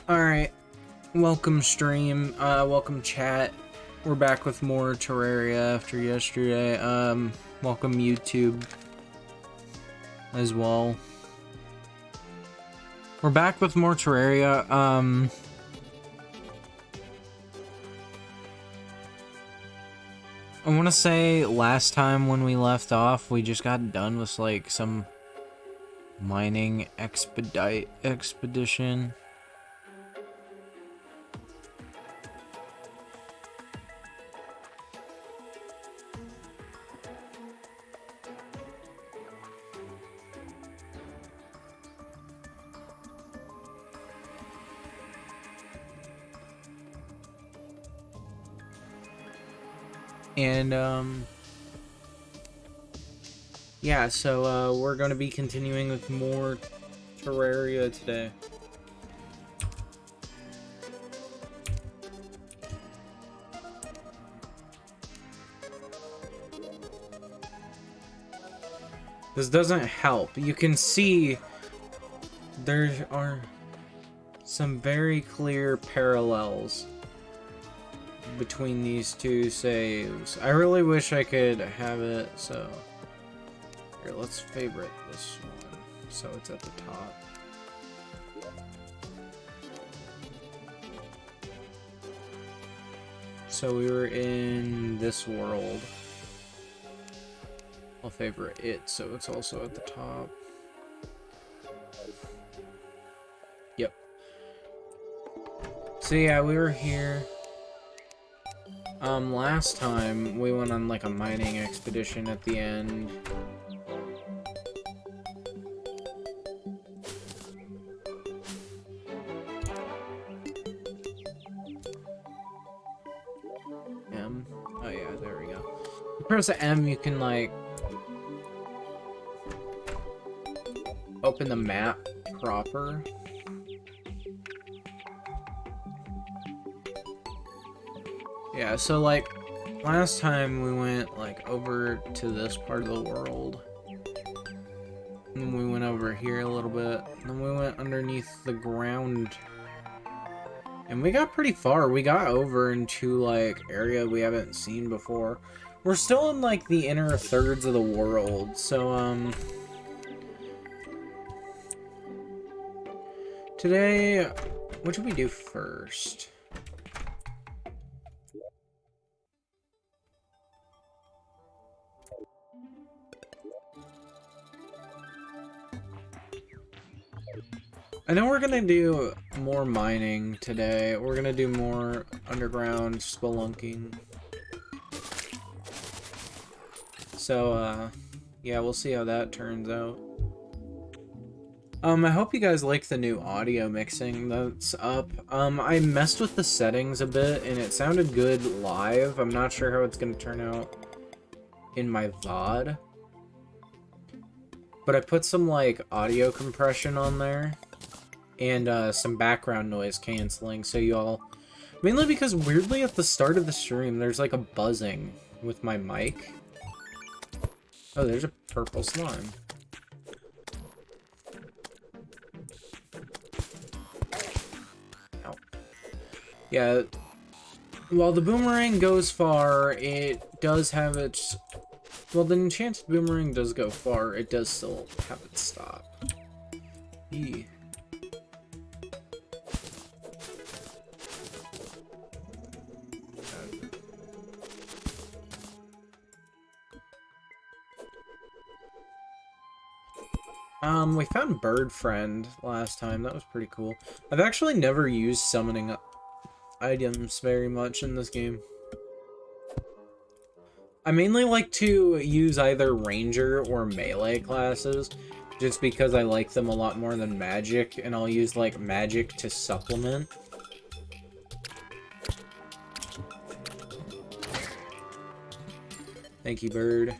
Alright, welcome stream, welcome chat. We're back with more Terraria after yesterday. Welcome YouTube as well. We're back with more Terraria. I want to say last time when we left off, we just got done with like some mining expedition. And yeah, so we're going to be continuing with more Terraria today. This doesn't help. You can see there are some very clear parallels between these two saves. I really wish I could have it, so here, let's favorite this one so it's at the top. So we were in this world. I'll favorite it so it's also at the top. Yep. So yeah, we were here. Last time we went on like a mining expedition at the end. M. Oh yeah, there we go. You press M, you can like open the map proper. Yeah, so like last time we went like over to this part of the world. And then we went over here a little bit. And then we went underneath the ground. And we got pretty far. We got over into like area we haven't seen before. We're still in like the inner thirds of the world. So today, what should we do first? I know we're gonna do more mining today. We're gonna do more underground spelunking. So, yeah, we'll see how that turns out. I hope you guys like the new audio mixing that's up. I messed with the settings a bit, and it sounded good live. I'm not sure how it's gonna turn out in my VOD. But I put some, like, audio compression on there. And some background noise canceling, so y'all... Mainly because, weirdly, at the start of the stream, there's like a buzzing with my mic. Oh, there's a purple slime. Ow. Yeah, while the boomerang goes far, it does have its... Well, the enchanted boomerang does go far, it does still have its stop. Eee. We found Bird Friend last time. That was pretty cool. I've actually never used summoning items very much in this game. I mainly like to use either Ranger or Melee classes, just because I like them a lot more than Magic, and I'll use, like, Magic to supplement. Thank you, Bird.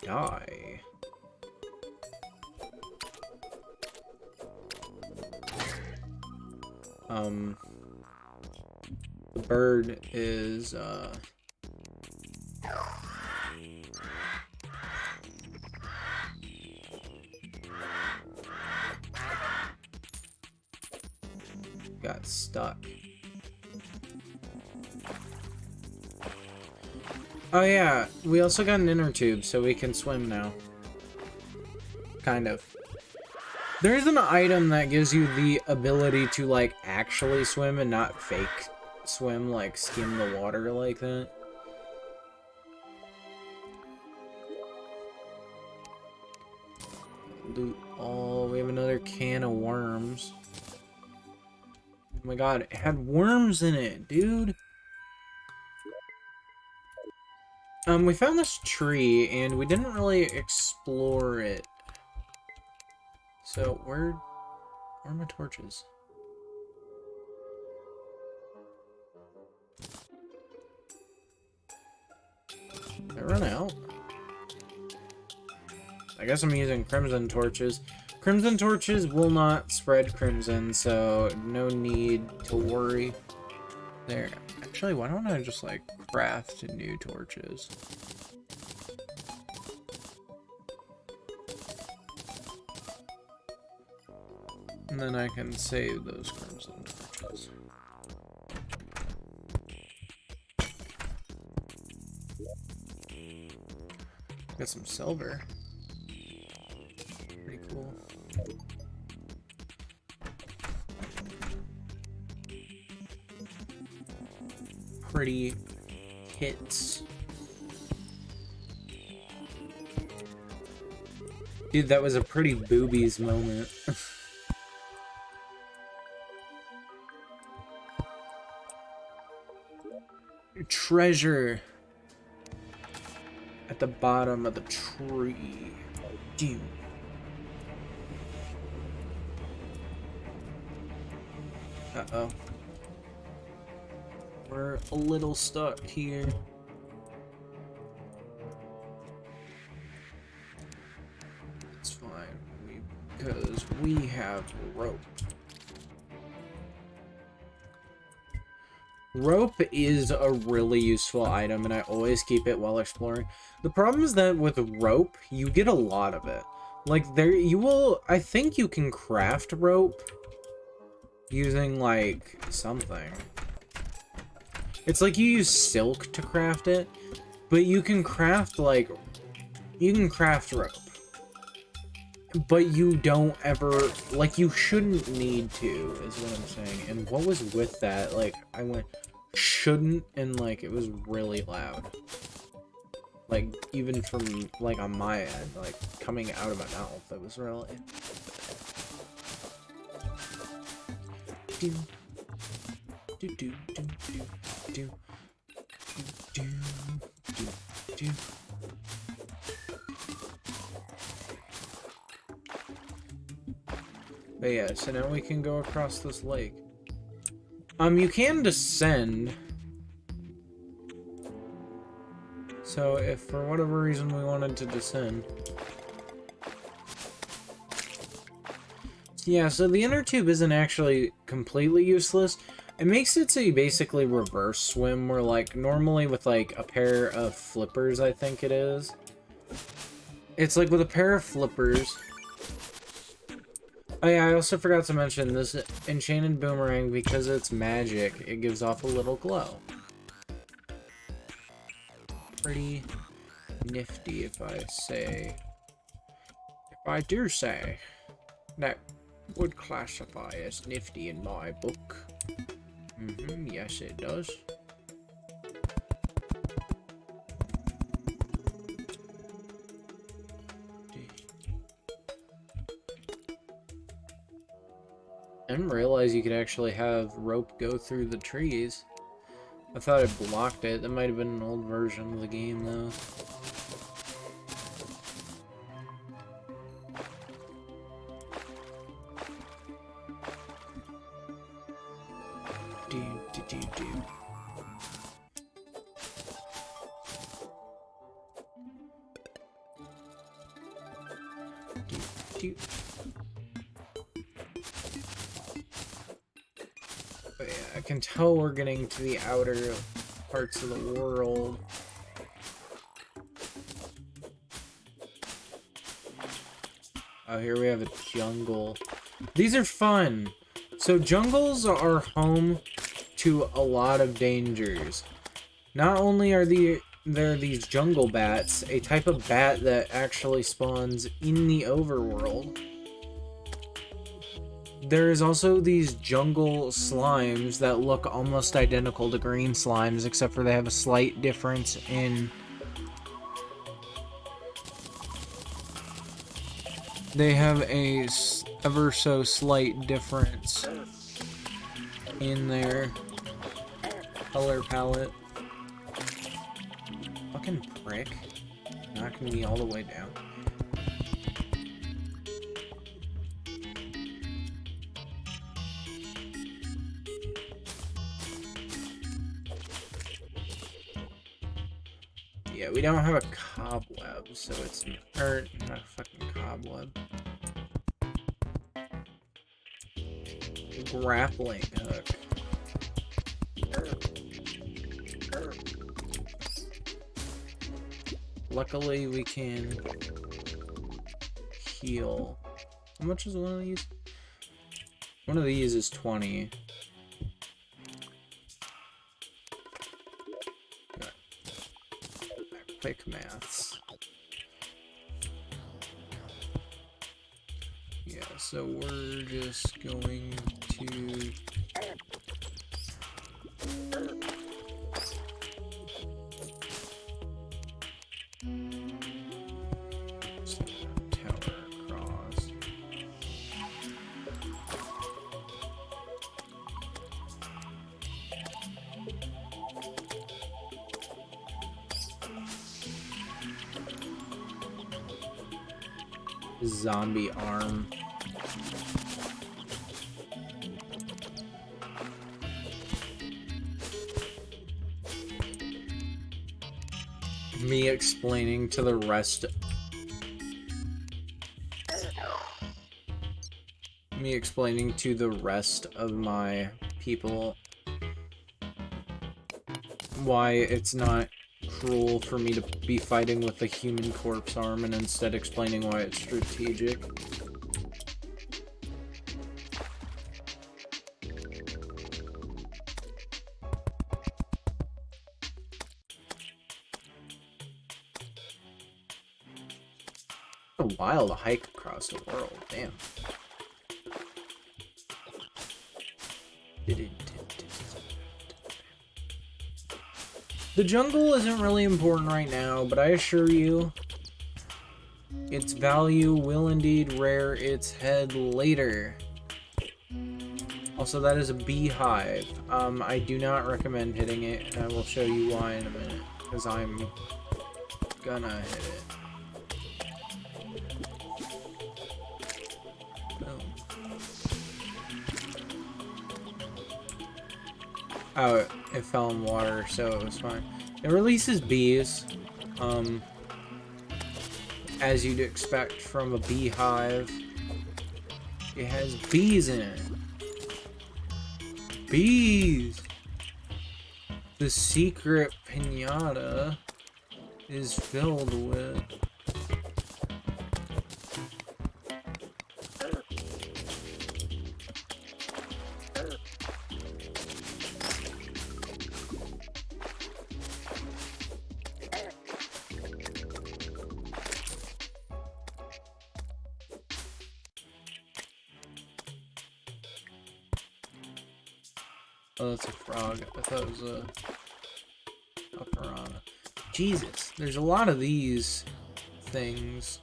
Die. The bird is, got stuck. Oh yeah, we also got an inner tube, so we can swim now. Kind of. There's an item that gives you the ability to, like, actually swim and not fake swim, like, skim the water like that. Loot all. We have another can of worms. Oh my god, it had worms in it, dude. We found this tree, and we didn't really explore it. So, where are my torches? Did I run out? I guess I'm using crimson torches. Crimson torches will not spread crimson, so no need to worry there. Actually, why don't I just, like, craft new torches? And then I can save those crimson torches. Got some silver. Pretty cool. Pretty hits. Dude, that was a pretty boobies moment. Treasure at the bottom of the tree. Dude. Uh-oh. We're a little stuck here. It's fine, because we have rope. Rope is a really useful item, and I always keep it while exploring. The problem is that with rope, you get a lot of it. Like, I think you can craft rope using, like, something. It's like you use silk to craft it, but you can craft, like, you can craft rope. But you don't ever, like, you shouldn't need to, is what I'm saying. And what was with that? Like, I went, shouldn't, and, like, it was really loud. Like, even from, like, on my end, like, coming out of my mouth, it was really... Do, do, do, do, do, do, do, do. But yeah, so now we can go across this lake. You can descend. So if for whatever reason we wanted to descend. Yeah, so the inner tube isn't actually completely useless. It makes it so you basically reverse swim, where, like, normally with, like, a pair of flippers, I think it is. It's like with a pair of flippers. Oh yeah, I also forgot to mention this enchanted boomerang, because it's magic, it gives off a little glow. Pretty nifty, if I do say. That would classify as nifty in my book. Yes it does. I didn't realize you could actually have rope go through the trees. I thought it blocked it. That might have been an old version of the game, though. Do. But yeah, I can tell we're getting to the outer parts of the world. Oh, here we have a jungle. These are fun. So jungles are home to a lot of dangers. Not only are there these jungle bats, a type of bat that actually spawns in the overworld. There's also these jungle slimes that look almost identical to green slimes, except for they have a slight difference in... They have a ever so slight difference in their color palette. Fucking prick. Knocking me all the way down. Yeah, we don't have a cobweb, so it's not a fucking cobweb. Grappling hook. Luckily, we can heal. How much is one of these? One of these is 20. Quick maths. Yeah, so we're just going to... tower across. Zombie arm. Me explaining to the rest of my people why it's not cruel for me to be fighting with a human corpse arm, and instead explaining why it's strategic. A while to hike across the world, damn. The jungle isn't really important right now, but I assure you, its value will indeed rear its head later. Also, that is a beehive. I do not recommend hitting it, and I will show you why in a minute, because I'm gonna hit it. Oh, it fell in water, so it was fine. It releases bees, as you'd expect from a beehive. It has bees in it. Bees! The secret piñata is filled with... Oh, that's a frog. I thought it was a piranha. Jesus, there's a lot of these things.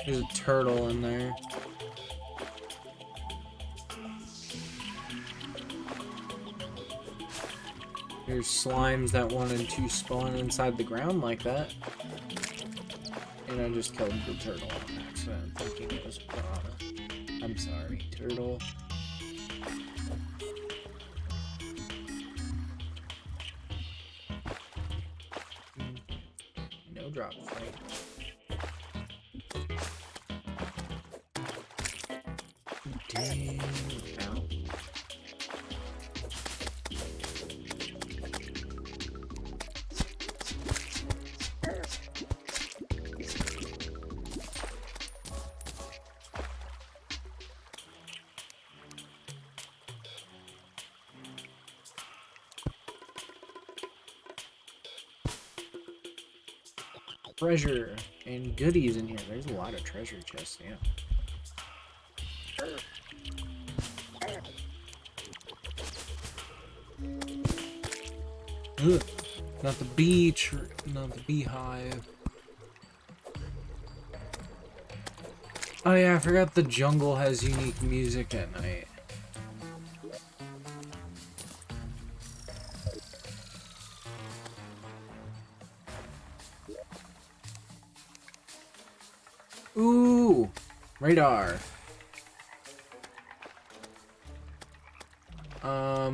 There's a turtle in there. There's slimes that wanted to spawn inside the ground like that. And I just killed the turtle on accident, thinking it was a piranha. I'm sorry, turtle. No drop fight. Damn. Ow. Treasure and goodies in here. There's a lot of treasure chests, yeah. Ugh. Not the beach, not the beehive. Oh yeah, I forgot the jungle has unique music at night. Ooh! Radar. All.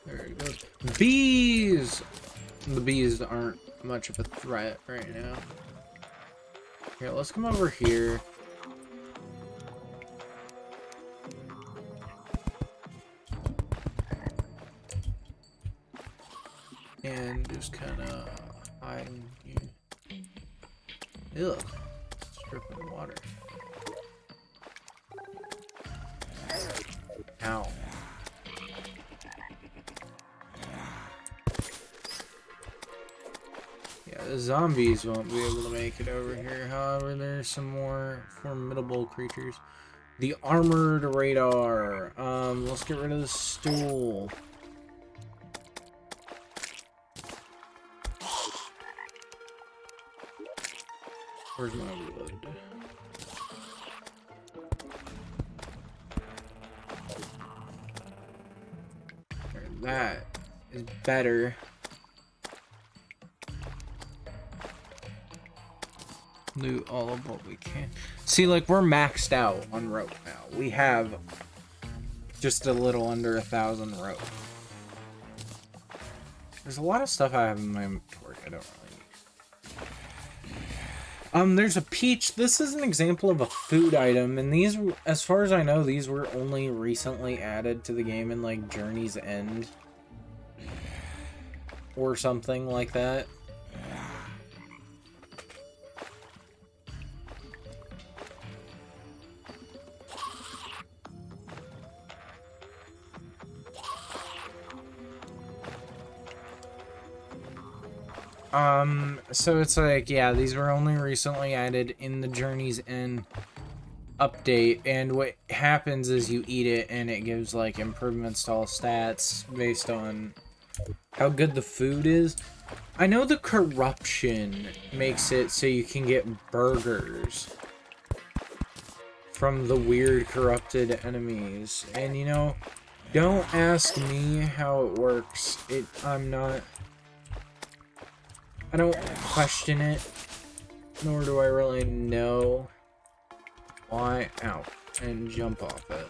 There it goes. Bees! The bees aren't much of a threat right now. Here, let's come over here. And just kind of hide you. Ugh. It's dripping water. Ow. Yeah, the zombies won't be able to make it over here. However, there's some more formidable creatures. The armored radar. Let's get rid of the stool. Where's my wood? That is better. Loot all of what we can. See, like, we're maxed out on rope now. We have just a little under 1,000 rope. There's a lot of stuff I have in my inventory I don't really need. There's a peach. This is an example of a food item, and these, as far as I know, these were only recently added to the game in, like, Journey's End. Or something like that. So it's like, yeah, these were only recently added in the Journey's End update, and what happens is you eat it and it gives like improvements to all stats based on how good the food is. I know the corruption makes it so you can get burgers from the weird corrupted enemies, and you know, don't ask me how it works. I don't question it, nor do I really know why. Ow, and jump off it.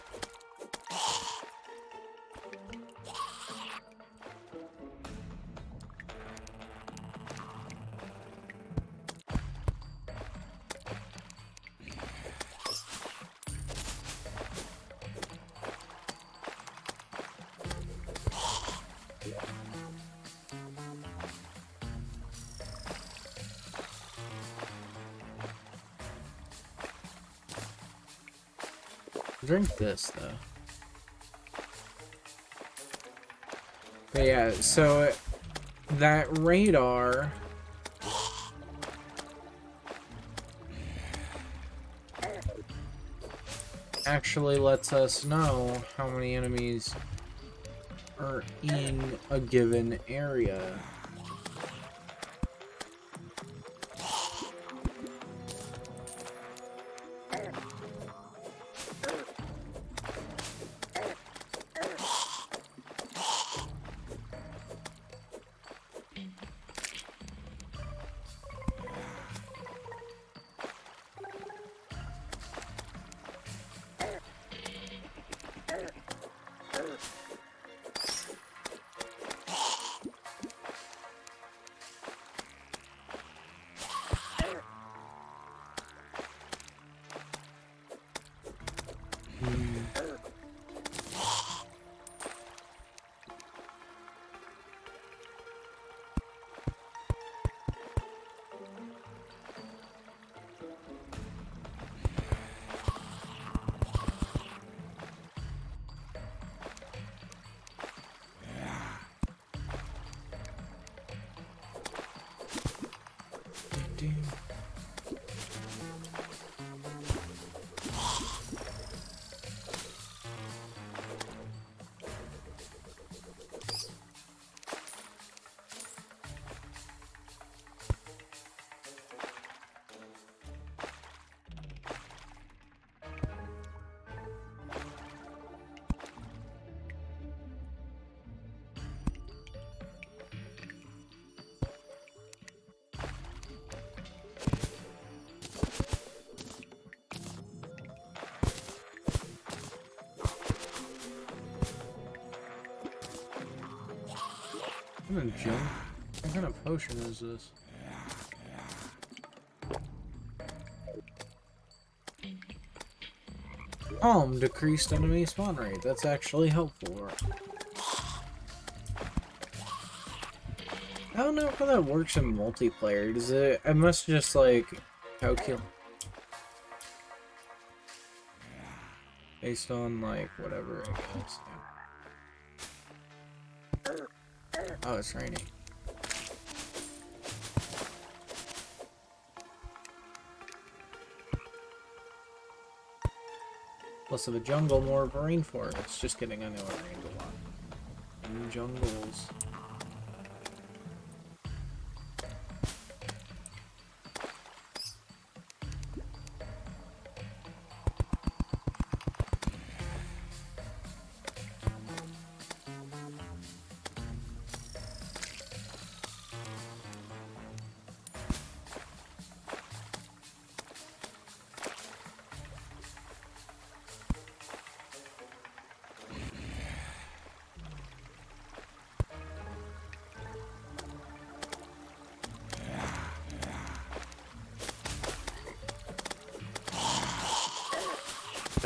Drink this though. But yeah, so that radar actually lets us know how many enemies are in a given area. I'm gonna jump. What kind of potion is this? Decreased enemy spawn rate. That's actually helpful. I don't know how that works in multiplayer. Does it? I must just like calculate based on like whatever, I guess. Oh, it's raining. Less of a jungle, more of a rainforest. Just kidding, I know it rained a lot. In jungles.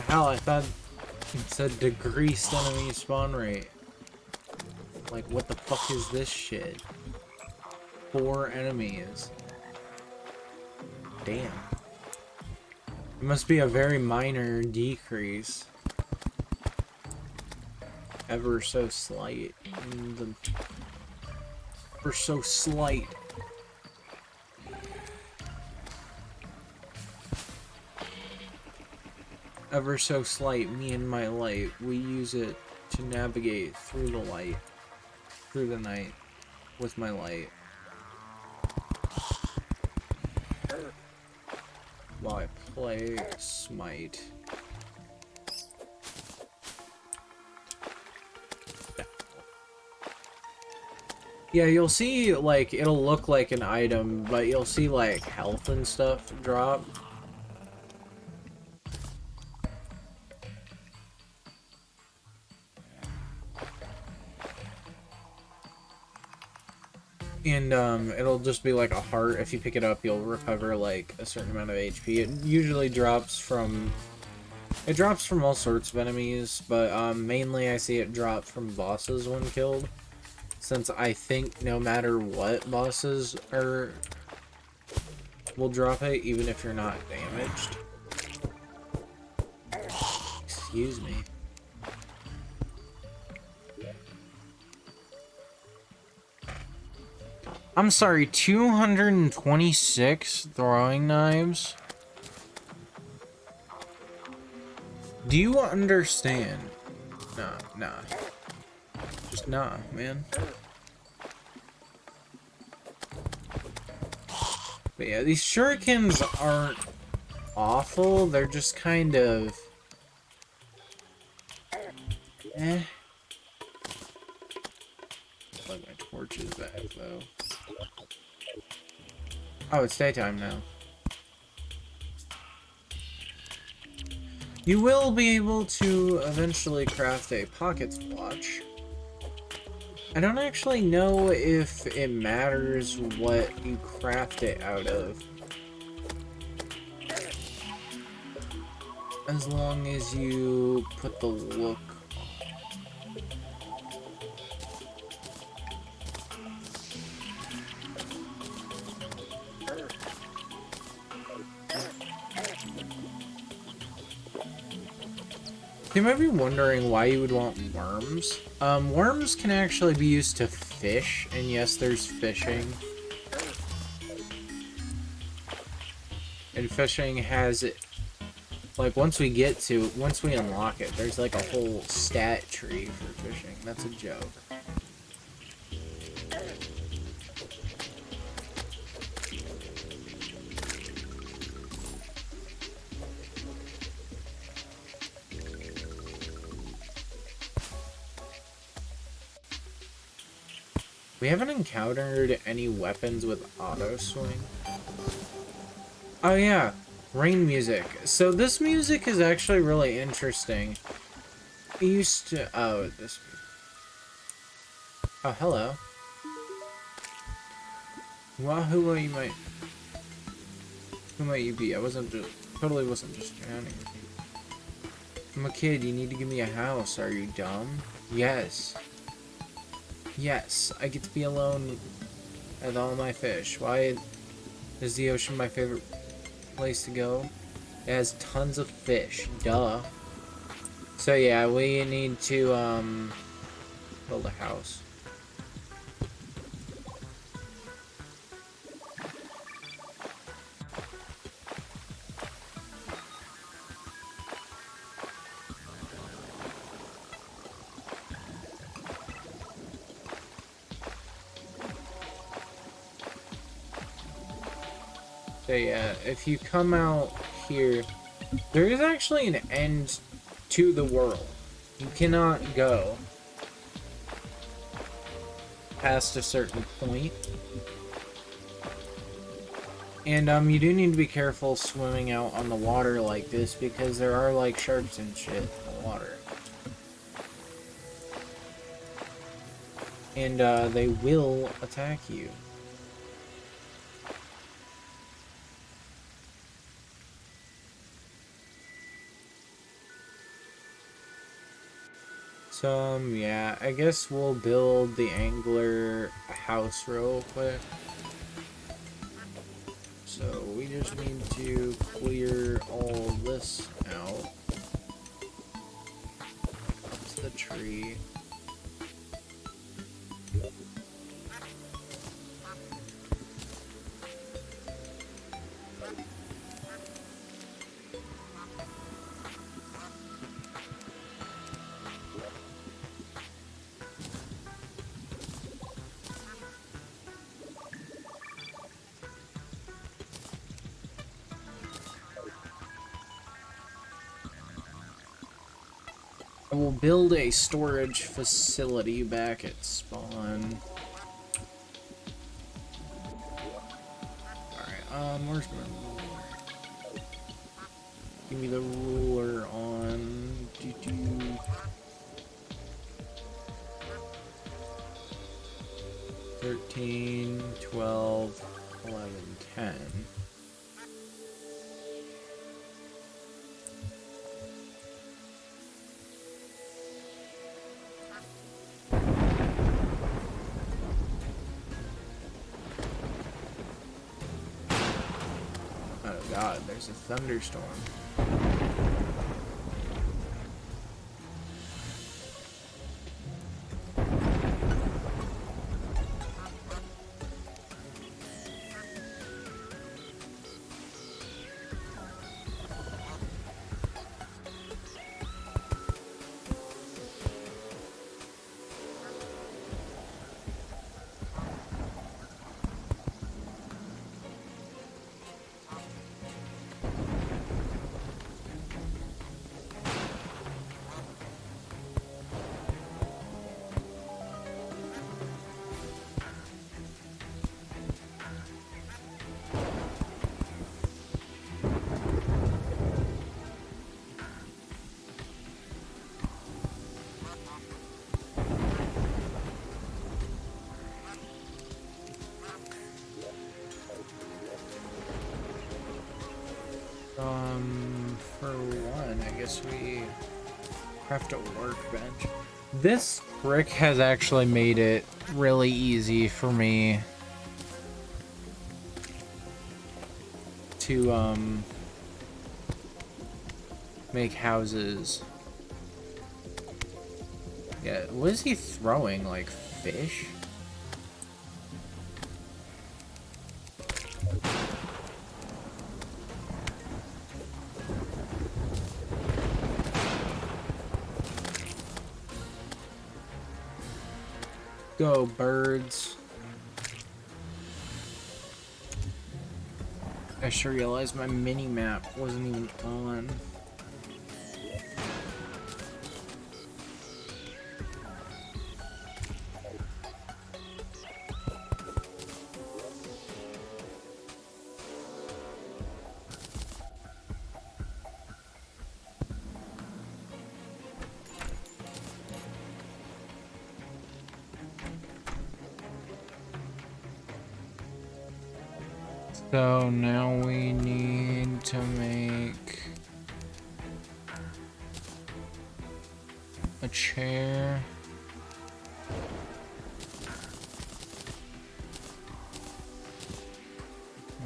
Hell, I thought it said decreased enemy spawn rate. Like, what the fuck is this shit? 4 enemies. Damn. It must be a very minor decrease. Ever so slight. Ever so slight. Ever so slight, me and my light. We use it to navigate through the light. Through the night. With my light. While I play Smite. Yeah, you'll see, like, it'll look like an item, but you'll see, like, health and stuff drop. And, it'll just be like a heart. If you pick it up, you'll recover, like, a certain amount of HP. It usually drops from... It drops from all sorts of enemies, but, mainly I see it drop from bosses when killed. Since I think no matter what, bosses will drop it, even if you're not damaged. Excuse me. I'm sorry, 226 throwing knives? Do you understand? Nah. Just nah, man. But yeah, these shurikens aren't awful, they're just kind of... eh. Like my torch is back, though. Oh, it's daytime now. You will be able to eventually craft a pocket watch. I don't actually know if it matters what you craft it out of. As long as you put the look. You might be wondering why you would want worms. Worms can actually be used to fish, and yes, there's fishing. And fishing has it, like, once we unlock it, there's like a whole stat tree for fishing. That's a joke. We haven't encountered any weapons with auto swing. Oh yeah, rain music. So this music is actually really interesting. It used to, oh, this. Oh, hello. Well, who might you be? Totally wasn't just drowning. I'm a kid, you need to give me a house. Are you dumb? Yes. Yes, I get to be alone with all my fish. Why is the ocean my favorite place to go? It has tons of fish. Duh. So yeah, we need to build a house. So yeah, if you come out here, there is actually an end to the world. You cannot go past a certain point. And you do need to be careful swimming out on the water like this because there are like sharks and shit in the water. And they will attack you. So, yeah, I guess we'll build the angler house real quick. So, we just need to clear all this out. That's the tree. I will build a storage facility back at spawn. Alright, where's my ruler? Give me the ruler on... 13, 12, 11, 10. Oh god, there's a thunderstorm. guess we craft a workbench. This brick has actually made it really easy for me to make houses. Yeah, what is he throwing? Like fish? Go, birds. I sure realized my mini map wasn't even on. So now we need to make a chair.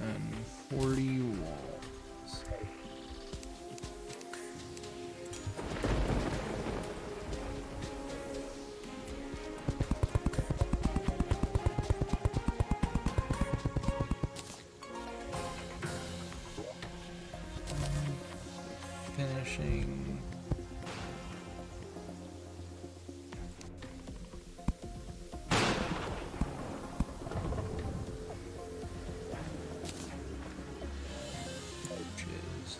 And 40 walls. Finishing. Torches.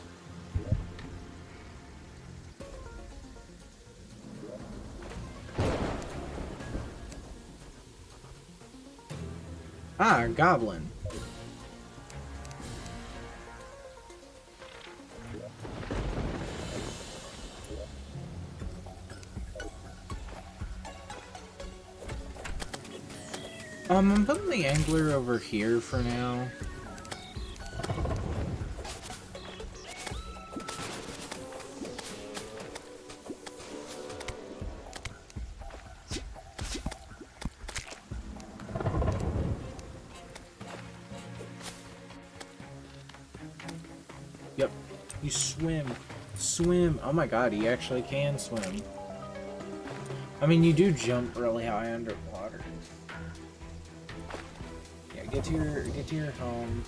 Ah, goblin. I'm putting the angler over here for now. Yep. You swim. Swim. Oh my god, he actually can swim. I mean, you do jump really high underwater. Yeah, get to your home.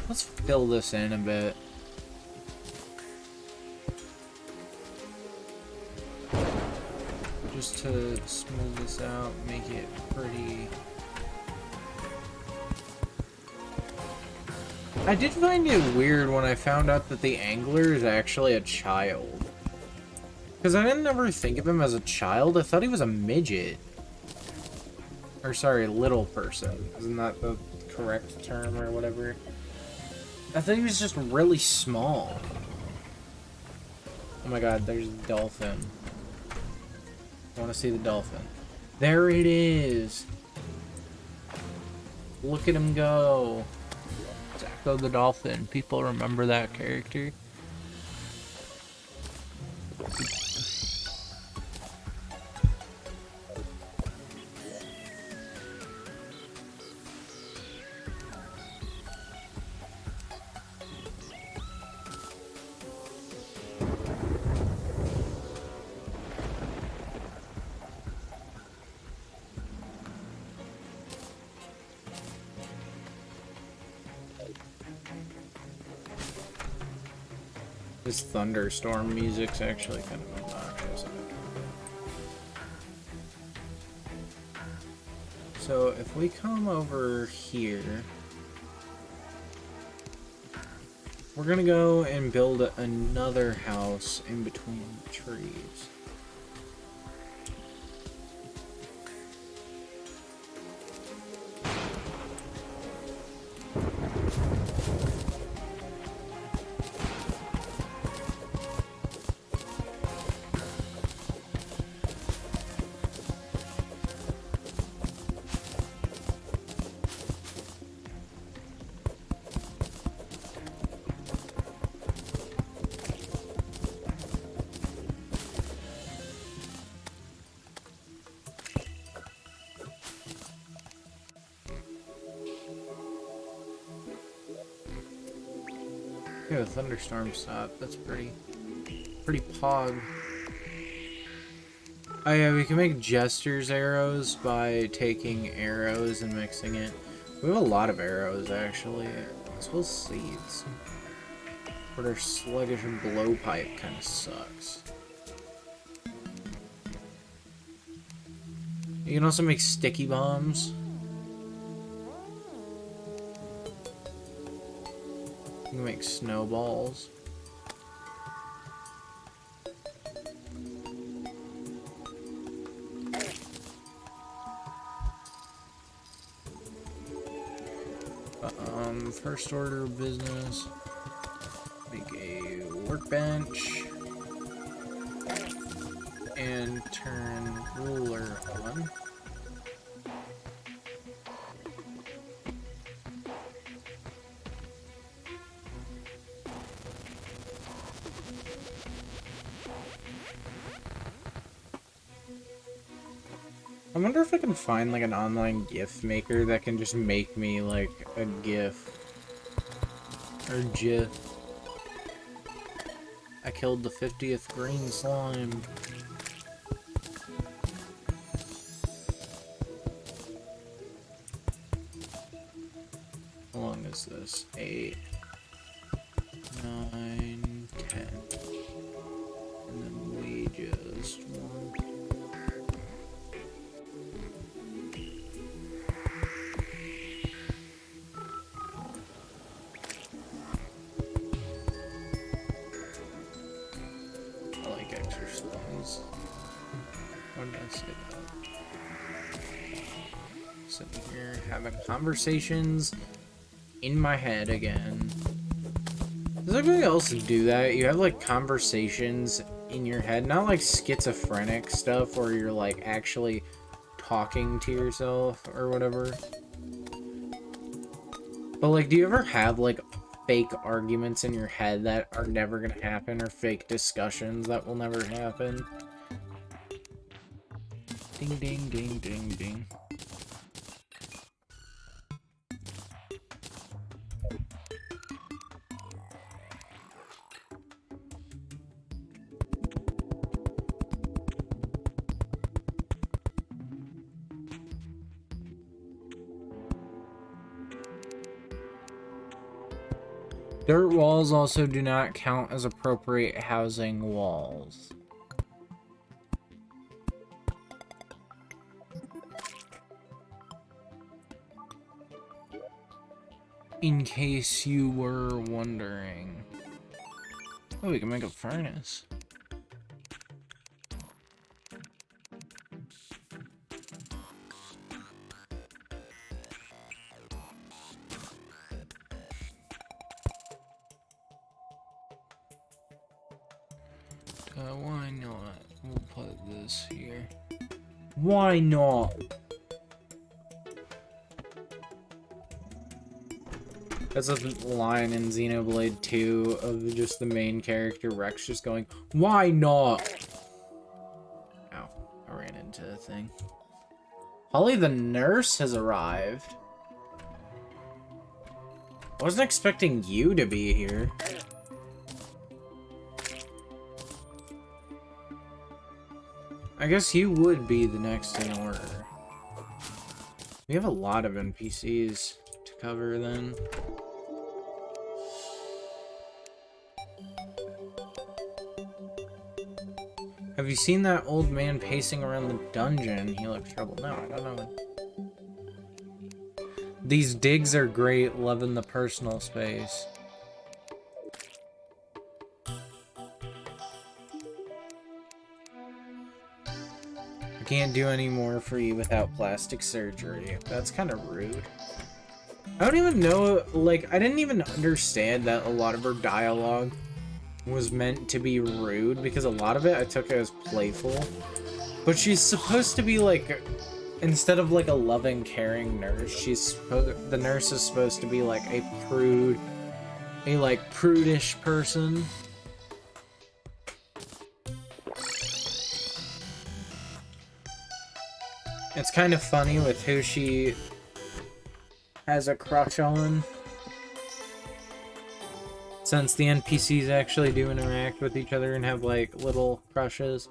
Let's fill this in a bit. Just to smooth this out, make it pretty. I did find it weird when I found out that the angler is actually a child. Because I didn't ever think of him as a child. I thought he was a midget. Or sorry, little person. Isn't that the correct term or whatever? I thought he was just really small. Oh my god, there's a dolphin. I want to see the dolphin. There it is! Look at him go! Zacko the dolphin. People remember that character. This thunderstorm music's actually kind of obnoxious. So if we come over here, we're gonna go and build another house in between the trees. Yeah, the thunderstorm stopped. That's pretty pog. Oh yeah, we can make Jester's arrows by taking arrows and mixing it. We have a lot of arrows, actually, as well as seeds. But our sluggish blowpipe kind of sucks. You can also make sticky bombs. You can make snowballs. First order of business. Make a workbench. And turn ruler on. I wonder if I can find like an online GIF maker that can just make me like a GIF. Or GIF. I killed the 50th green slime. How long is this? 8, 9, 10. And then we just want... I like extra slimes. Why did I say that? Sitting here having conversations in my head again. Does anybody else do that? You have like conversations in your head, not like schizophrenic stuff where you're like actually talking to yourself or whatever. But like, do you ever have like fake arguments in your head that are never gonna happen, or fake discussions that will never happen? Ding ding ding ding ding. Dirt walls also do not count as appropriate housing walls. In case you were wondering. Oh, we can make a furnace. Why not? We'll put this here. Why not? That's a line in Xenoblade 2 of just the main character Rex just going, why not? Ow, I ran into a thing. Holly the nurse has arrived. I wasn't expecting you to be here. I guess you would be the next in order. We have a lot of NPCs to cover then. Have you seen that old man pacing around the dungeon? He looks troubled. No, I don't know. These digs are great, loving the personal space. I can't do any more for you without plastic surgery. That's kind of rude. I don't even know, like, I didn't even understand that a lot of her dialogue was meant to be rude, because a lot of it I took as playful. But she's supposed to be, like, instead of, like, a loving, caring nurse, the nurse is supposed to be, like, a prude, prudish person. It's kind of funny with who she has a crush on. Since the NPCs actually do interact with each other and have, like, little crushes.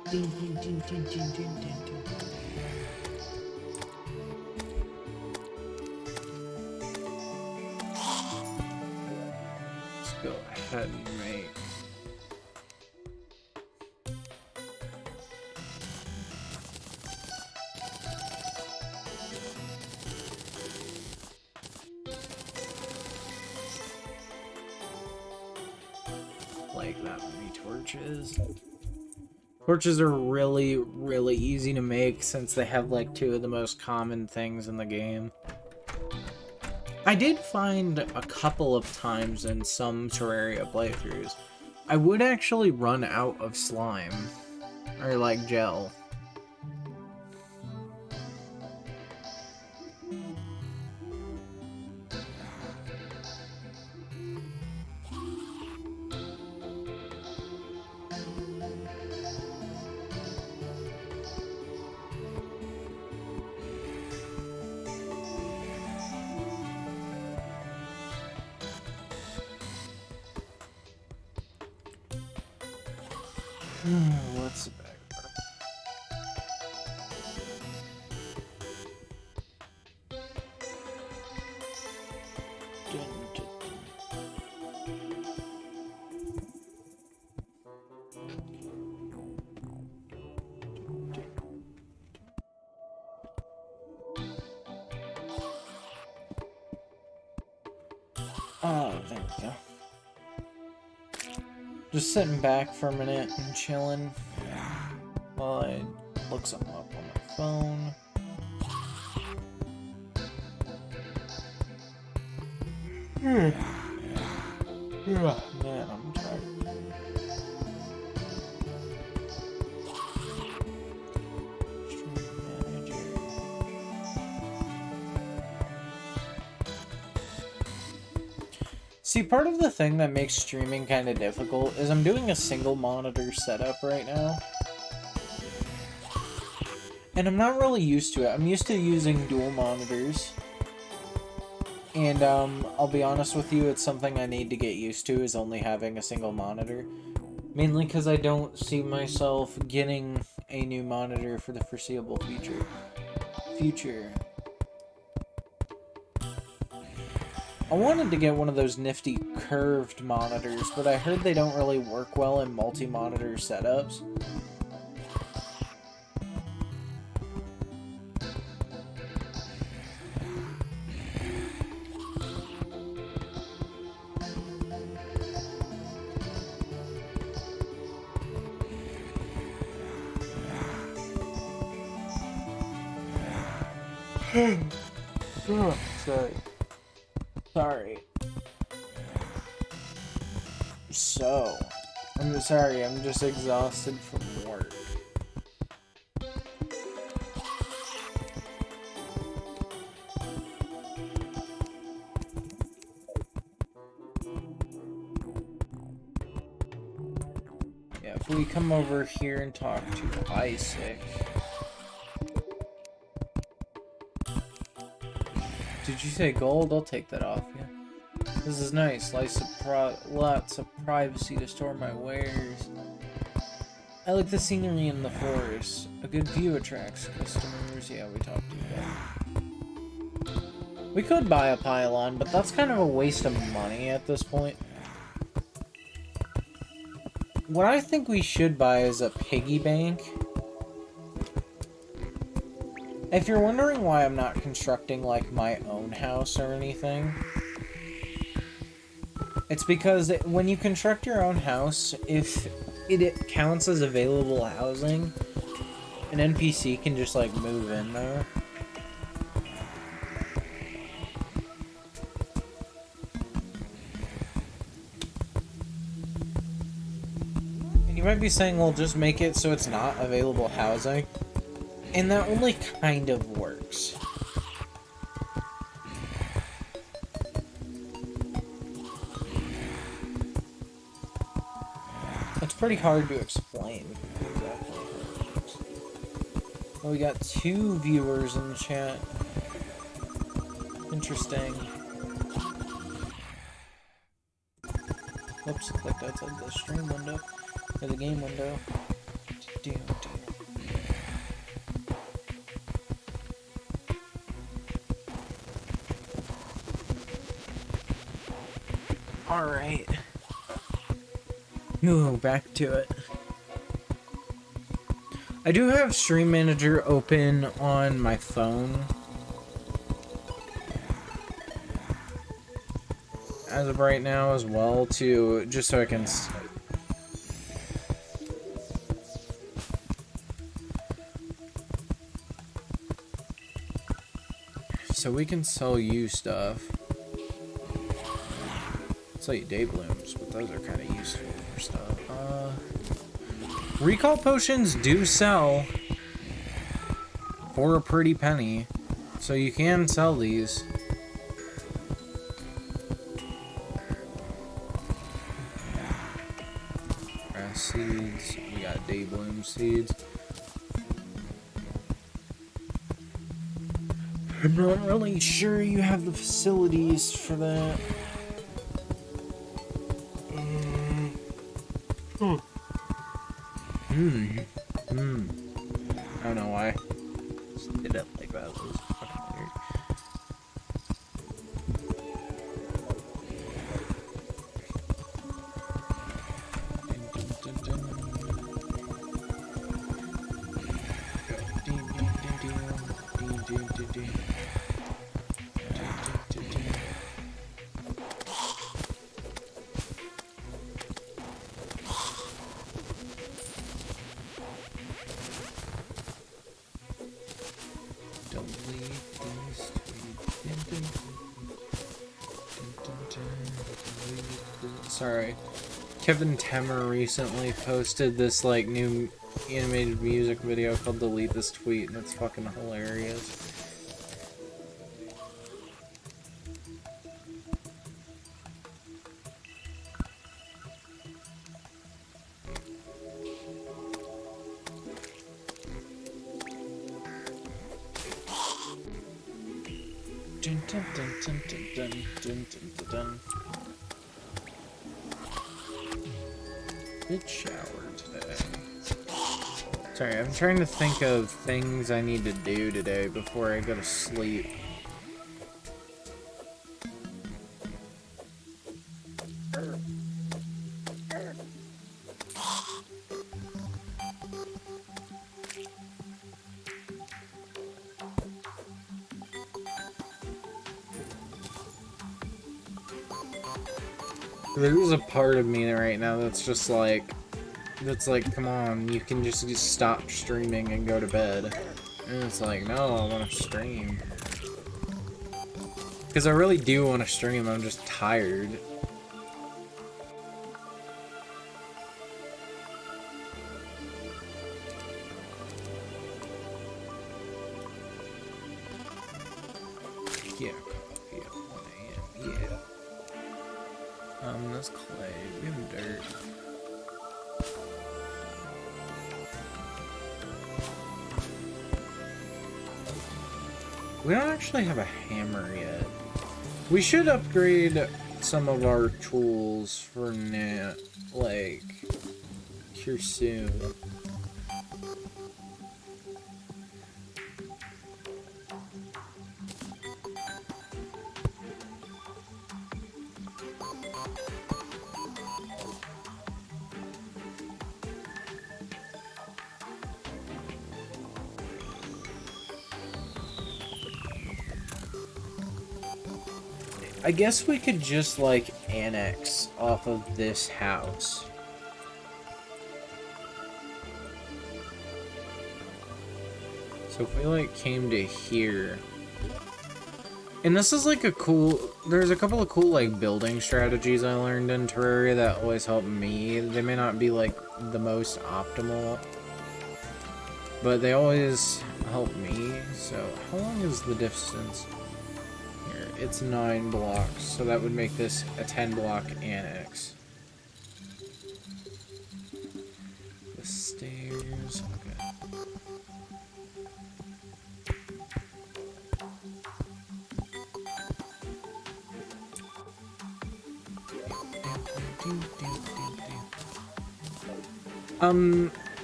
Let's go ahead and make... like that many torches. Torches are really, really easy to make since they have like two of the most common things in the game. I did find a couple of times in some Terraria playthroughs, I would actually run out of slime, or like gel. What's the bag? Oh, there we go. Just sitting back for a minute and chilling while I look something up on my phone. Man, I'm tired. See, part of the thing that makes streaming kind of difficult is I'm doing a single monitor setup right now. And I'm not really used to it. I'm used to using dual monitors. And I'll be honest with you, it's something I need to get used to, is only having a single monitor. Mainly because I don't see myself getting a new monitor for the foreseeable future. I wanted to get one of those nifty curved monitors, but I heard they don't really work well in multi-monitor setups. Oh, sorry. So, I'm sorry, I'm just exhausted from work. Yeah, if we come over here and talk to Isaac. Did you say gold? I'll take that off you. Yeah. This is nice. Lots of privacy to store my wares. I like the scenery in the forest. A good view attracts customers. Yeah, we talked to that. We could buy a pylon, but that's kind of a waste of money at this point. What I think we should buy is a piggy bank. If you're wondering why I'm not constructing, like, my own house or anything, it's because when you construct your own house, if it counts as available housing, an NPC can just, like, move in there. you might be saying, well, just make it so it's not available housing. And that only kind of works. It's pretty hard to explain exactly how it works. Well, we got 2 viewers in the chat. Interesting. Oops, clicked outside the stream window. Or the game window. Alright. Ooh, back to it. I do have Stream Manager open on my phone. As of right now as well, to just so I can... So we can sell you stuff. Sell you day blooms, but those are kind of useful for stuff. Recall potions do sell for a pretty penny, so you can sell these. Grass seeds, we got day bloom seeds. I'm not really sure you have the facilities for that. I don't know why. Just did it like that. It was fucking weird. Sorry. Kevin Temmer recently posted this like new animated music video called Delete This Tweet, and it's fucking hilarious. Dun, dun, dun, dun, dun, dun, dun, dun, dun. Good shower today. Sorry, I'm trying to think of things I need to do today before I go to sleep. There's a part of me right now that's like, come on, you can just stop streaming and go to bed. And it's like, no, I want to stream. Because I really do want to stream, I'm just tired. Yeah, coffee at 1 AM, yeah. That's clay. We have dirt. We don't actually have a hammer yet. We should upgrade some of our tools for now, like, here soon. I guess we could just, like, annex off of this house. So if we, like, came to here... And this is like a cool, there's a couple of cool like building strategies I learned in Terraria that always help me. They may not be like the most optimal, but they always help me. So how long is the distance here? It's 9 blocks, so that would make this a 10 block annex. The stairs, okay.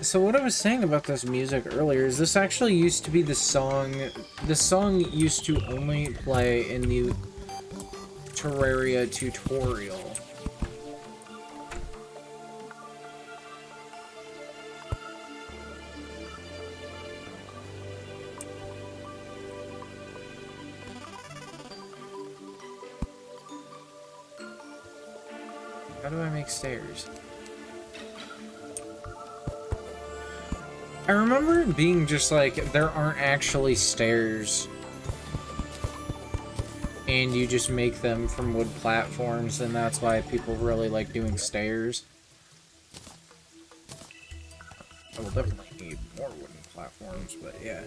So what I was saying about this music earlier is this actually used to be the song. This song used to only play in the Terraria tutorial. How do I make stairs? I remember it being just like, there aren't actually stairs. And you just make them from wood platforms, and that's why people really like doing stairs. I will definitely need more wooden platforms, but yeah.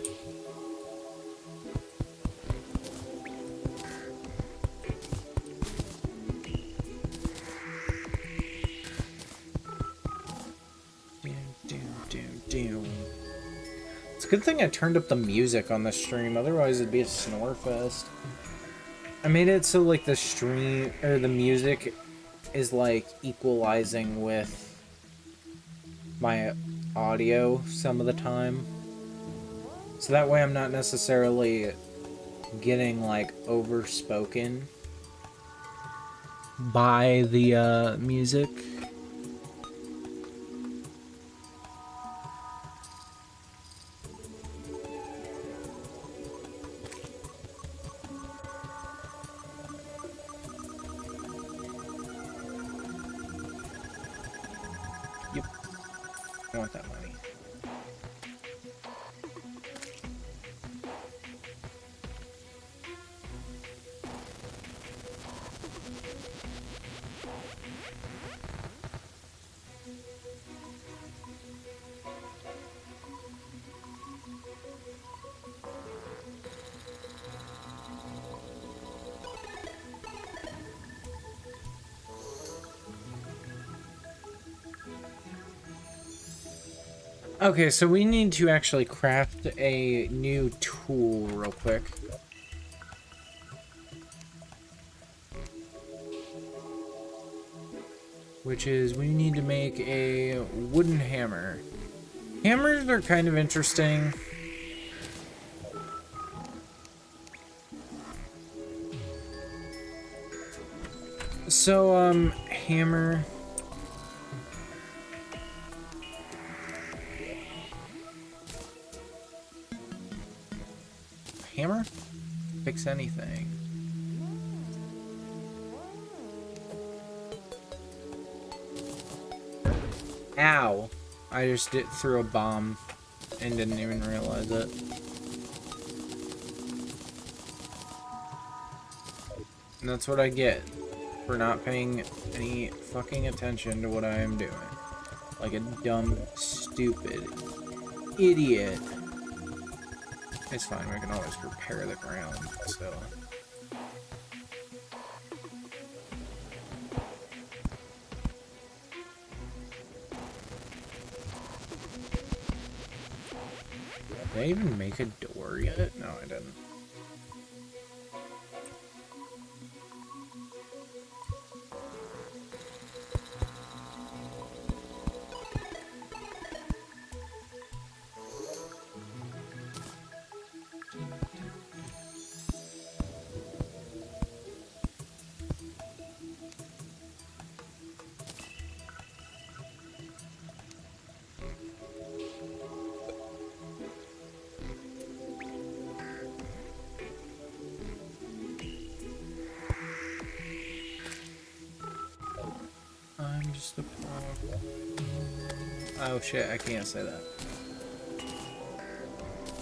It's a good thing I turned up the music on the stream, otherwise it'd be a snore fest. I made it so like the stream or the music is like equalizing with my audio some of the time. So that way I'm not necessarily getting like overspoken by the music. I want that money. Okay, so we need to actually craft a new tool real quick. Which is, we need to make a wooden hammer. Hammers are kind of interesting. So, hammer... Hammer? Fix anything. Ow! I just threw a bomb and didn't even realize it. And that's what I get for not paying any fucking attention to what I am doing. Like a dumb, stupid idiot. It's fine, we can always repair the ground, so... Did I even make a door yet? No, I didn't. I'm just a pawn. Oh shit, I can't say that.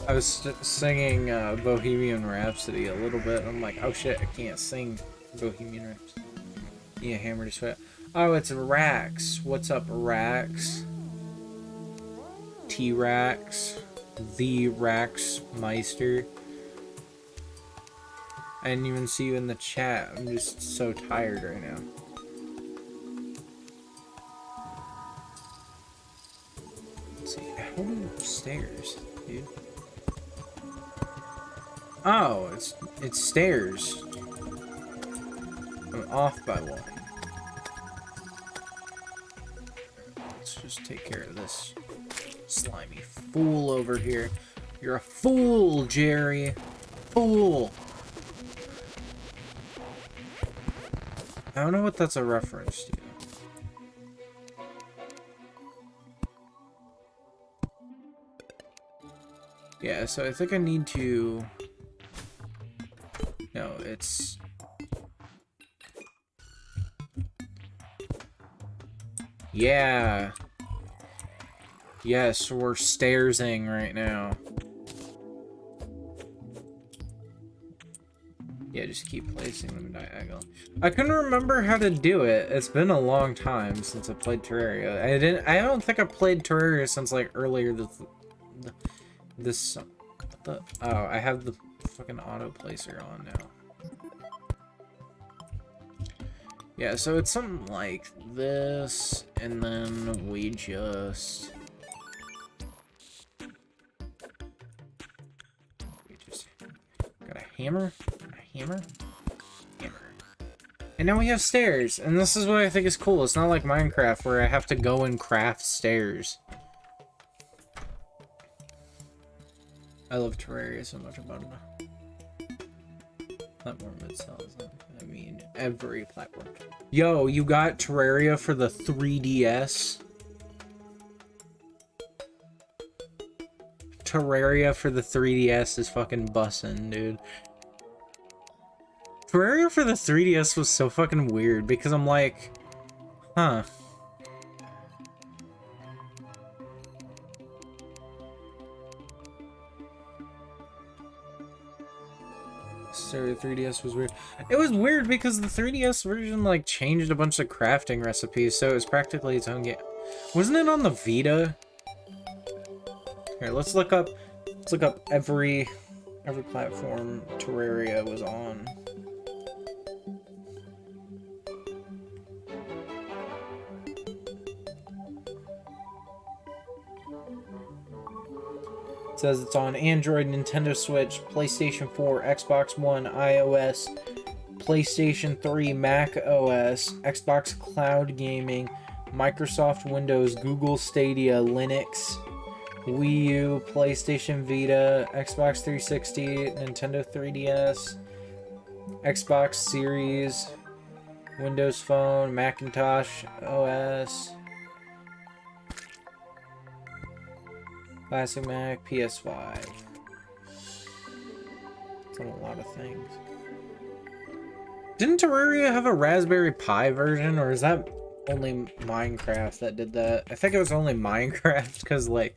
I was singing Bohemian Rhapsody a little bit. I'm like, oh shit, I can't sing Bohemian Rhapsody. Yeah, hammer to sweat. Oh, it's Rax. What's up, Rax? T-Rax. The Rax Meister. I didn't even see you in the chat. I'm just so tired right now. Let's see. How many stairs, dude? Oh, it's stairs. I'm off by one. Let's just take care of this slimy fool over here. You're a fool, Jerry. Fool. I don't know what that's a reference to. Yeah, so I think I need to... No, it's... Yeah. Yes, we're stairsing right now. Yeah, just keep placing them diagonal. I couldn't remember how to do it. It's been a long time since I played Terraria. I don't think I played Terraria since like earlier this oh, I have the fucking auto placer on now. Yeah, so it's something like this, and then we just got a hammer, hammer. And now we have stairs, and this is what I think is cool. It's not like Minecraft where I have to go and craft stairs. I love Terraria so much about it. Platform itself. I mean, every platform. Yo, you got Terraria for the 3DS? Terraria for the 3DS is fucking bussin', dude. Terraria for the 3DS was so fucking weird because I'm like, huh. So 3DS was weird. It was weird because the 3DS version like changed a bunch of crafting recipes, so it was practically its own game. Wasn't it on the Vita? Here, let's look up every platform Terraria was on. It says it's on Android, Nintendo Switch, PlayStation 4, Xbox One, iOS, PlayStation 3, Mac OS, Xbox Cloud Gaming, Microsoft Windows, Google Stadia, Linux, Wii U, PlayStation Vita, Xbox 360, Nintendo 3DS, Xbox Series, Windows Phone, Macintosh OS, Classic Mac, PS5. It's on a lot of things. Didn't Terraria have a Raspberry Pi version, or is that only Minecraft that did that? I think it was only Minecraft, because, like,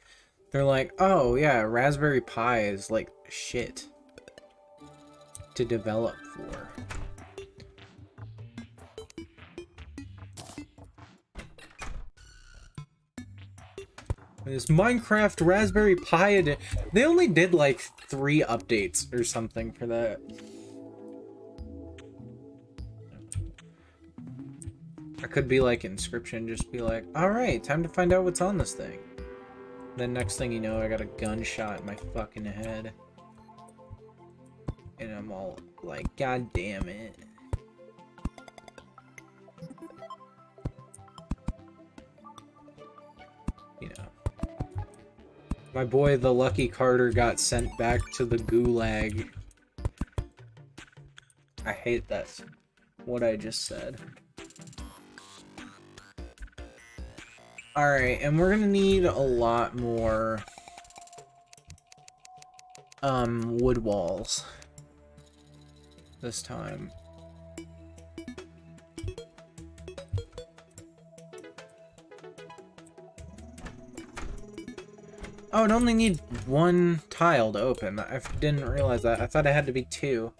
they're like, oh, yeah, Raspberry Pi is, like, shit to develop for. This Minecraft Raspberry Pi, they only did like 3 updates or something for that. I could be like Inscription, just be like, alright, time to find out what's on this thing. Then next thing you know, I got a gunshot in my fucking head. And I'm all like, god damn it. You know. My boy, the Lucky Carter, got sent back to the gulag. I hate that. What I just said. Alright, and we're gonna need a lot more wood walls this time. Oh, it only needs one tile to open. I didn't realize that. I thought it had to be two.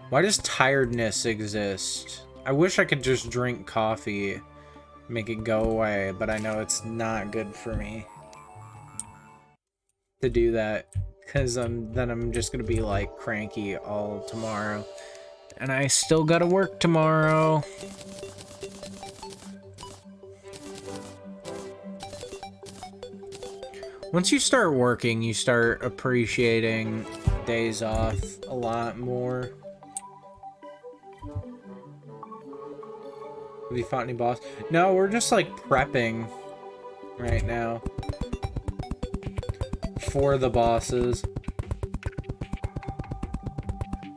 Why does tiredness exist? I wish I could just drink coffee, make it go away, but I know it's not good for me to do that, because then I'm just gonna be like cranky all tomorrow. And I still gotta work tomorrow. Once you start working, you start appreciating days off a lot more. Have you fought any boss? No, we're just like prepping right now for the bosses.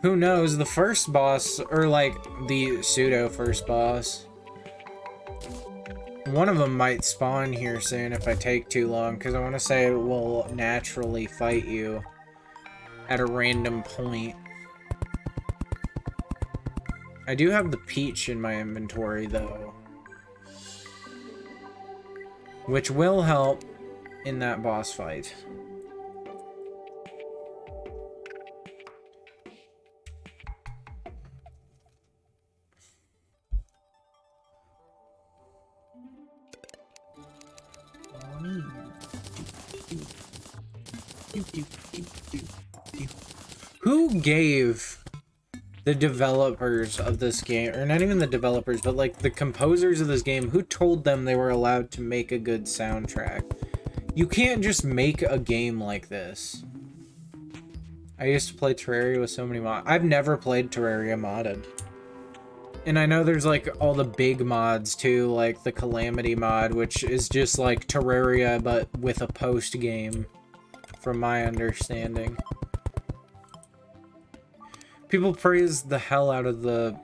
Who knows, the first boss, or like the pseudo first boss, one of them might spawn here soon if I take too long, because I want to say it will naturally fight you at a random point. I do have the peach in my inventory, though, which will help in that boss fight. Who gave the developers of this game, or not even the developers, but like the composers of this game, who told them they were allowed to make a good soundtrack? You can't just make a game like this. I used to play Terraria with so many mods. I've never played Terraria modded. And I know there's like all the big mods too, like the Calamity mod, which is just like Terraria but with a post game, from my understanding. People praise the hell out of the...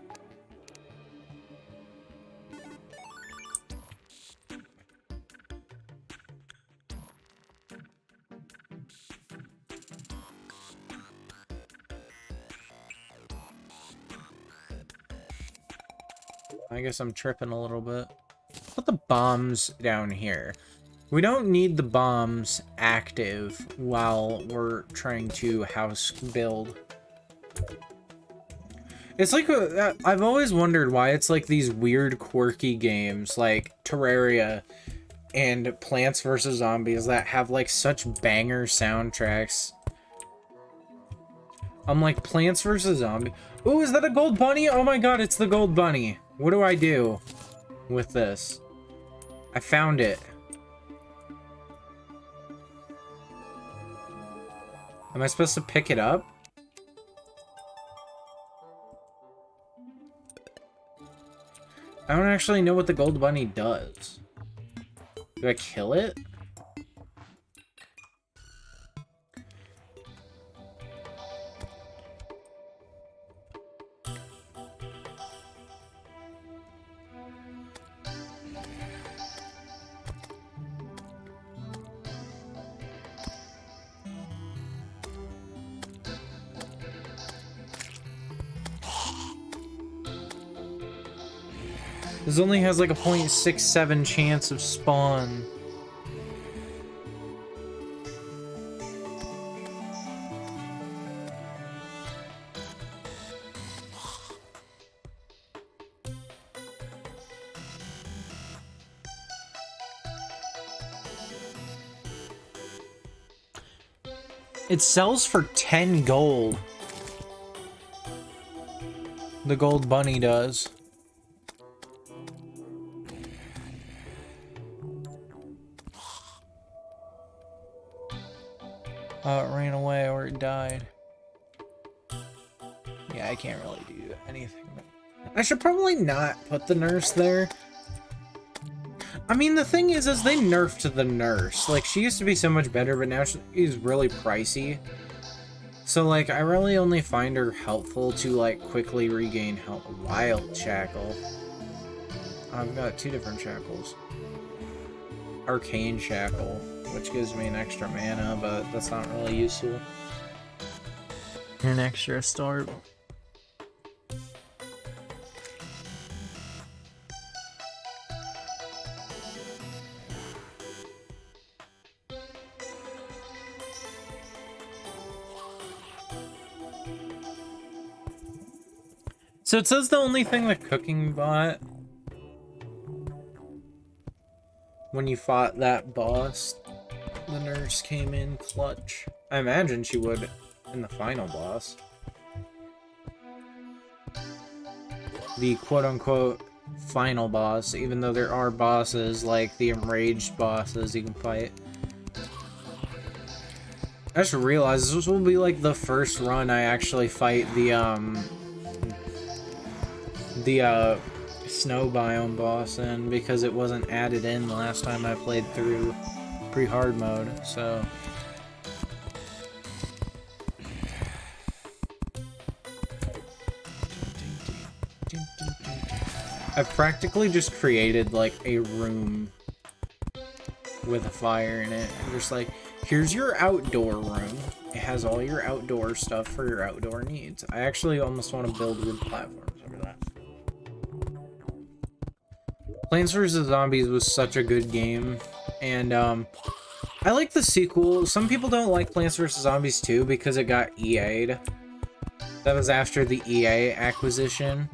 I guess I'm tripping a little bit. Put the bombs down here. We don't need the bombs active while we're trying to house build. It's like, I've always wondered why it's like these weird quirky games like Terraria and Plants vs. Zombies that have like such banger soundtracks. I'm like, Plants vs. Zombies. Ooh, is that a gold bunny? Oh my god, it's the gold bunny. What do I do with this? I found it. Am I supposed to pick it up? I don't actually know what the gold bunny does. Do I kill it? This only has like a 0.67 chance of spawn. It sells for 10 gold. The gold bunny does. Oh, it ran away or it died. Yeah, I can't really do anything. I should probably not put the nurse there. I mean, the thing is they nerfed the nurse. Like, she used to be so much better, but now she's really pricey. So, like, I really only find her helpful to, like, quickly regain health. Wild Shackle. I've got two different shackles. Arcane Shackle, which gives me an extra mana, but that's not really useful. An extra start. So it says the only thing the cooking bot when you fought that boss, the nurse came in clutch. I imagine she would in the final boss. The quote-unquote final boss, even though there are bosses like the enraged bosses you can fight. I just realized this will be like the first run I actually fight the snow biome boss in, because it wasn't added in the last time I played through pre-hard mode, so... I've practically just created like a room with a fire in it, and just like, here's your outdoor room. It has all your outdoor stuff for your outdoor needs. I actually almost want to build wood platforms over that. Plants vs. Zombies was such a good game, and I like the sequel. Some people don't like Plants vs. Zombies 2 because it got EA'd. That was after the EA acquisition.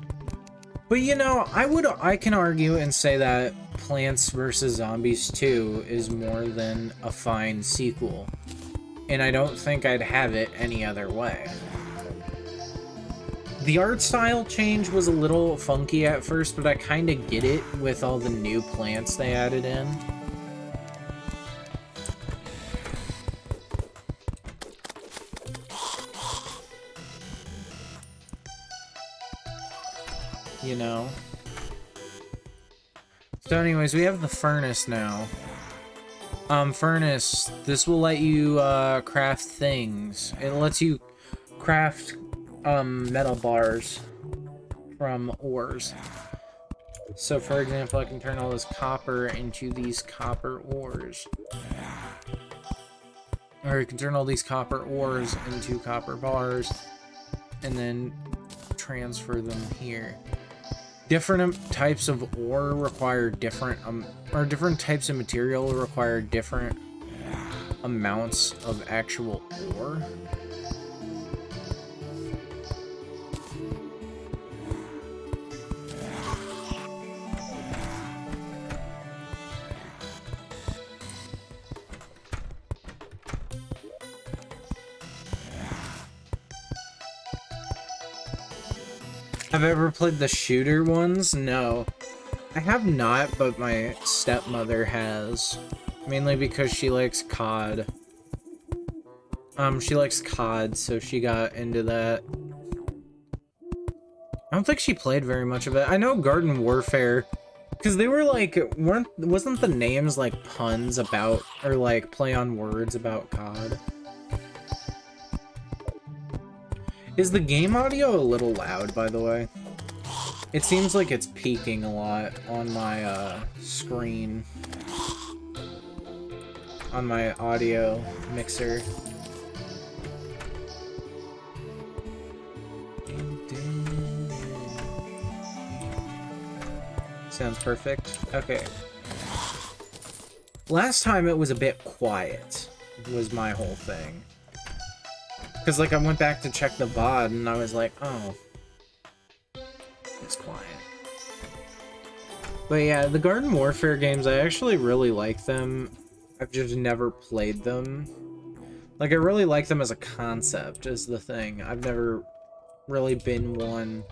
But you know, I can argue and say that Plants vs. Zombies 2 is more than a fine sequel. And I don't think I'd have it any other way. The art style change was a little funky at first, but I kind of get it with all the new plants they added in. You know? So anyways, we have the furnace now. Furnace, this will let you craft things. It lets you craft metal bars from ores. So for example, I can turn all this copper into these copper ores. Or you can turn all these copper ores into copper bars and then transfer them here. Different types of ore require different, or different types of material require different amounts of actual ore. Have I ever played the shooter ones? No. I have not, but my stepmother has. Mainly because she likes COD. She likes COD, so she got into that. I don't think she played very much of it. I know Garden Warfare, because they were like, wasn't the names like puns about, or like play on words about COD? Is the game audio a little loud, by the way? It seems like it's peaking a lot on my screen. On my audio mixer. Sounds perfect. Okay. Last time it was a bit quiet, was my whole thing. Because, like, I went back to check the VOD, and I was like, oh. It's quiet. But yeah, the Garden Warfare games, I actually really like them. I've just never played them. Like, I really like them as a concept, is the thing. I've never really been one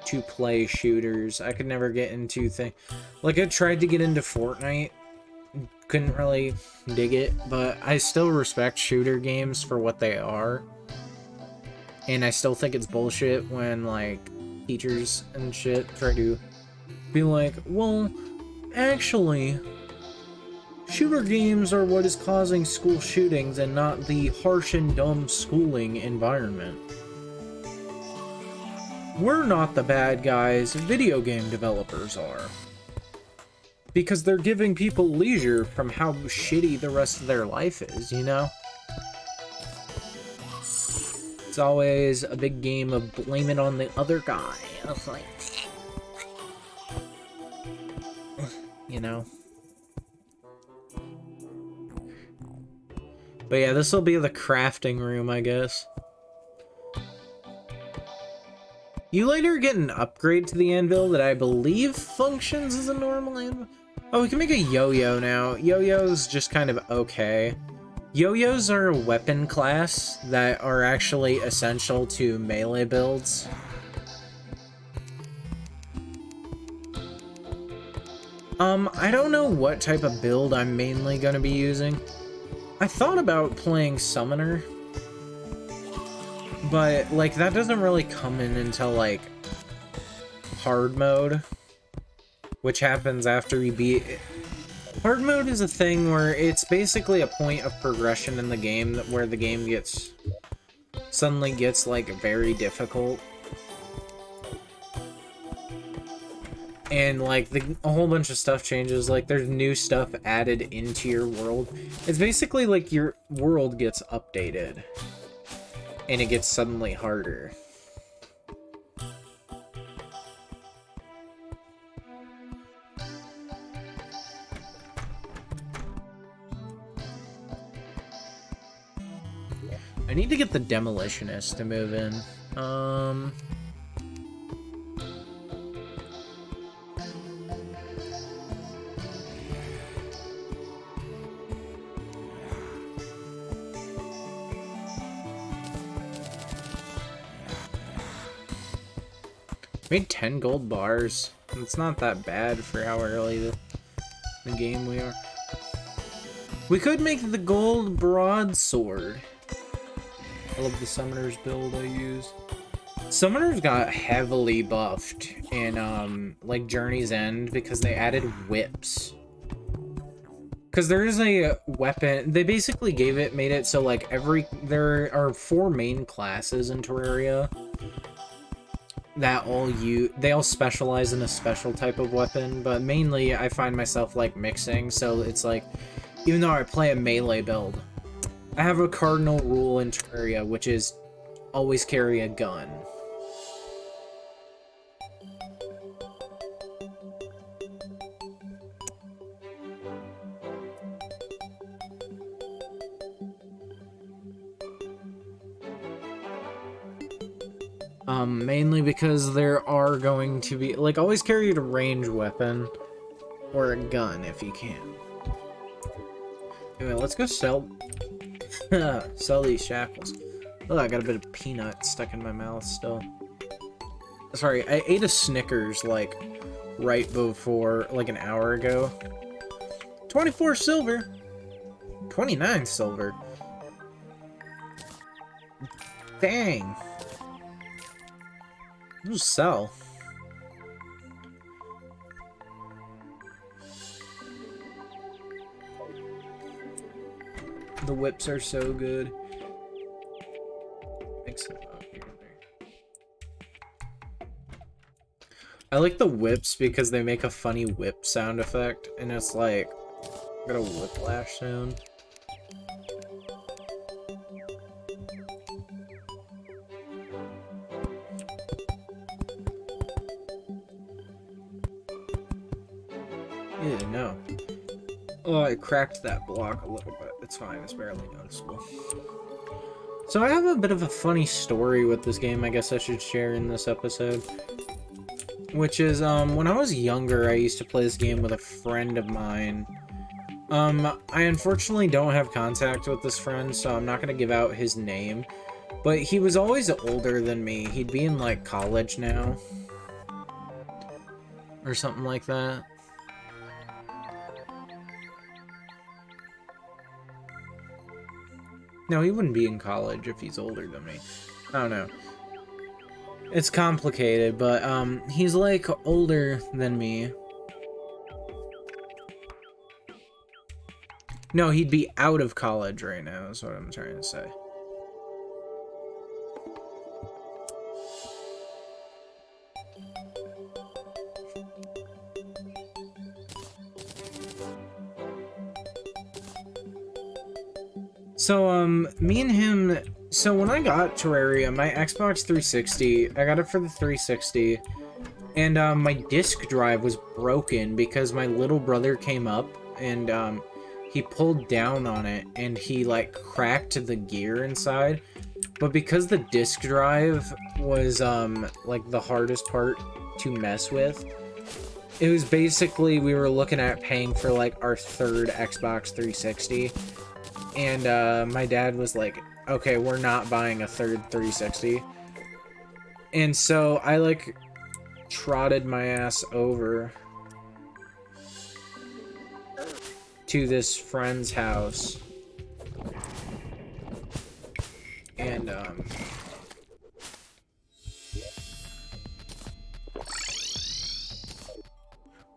to play shooters. I could never get into things. Like, I tried to get into Fortnite. Couldn't really dig it, but I still respect shooter games for what they are. And I still think it's bullshit when, like, teachers and shit try to be like, well, actually, shooter games are what is causing school shootings and not the harsh and dumb schooling environment. We're not the bad guys, video game developers are. Because they're giving people leisure from how shitty the rest of their life is, you know? It's it's always a big game of blame it on the other guy. I was like, you know. But yeah, this will be the crafting room, I guess. You later get an upgrade to the anvil that I believe functions as a normal anvil. Oh, we can make a yo-yo now. Yo-yo's just kind of okay. Yo-yos are a weapon class that are actually essential to melee builds. I don't know what type of build I'm mainly going to be using. I thought about playing Summoner, but, like, that doesn't really come in until, like, hard mode, which happens after you beat... Hard mode is a thing where it's basically a point of progression in the game where the game suddenly gets, like, very difficult. And, like, a whole bunch of stuff changes. Like, there's new stuff added into your world. It's basically like your world gets updated. And it gets suddenly harder. I need to get the Demolitionist to move in. Made 10 gold bars. It's not that bad for how early the game we are. We could make the gold broadsword. I love the Summoner's build I use. Summoners got heavily buffed in like Journey's End because they added whips. Because there is a weapon, they basically made it so like there are 4 main classes in Terraria that they all specialize in a special type of weapon, but mainly I find myself like mixing, so it's like, even though I play a melee build, I have a cardinal rule in Terraria, which is always carry a gun. Mainly because there are going to be, like, always carry a ranged weapon or a gun if you can. Anyway, let's go sell these shackles. Oh, I got a bit of peanut stuck in my mouth still. Sorry, I ate a Snickers, like, right before, like, an hour ago. 24 silver. 29 silver. Dang. Just sell. The whips are so good. Mix it up here and there. I like the whips because they make a funny whip sound effect, and it's like got a whiplash sound. Yeah, no. Oh, I cracked that block a little bit. It's fine, it's barely noticeable. So I have a bit of a funny story with this game I guess I should share in this episode. Which is, when I was younger, I used to play this game with a friend of mine. I unfortunately don't have contact with this friend, so I'm not gonna give out his name. But he was always older than me. He'd be in, like, college now. Or something like that. No, he wouldn't be in college if he's older than me. I don't know. It's complicated, but, he's, like, older than me. No, he'd be out of college right now, is what I'm trying to say. So, me and him So when I got Terraria, my Xbox 360, I got it for the 360, and my disk drive was broken because my little brother came up and he pulled down on it and he like cracked the gear inside. But because the disk drive was like the hardest part to mess with, it was basically we were looking at paying for like our third Xbox 360. And my dad was like, okay, we're not buying a third 360. And so I like trotted my ass over to this friend's house. And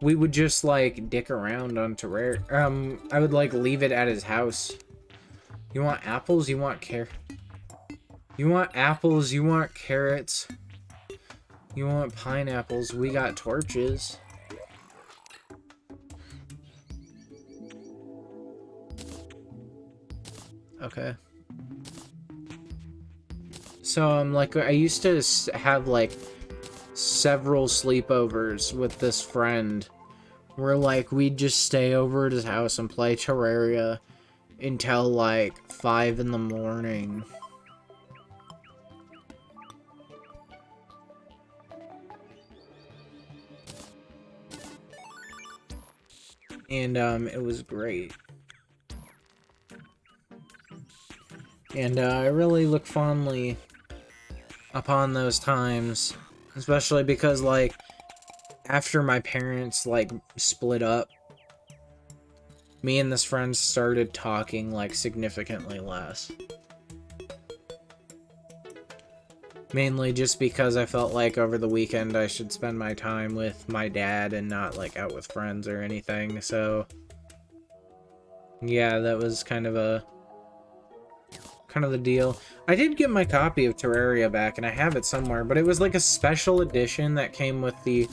we would just like dick around on Terraria. I would like leave it at his house. You want apples? You want You want apples? You want carrots? You want pineapples? We got torches. Okay. So like I used to have like several sleepovers with this friend where like we'd just stay over at his house and play Terraria until like 5 in the morning. And it was great. And I really look fondly upon those times, especially because like after my parents like split up, me and this friend started talking like significantly less. Mainly just because I felt like over the weekend I should spend my time with my dad and not like out with friends or anything. So yeah, that was kind of the deal. I did get my copy of Terraria back and I have it somewhere, but it was like a special edition that came with the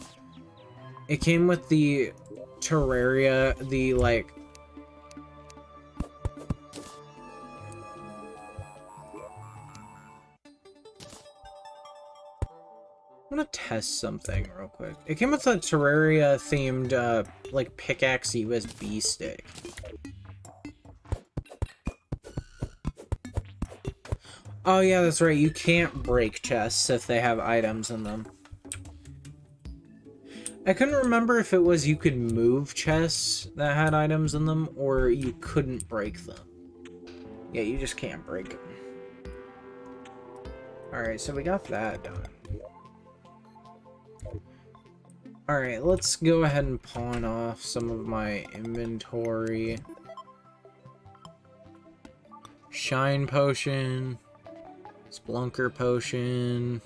Terraria, the like I'm gonna test something real quick. It came with a Terraria themed like pickaxe USB stick. Oh yeah, that's right. You can't break chests if they have items in them. I couldn't remember if it was you could move chests that had items in them or you couldn't break them. Yeah, you just can't break them. Alright, so we got that done. Alright, let's go ahead and pawn off some of my inventory. Shine potion. Splunker potion.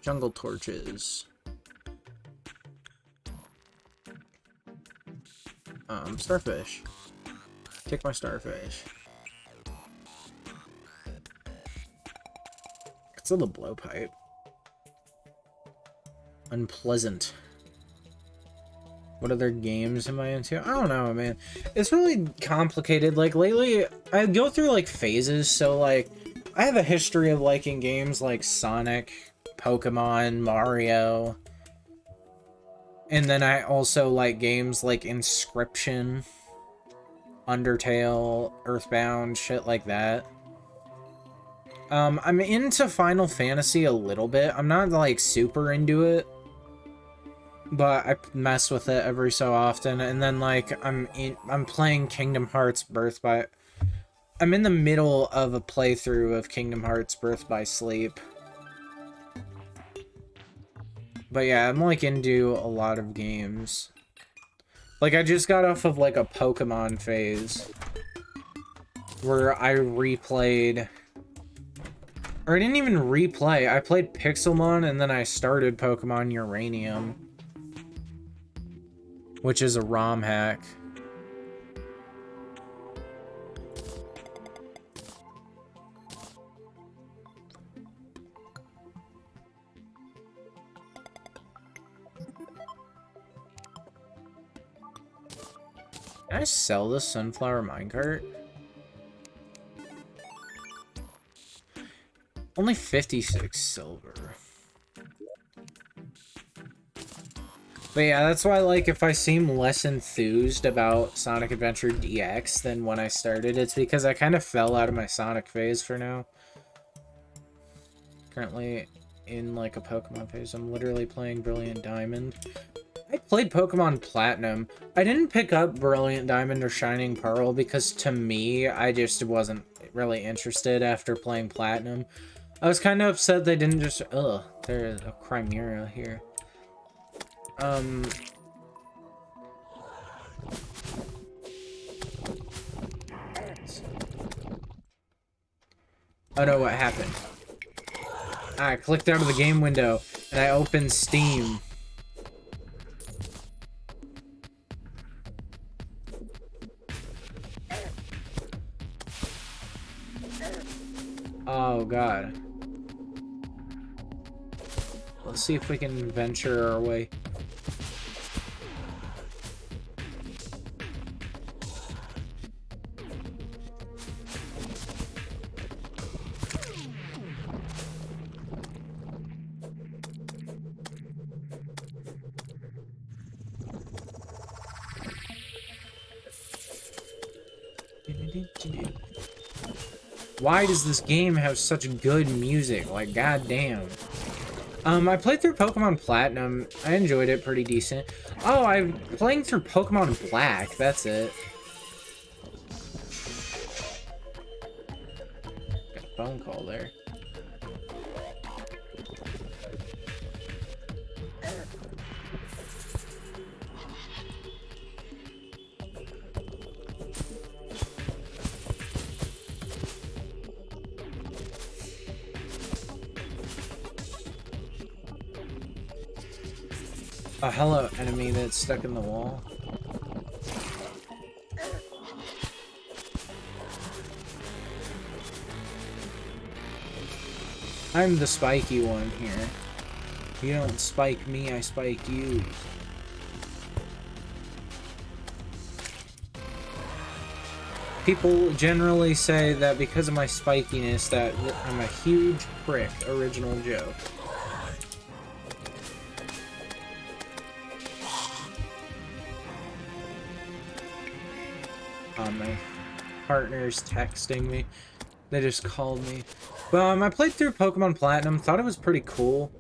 Jungle torches. Starfish. Take my starfish. It's a little blowpipe. Unpleasant. What other games am I into? I don't know, man. It's really complicated. Like, lately, I go through, like, phases. So, like, I have a history of liking games like Sonic, Pokemon, Mario. And then I also like games like Inscription, Undertale, Earthbound, shit like that. I'm into Final Fantasy a little bit. I'm not, like, super into it. But I mess with it every so often, and then like I'm playing Kingdom Hearts Birth by. I'm in the middle of a playthrough of Kingdom Hearts Birth by Sleep. But yeah, I'm like into a lot of games. Like I just got off of like a Pokemon phase where I replayed. Or I didn't even replay. I played Pixelmon and then I started Pokemon Uranium, which is a ROM hack. Can I sell this sunflower minecart? Only 56 silver. But yeah, that's why, like, if I seem less enthused about Sonic Adventure DX than when I started, it's because I kind of fell out of my Sonic phase for now. Currently in, like, a Pokemon phase. I'm literally playing Brilliant Diamond. I played Pokemon Platinum. I didn't pick up Brilliant Diamond or Shining Pearl because, to me, I just wasn't really interested after playing Platinum. I was kind of upset they didn't just... Ugh, there's a Chimera here. Oh no, what happened? I clicked out of the game window and I opened Steam. Oh god. Let's see if we can venture our way. Why does this game have such good music? Like, goddamn. I played through Pokemon Platinum. I enjoyed it pretty decent. Oh, I'm playing through Pokemon Black. That's it. Got a phone call there. Oh, hello, enemy that's stuck in the wall. I'm the spiky one here. You don't spike me, I spike you. People generally say that because of my spikiness that I'm a huge prick. Original joke. My partner's texting me. They just called me. But I played through Pokemon Platinum, thought it was pretty cool.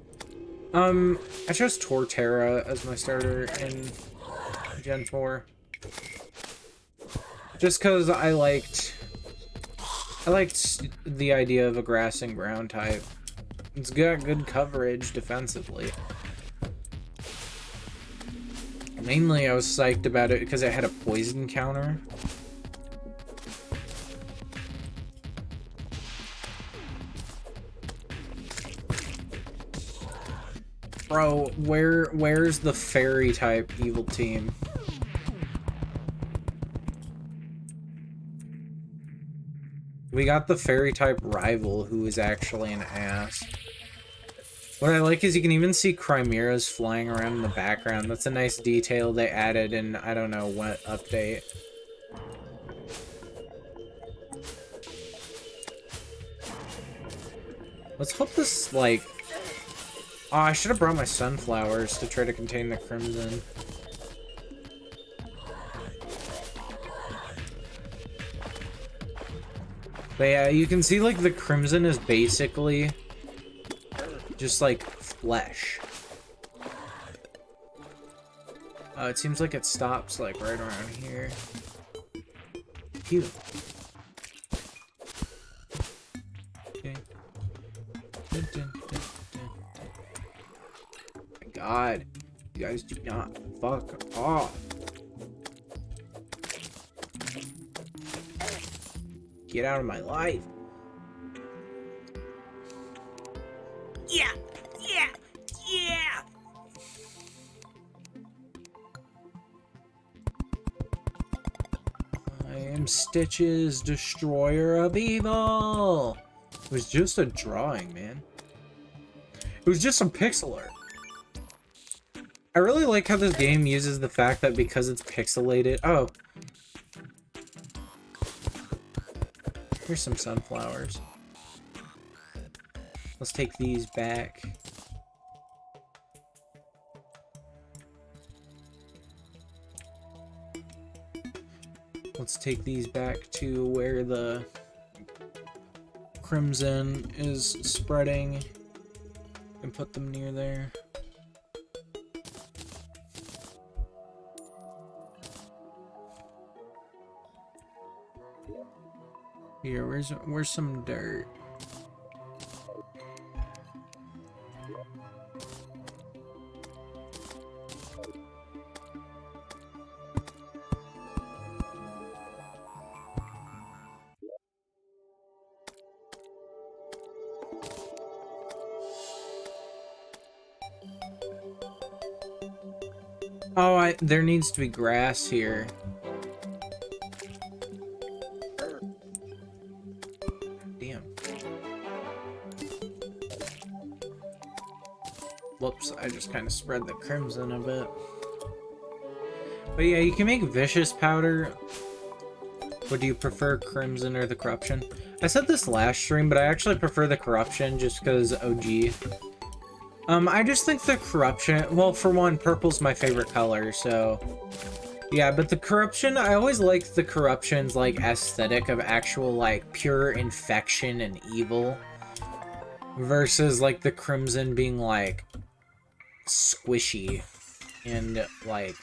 I chose Torterra as my starter in Gen 4. Just because I liked the idea of a grass and ground type. It's got good coverage defensively. Mainly I was psyched about it because it had a poison counter. Bro, where's the fairy type evil team? We got the fairy type rival who is actually an ass. What I like is you can even see chimeras flying around in the background. That's a nice detail they added in I don't know what update. Let's hope this, like... Oh, I should have brought my sunflowers to try to contain the crimson. But yeah, you can see, like, the crimson is basically just, like, flesh. It seems like it stops, like, right around here. Phew. Okay. God, you guys do not fuck off. Get out of my life. Yeah, yeah, yeah. I am Stitch's destroyer of evil. It was just a drawing, man. It was just some pixel art. I really like how this game uses the fact that because it's pixelated... Oh. Here's some sunflowers. Let's take these back. Let's take these back to where the crimson is spreading and put them near there. Here, where's some dirt? Oh, there needs to be grass here. Damn. Whoops, I just kind of spread the crimson a bit. But yeah, you can make vicious powder. Would you prefer crimson or the corruption? I said this last stream, but I actually prefer the corruption just because OG. I just think the corruption, well, for one, purple's my favorite color, so yeah, but the corruption, I always like the corruption's like aesthetic of actual like pure infection and evil versus like the crimson being like squishy and like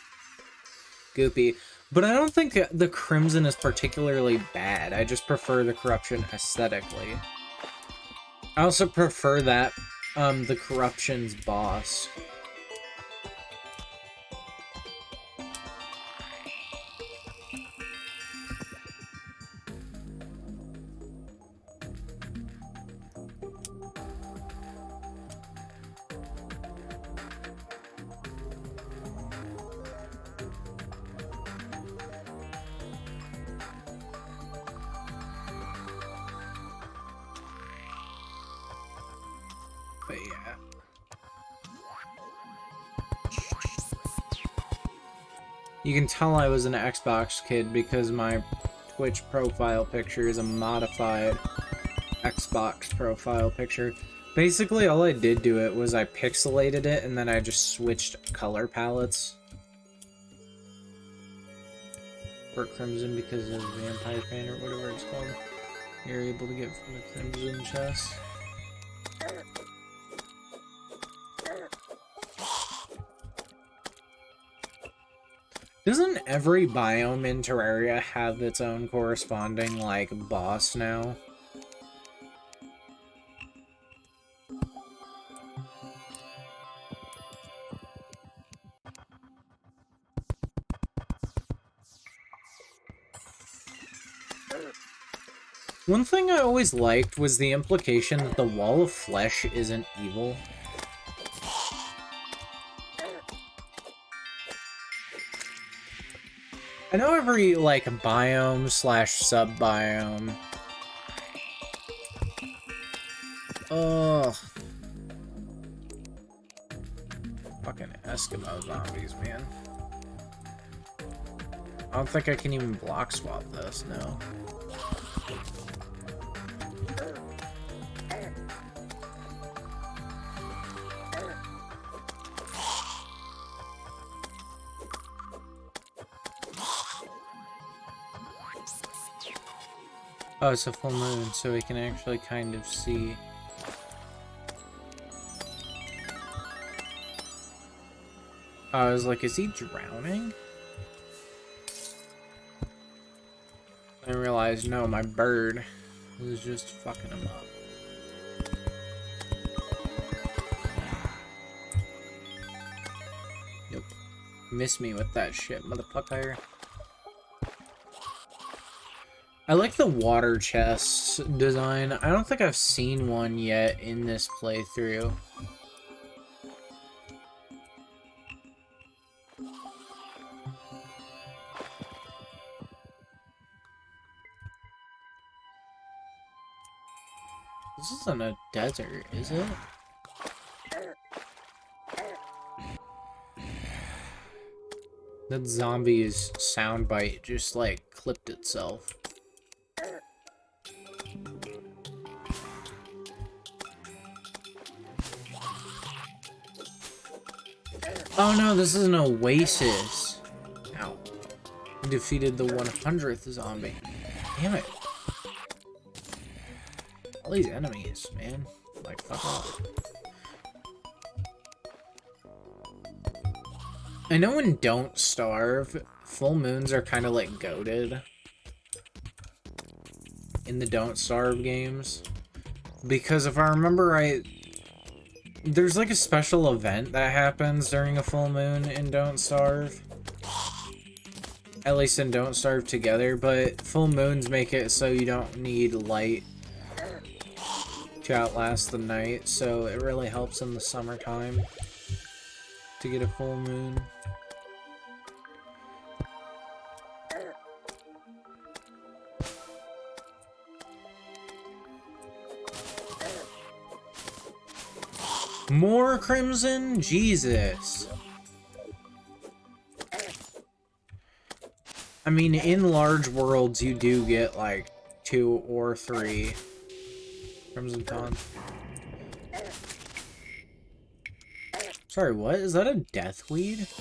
goopy. But I don't think the crimson is particularly bad. I just prefer the corruption aesthetically. I also prefer that the corruption's boss. But yeah. You can tell I was an Xbox kid because my Twitch profile picture is a modified Xbox profile picture. Basically, all I did to it was I pixelated it and then I just switched color palettes for Crimson because of Vampire Fan or whatever it's called. You're able to get from the Crimson chest. Doesn't every biome in Terraria have its own corresponding, like, boss now? One thing I always liked was the implication that the Wall of Flesh isn't evil. I know every, like, biome slash sub-biome. Ugh. Fucking Eskimo zombies, man. I don't think I can even block swap this, no. Oh, it's a full moon, so we can actually kind of see. I was like, is he drowning? I realized, no, my bird was just fucking him up. Nope. Miss me with that shit, motherfucker. I like the water chest design. I don't think I've seen one yet in this playthrough. This isn't a desert, is it? That zombie's soundbite just, like, clipped itself. Oh no, this is an oasis. Ow. We defeated the 100th zombie. Damn it. All these enemies, man. Like, fuck off. I know in Don't Starve, full moons are kind of like goated in the Don't Starve games. Because if I remember right, there's like a special event that happens during a full moon in Don't Starve. At least in Don't Starve Together, but full moons make it so you don't need light to outlast the night, so it really helps in the summertime to get a full moon. More crimson? Jesus. I mean, in large worlds, you do get, like, 2 or 3 crimson tons. Sorry, what? Is that a deathweed?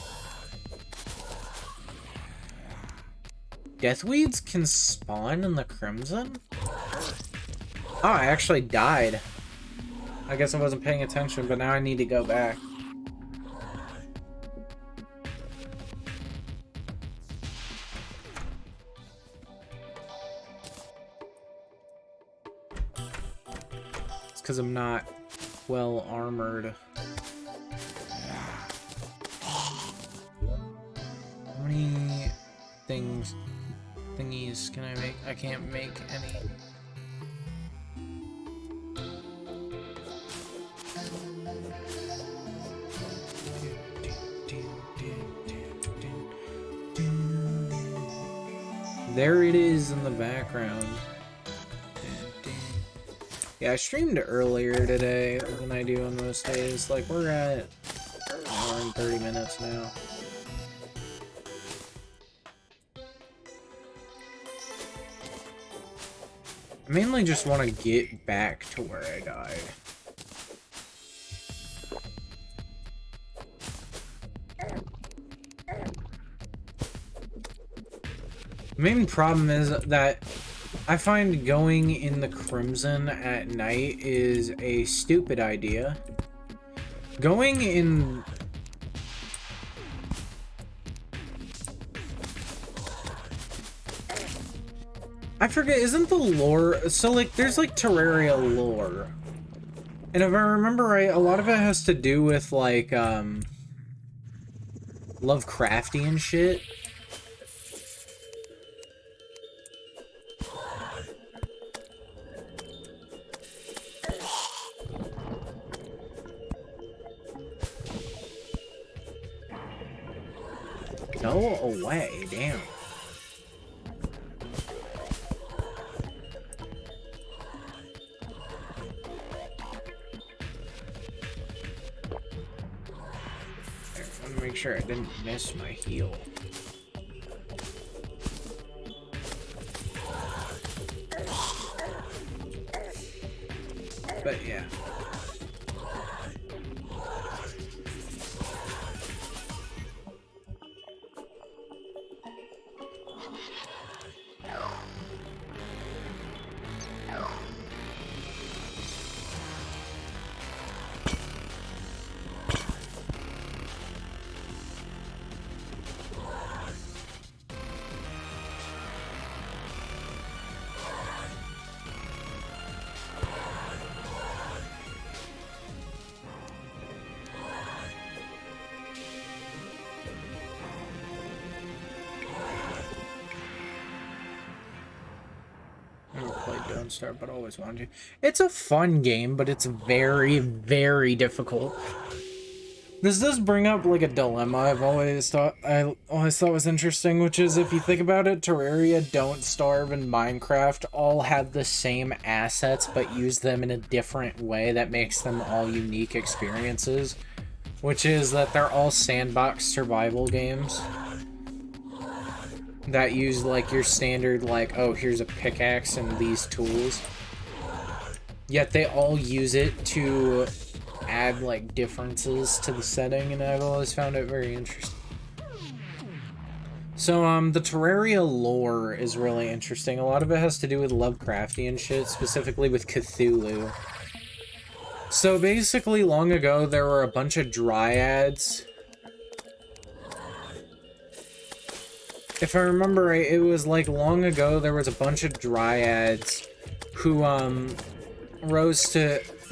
Deathweeds can spawn in the crimson? Oh, I actually died. I guess I wasn't paying attention, but now I need to go back. It's because I'm not well armored. How many thingies can I make? I can't make any. There it is in the background. Yeah, I streamed earlier today than I do on most days. Like, we're at an hour and 30 minutes now. I mainly just want to get back to where I died. The main problem is that I find going in the Crimson at night is a stupid idea. Going in... I forget, isn't the lore... So, like, there's, like, Terraria lore. And if I remember right, a lot of it has to do with, like, Lovecraftian shit. Go away, damn. I want to make sure I didn't miss my heal. But yeah. Don't Start, but always wanted to. It's a fun game, but it's very, very difficult. This does bring up like a dilemma I always thought was interesting, which is if you think about it, Terraria, Don't Starve, and Minecraft all have the same assets, but use them in a different way that makes them all unique experiences. Which is that they're all sandbox survival games that use like your standard like, oh, here's a pickaxe and these tools, yet they all use it to add like differences to the setting, and I've always found it very interesting. So, the Terraria lore is really interesting. A lot of it has to do with Lovecraftian shit, specifically with Cthulhu. So basically, long ago, there were a bunch of dryads. If I remember right, it was like long ago, there was a bunch of dryads who,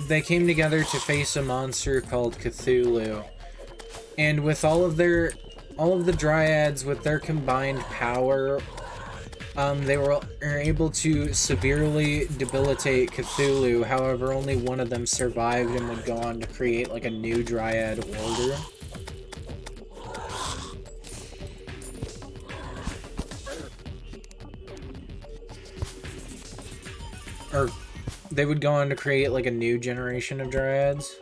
they came together to face a monster called Cthulhu. And with all of the dryads, with their combined power, they were able to severely debilitate Cthulhu. However, only one of them survived and would go on to create like a new dryad order. Or they would go on to create like a new generation of dryads.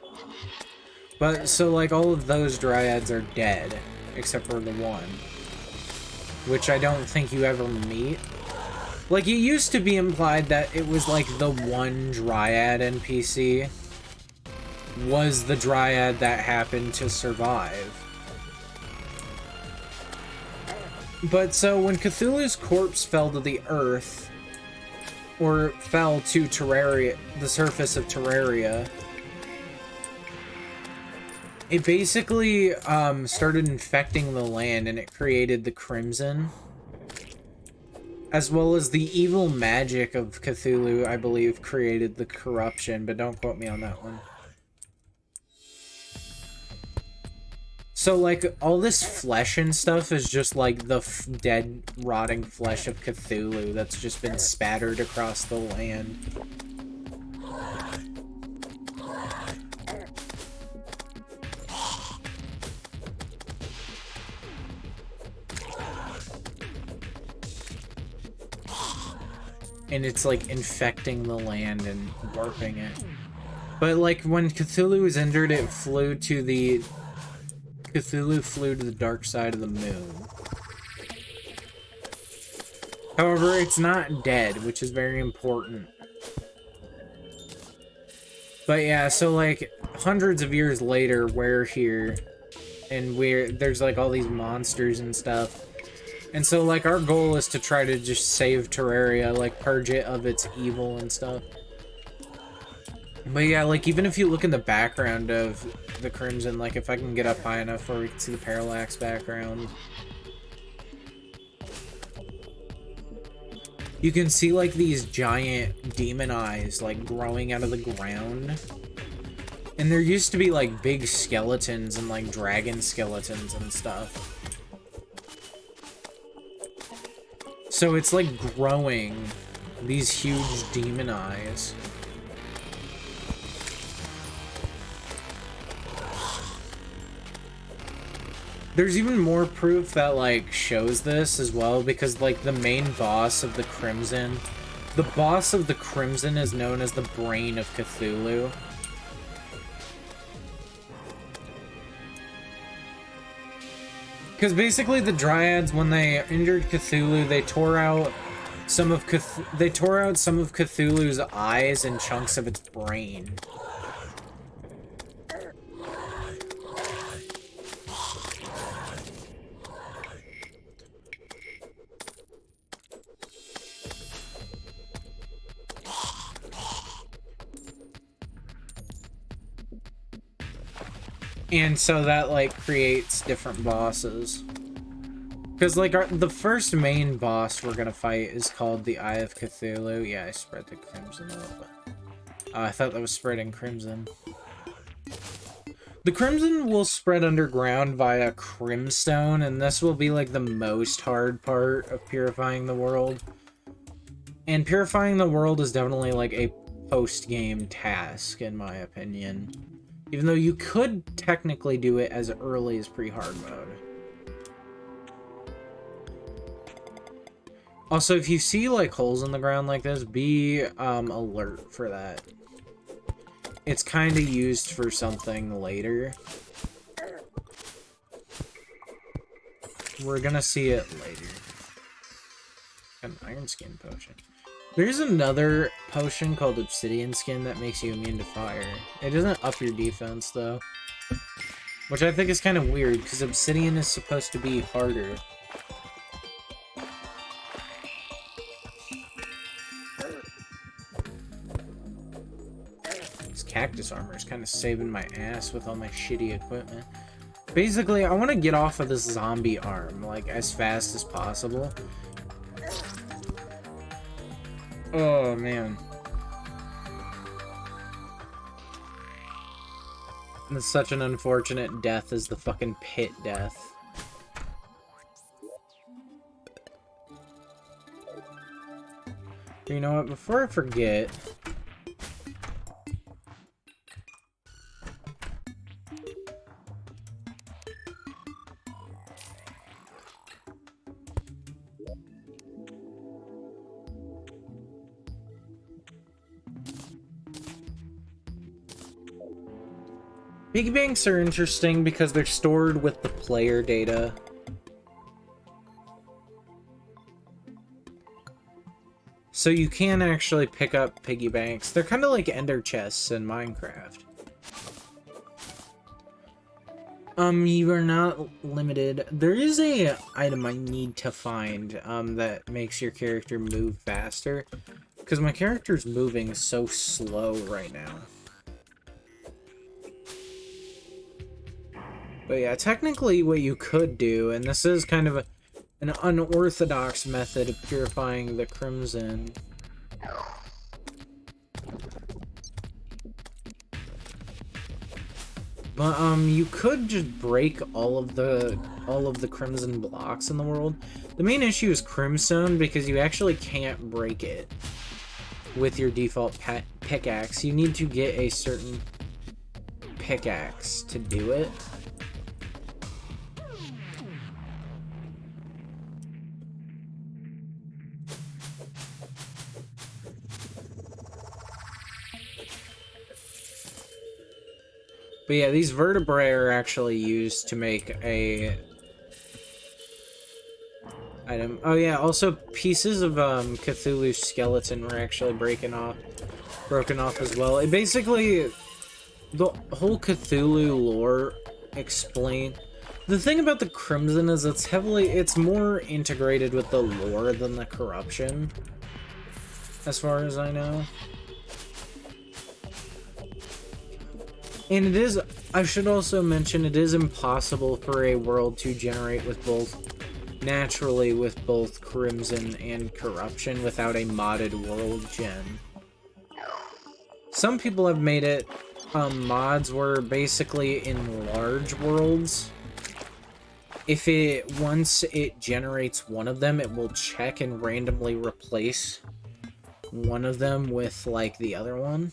But so like all of those dryads are dead, except for the one, which I don't think you ever meet. Like, it used to be implied that it was like the one dryad NPC was the dryad that happened to survive. But so when Cthulhu's corpse fell to the earth, or fell to Terraria, the surface of Terraria, it basically started infecting the land, and it created the Crimson. As well as the evil magic of Cthulhu, I believe, created the corruption, but don't quote me on that one. So, like, all this flesh and stuff is just, like, the dead, rotting flesh of Cthulhu that's just been spattered across the land. And it's, like, infecting the land and warping it. But, like, when Cthulhu was injured, it flew to the... Cthulhu flew to the dark side of the moon. However, it's not dead, which is very important. But yeah, so, like, hundreds of years later, we're here. And there's, like, all these monsters and stuff. And so, like, our goal is to try to just save Terraria, like, purge it of its evil and stuff. But yeah, like, even if you look in the background of the Crimson, like, if I can get up high enough where we can see the parallax background, you can see, like, these giant demon eyes, like, growing out of the ground. And there used to be, like, big skeletons and, like, dragon skeletons and stuff. So it's like growing these huge demon eyes. There's even more proof that like shows this as well, because like the main boss of the Crimson, the boss of the Crimson is known as the brain of Cthulhu. Because basically the Dryads, when they injured Cthulhu, they tore out some of Cthulhu's eyes and chunks of its brain. And so that, like, creates different bosses. Because, like, the first main boss we're gonna fight is called the Eye of Cthulhu. Yeah, I spread the Crimson a little bit. I thought that was spreading Crimson. The Crimson will spread underground via Crimstone, and this will be, like, the most hard part of purifying the world. And purifying the world is definitely, like, a post-game task, in my opinion. Even though you could technically do it as early as pre-hard mode. Also, if you see, like, holes in the ground like this, be alert for that. It's kind of used for something later. We're gonna see it later. An iron skin potion. There's another potion called Obsidian Skin that makes you immune to fire. It doesn't up your defense, though. Which I think is kind of weird, because Obsidian is supposed to be harder. This cactus armor is kind of saving my ass with all my shitty equipment. Basically, I want to get off of this zombie arm, like, as fast as possible. Oh, man. It's such an unfortunate death as the fucking pit death. You know what, before I forget... Piggy banks are interesting because they're stored with the player data. So you can actually pick up piggy banks. They're kind of like ender chests in Minecraft. You are not limited. There is a item I need to find that makes your character move faster. Because my character's moving so slow right now. But yeah, technically what you could do, and this is kind of an unorthodox method of purifying the crimson. But you could just break all of the crimson blocks in the world. The main issue is crimson because you actually can't break it with your default pickaxe. You need to get a certain pickaxe to do it. But yeah, these vertebrae are actually used to make a item. Oh yeah, also pieces of Cthulhu's skeleton were actually broken off as well. It basically, the whole Cthulhu lore explained. The thing about the Crimson is it's more integrated with the lore than the corruption, as far as I know. And it is, I should also mention, it is impossible for a world to generate with naturally with both Crimson and Corruption without a modded world gen. Some people have made it, mods where basically in large worlds, once it generates one of them, it will check and randomly replace one of them with, like, the other one.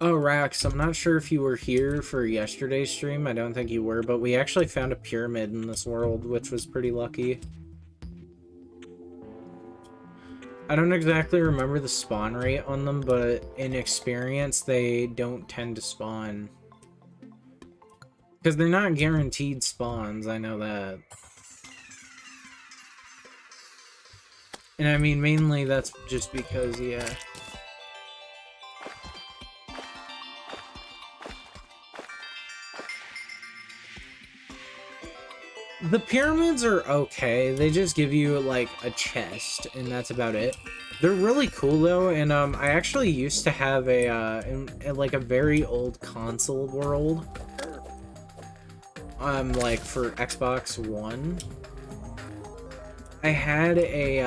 Oh, Rax, I'm not sure if you were here for yesterday's stream. I don't think you were, but we actually found a pyramid in this world, which was pretty lucky. I don't exactly remember the spawn rate on them, but in experience, they don't tend to spawn. Because they're not guaranteed spawns, I know that. And I mean, mainly that's just because, yeah. The pyramids are okay. They just give you, like, a chest, and that's about it. They're really cool, though, and, I actually used to have like, a very old console world. Like, for Xbox One. I had a,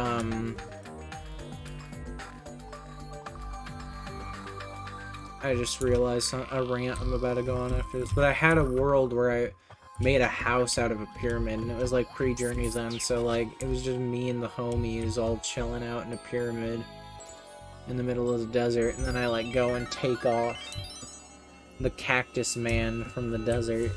I just realized a rant I'm about to go on after this, but I had a world where I made a house out of a pyramid, and it was like pre-Journey's End, so like it was just me and the homies all chilling out in a pyramid in the middle of the desert, and then I like go and take off the cactus man from the desert.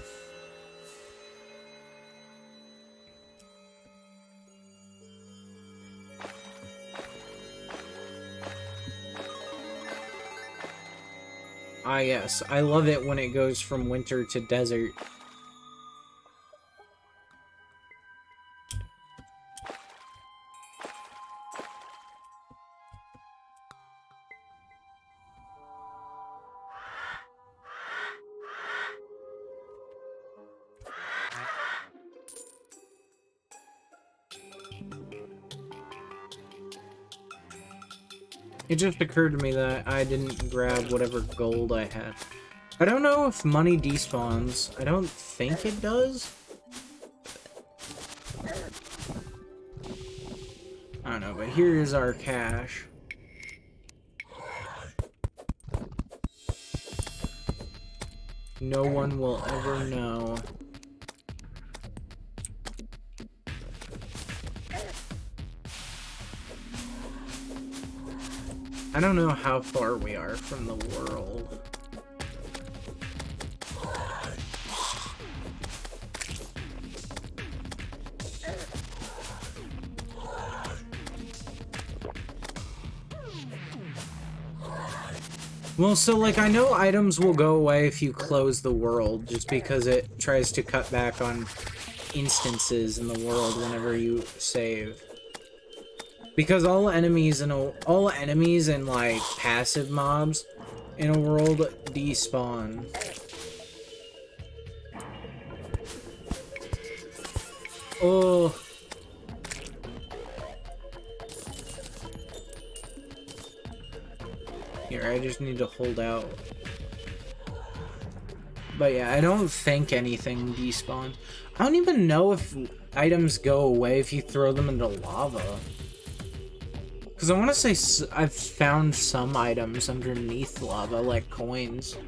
Ah yes, I love it when it goes from winter to desert. It just occurred to me that I didn't grab whatever gold I had. I don't know if money despawns. I don't think it does. I don't know, but here is our cash. No one will ever know. I don't know how far we are from the world. Well, so, like, I know items will go away if you close the world, just because it tries to cut back on instances in the world whenever you save. Because all enemies and, like, passive mobs in a world despawn. Oh... Here, I just need to hold out. But yeah, I don't think anything despawned. I don't even know if items go away if you throw them into lava. Because I want to say I've found some items underneath lava, like coins.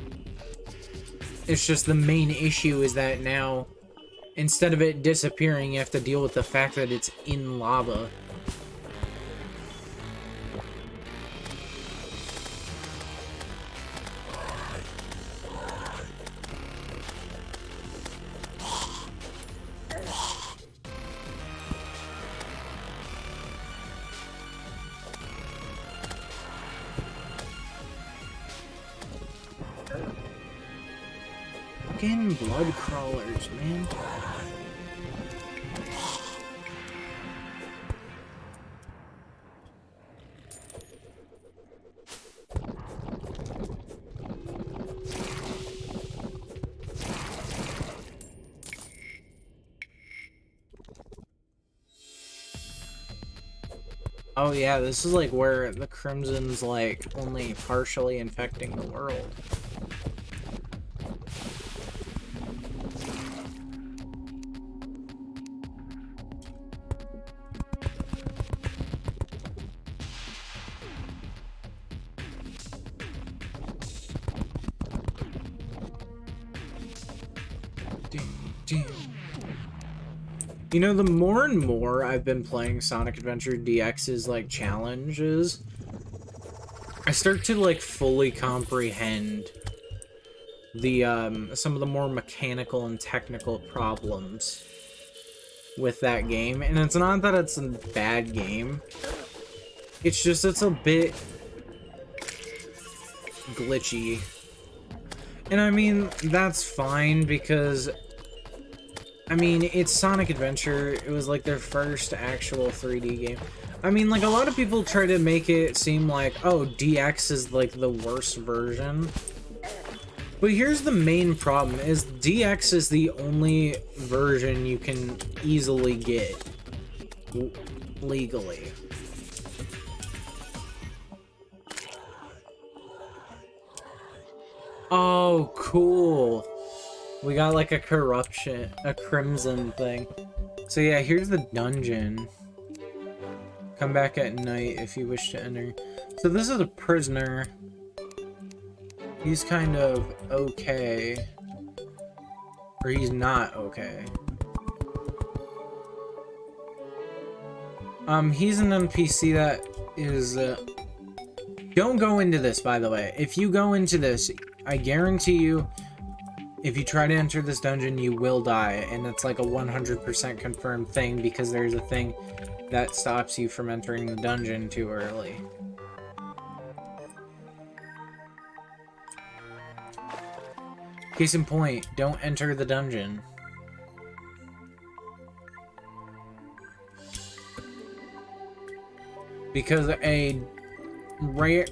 It's just the main issue is that now, instead of it disappearing, you have to deal with the fact that it's in lava. Fucking blood crawlers, man. Oh yeah, this is like where the Crimson's like only partially infecting the world. You know, the more and more I've been playing Sonic Adventure DX's, like, challenges, I start to, like, fully comprehend the, some of the more mechanical and technical problems with that game. And it's not that it's a bad game. It's just, it's a bit glitchy. And I mean, that's fine because... I mean, it's Sonic Adventure. It was like their first actual 3D game. I mean, like, a lot of people try to make it seem like, oh, DX is like the worst version. But here's the main problem, is DX is the only version you can easily get legally. Oh, cool. We got like a crimson thing. So yeah, here's the dungeon. Come back at night if you wish to enter. So this is a prisoner. He's kind of okay. Or he's not okay. He's an NPC that is, don't go into this, by the way. If you go into this, I guarantee you, if you try to enter this dungeon, you will die, and it's like a 100% confirmed thing because there's a thing that stops you from entering the dungeon too early. Case in point, don't enter the dungeon. Because a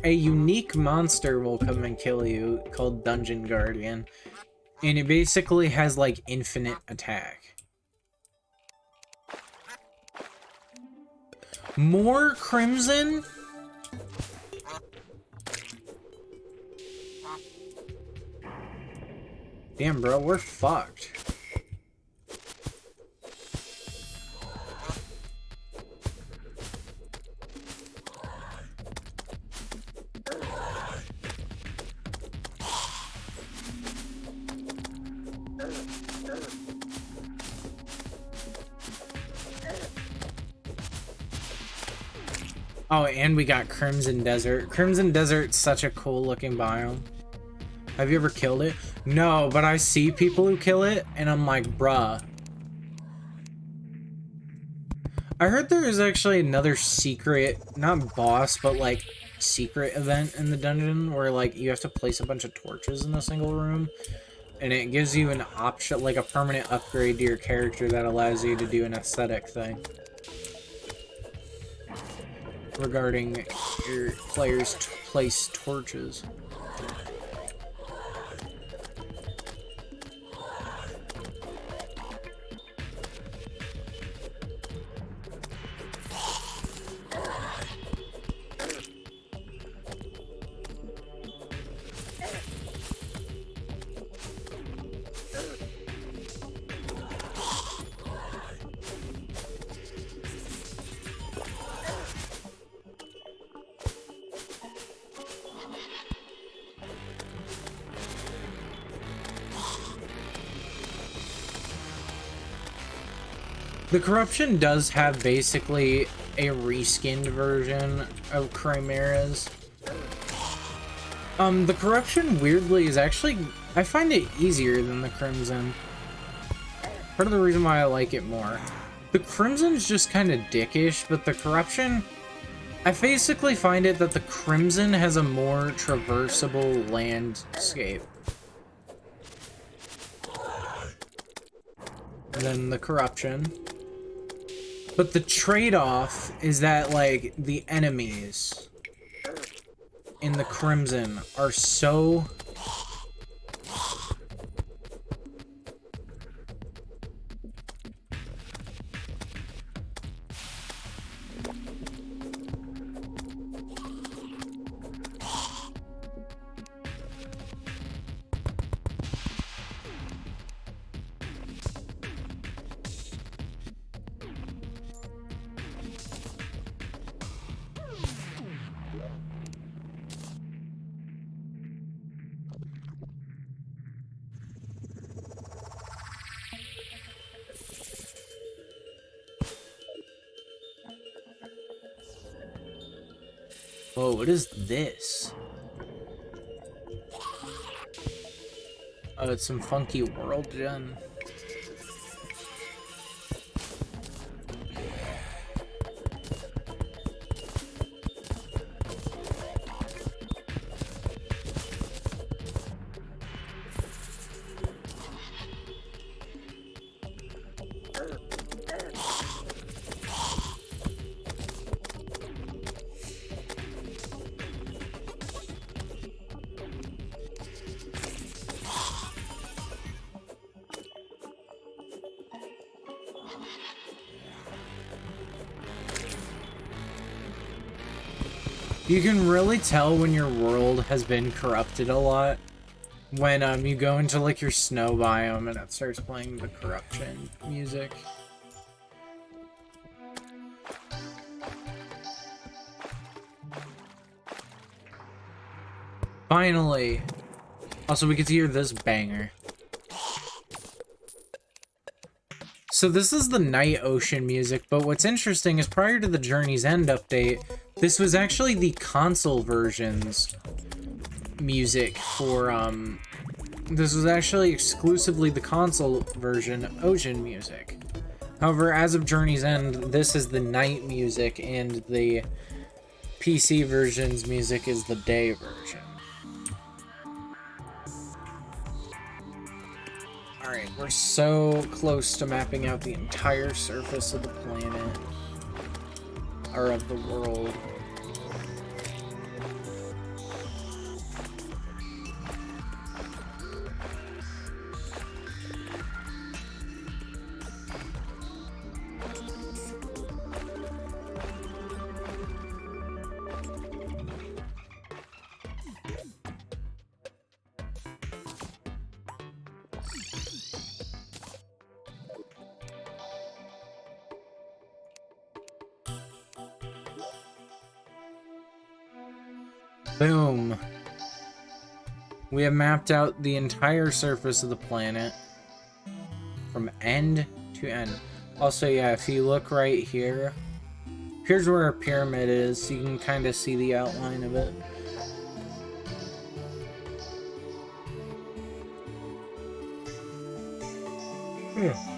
unique monster will come and kill you called Dungeon Guardian. And it basically has, like, infinite attack. More Crimson? Damn, bro, we're fucked. Oh, and we got Crimson Desert. Crimson Desert's such a cool looking biome. Have you ever killed it? No, but I see people who kill it, and I'm like, bruh. I heard there is actually another secret, not boss, but like secret event in the dungeon where like you have to place a bunch of torches in a single room, and it gives you an option, like a permanent upgrade to your character that allows you to do an aesthetic thing regarding your players place torches. The Corruption does have basically a reskinned version of Chimera's. The Corruption, weirdly, is actually... I find it easier than the Crimson. Part of the reason why I like it more. The Crimson's just kind of dickish, but the Corruption... I basically find it that the Crimson has a more traversable landscape than the Corruption. But the trade-off is that, like, the enemies in the Crimson are so... Whoa, what is this? Oh, it's some funky world gen. You can really tell when your world has been corrupted a lot when you go into like your snow biome and it starts playing the corruption music. Finally. Also, we get to hear this banger. So this is the Night Ocean music, but what's interesting is prior to the Journey's End update, this was actually the console version's music for, this was actually exclusively the console version Ocean music. However, as of Journey's End, this is the night music, and the PC version's music is the day version. Alright, we're so close to mapping out the entire surface of the planet. Or of the world. Boom. We have mapped out the entire surface of the planet from end to end. Also, yeah, if you look right here, here's where a pyramid is, so you can kind of see the outline of it. Yeah.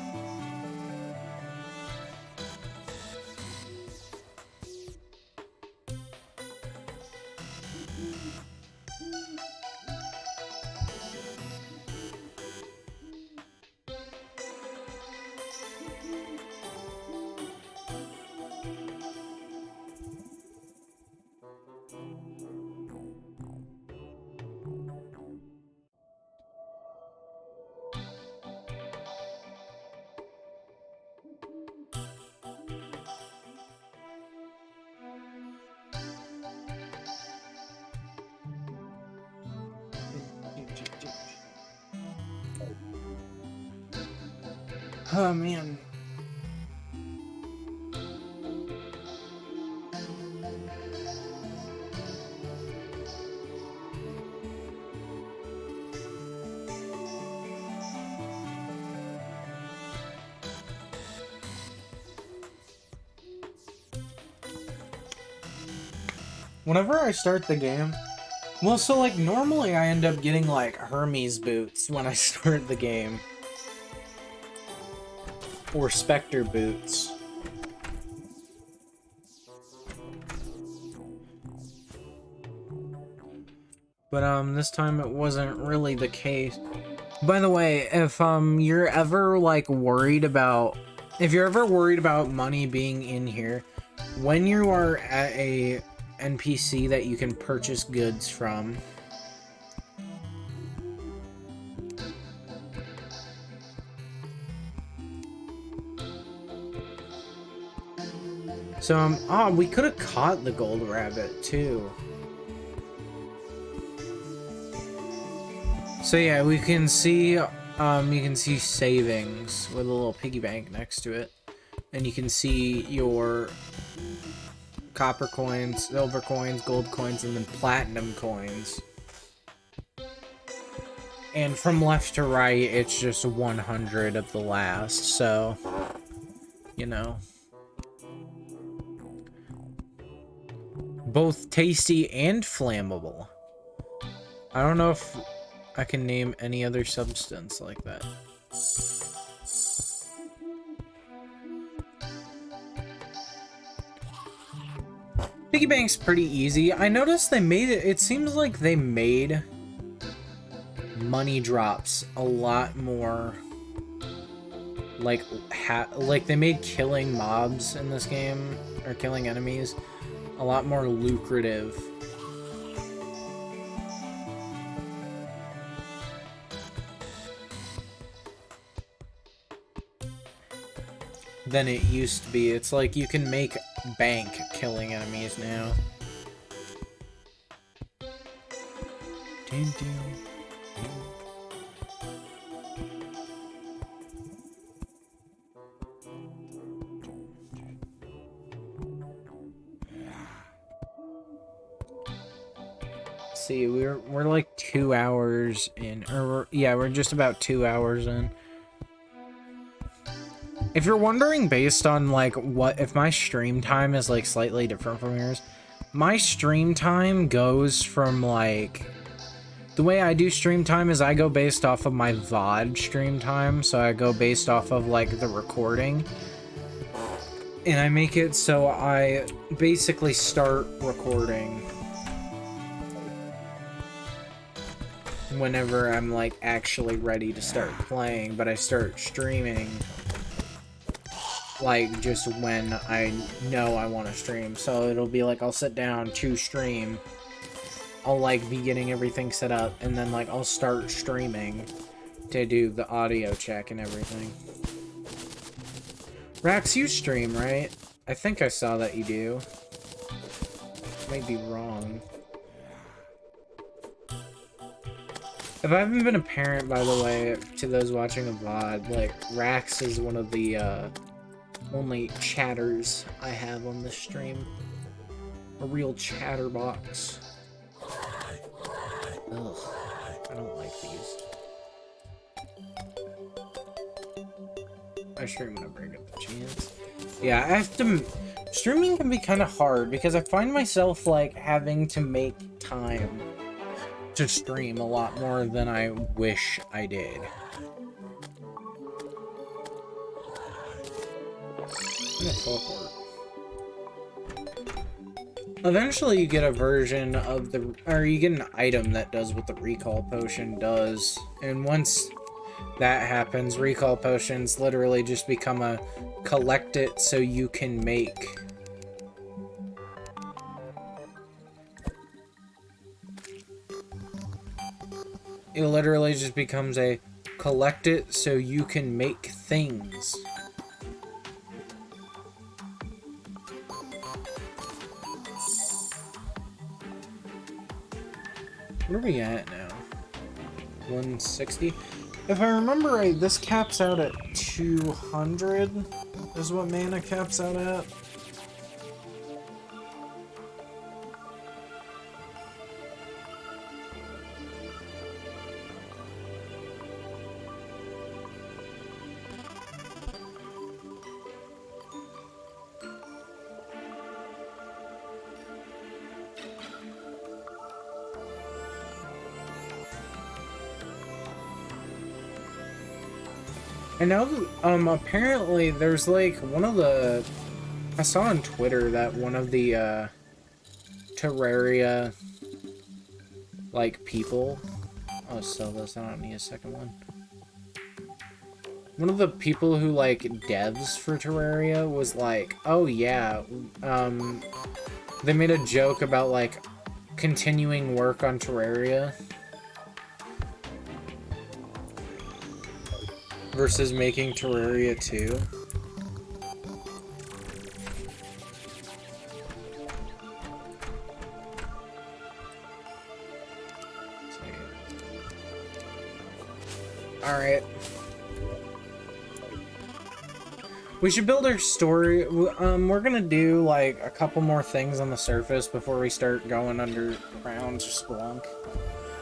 Oh, man. Whenever I start the game, well, so like normally I end up getting like Hermes boots when I start the game. Or Spectre boots. But this time it wasn't really the case. By the way, if you're ever like worried about money being in here, when you are at a NPC that you can purchase goods from, so we could have caught the gold rabbit too. So yeah, we can see you can see savings with a little piggy bank next to it, and you can see your copper coins, silver coins, gold coins, and then platinum coins. And from left to right, it's just 100 of the last, so, you know. Both tasty and flammable. I don't know if I can name any other substance like that. Piggy bank's pretty easy. I noticed they made it, it seems like they made money drops a lot more like they made killing mobs in this game, or killing enemies, a lot more lucrative. Than it used to be. It's like you can make bank killing enemies now. See, we're like 2 hours in, or yeah, we're just about 2 hours in. If you're wondering based on like what if my stream time is like slightly different from yours, my stream time goes from like, the way I do stream time is I go based off of my VOD stream time, so I go based off of like the recording, and I make it so I basically start recording whenever I'm like actually ready to start playing, but I start streaming like just when I know I want to stream. So it'll be like I'll sit down to stream, I'll like be getting everything set up, and then like I'll start streaming to do the audio check and everything. Rax, you stream, right? I think I saw that you do. Might be wrong. If I haven't been a parent, by the way, to those watching a VOD, like, Rax is one of the, only chatters I have on this stream. A real chatterbox. Ugh, I don't like these. I stream whenever I get the chance. Yeah, I have to... Streaming can be kind of hard because I find myself, like, having to make time to stream a lot more than I wish I did. I'm gonna teleport. Eventually you get a version of the... Or you get an item that does what the recall potion does. And once that happens, recall potions literally just become a collect it so you can make. It literally just becomes a collect it so you can make things. Where are we at now? 160? If I remember right, this caps out at 200 is what mana caps out at. And now, apparently there's like one of the... I saw on Twitter that one of the, Terraria, like, people... I'll sell this, I don't need a second one. One of the people who, like, devs for Terraria was like, oh yeah, they made a joke about, like, continuing work on Terraria versus making Terraria 2. Alright. We should build our story. We're gonna do, like, a couple more things on the surface before we start going underground to Spelunk.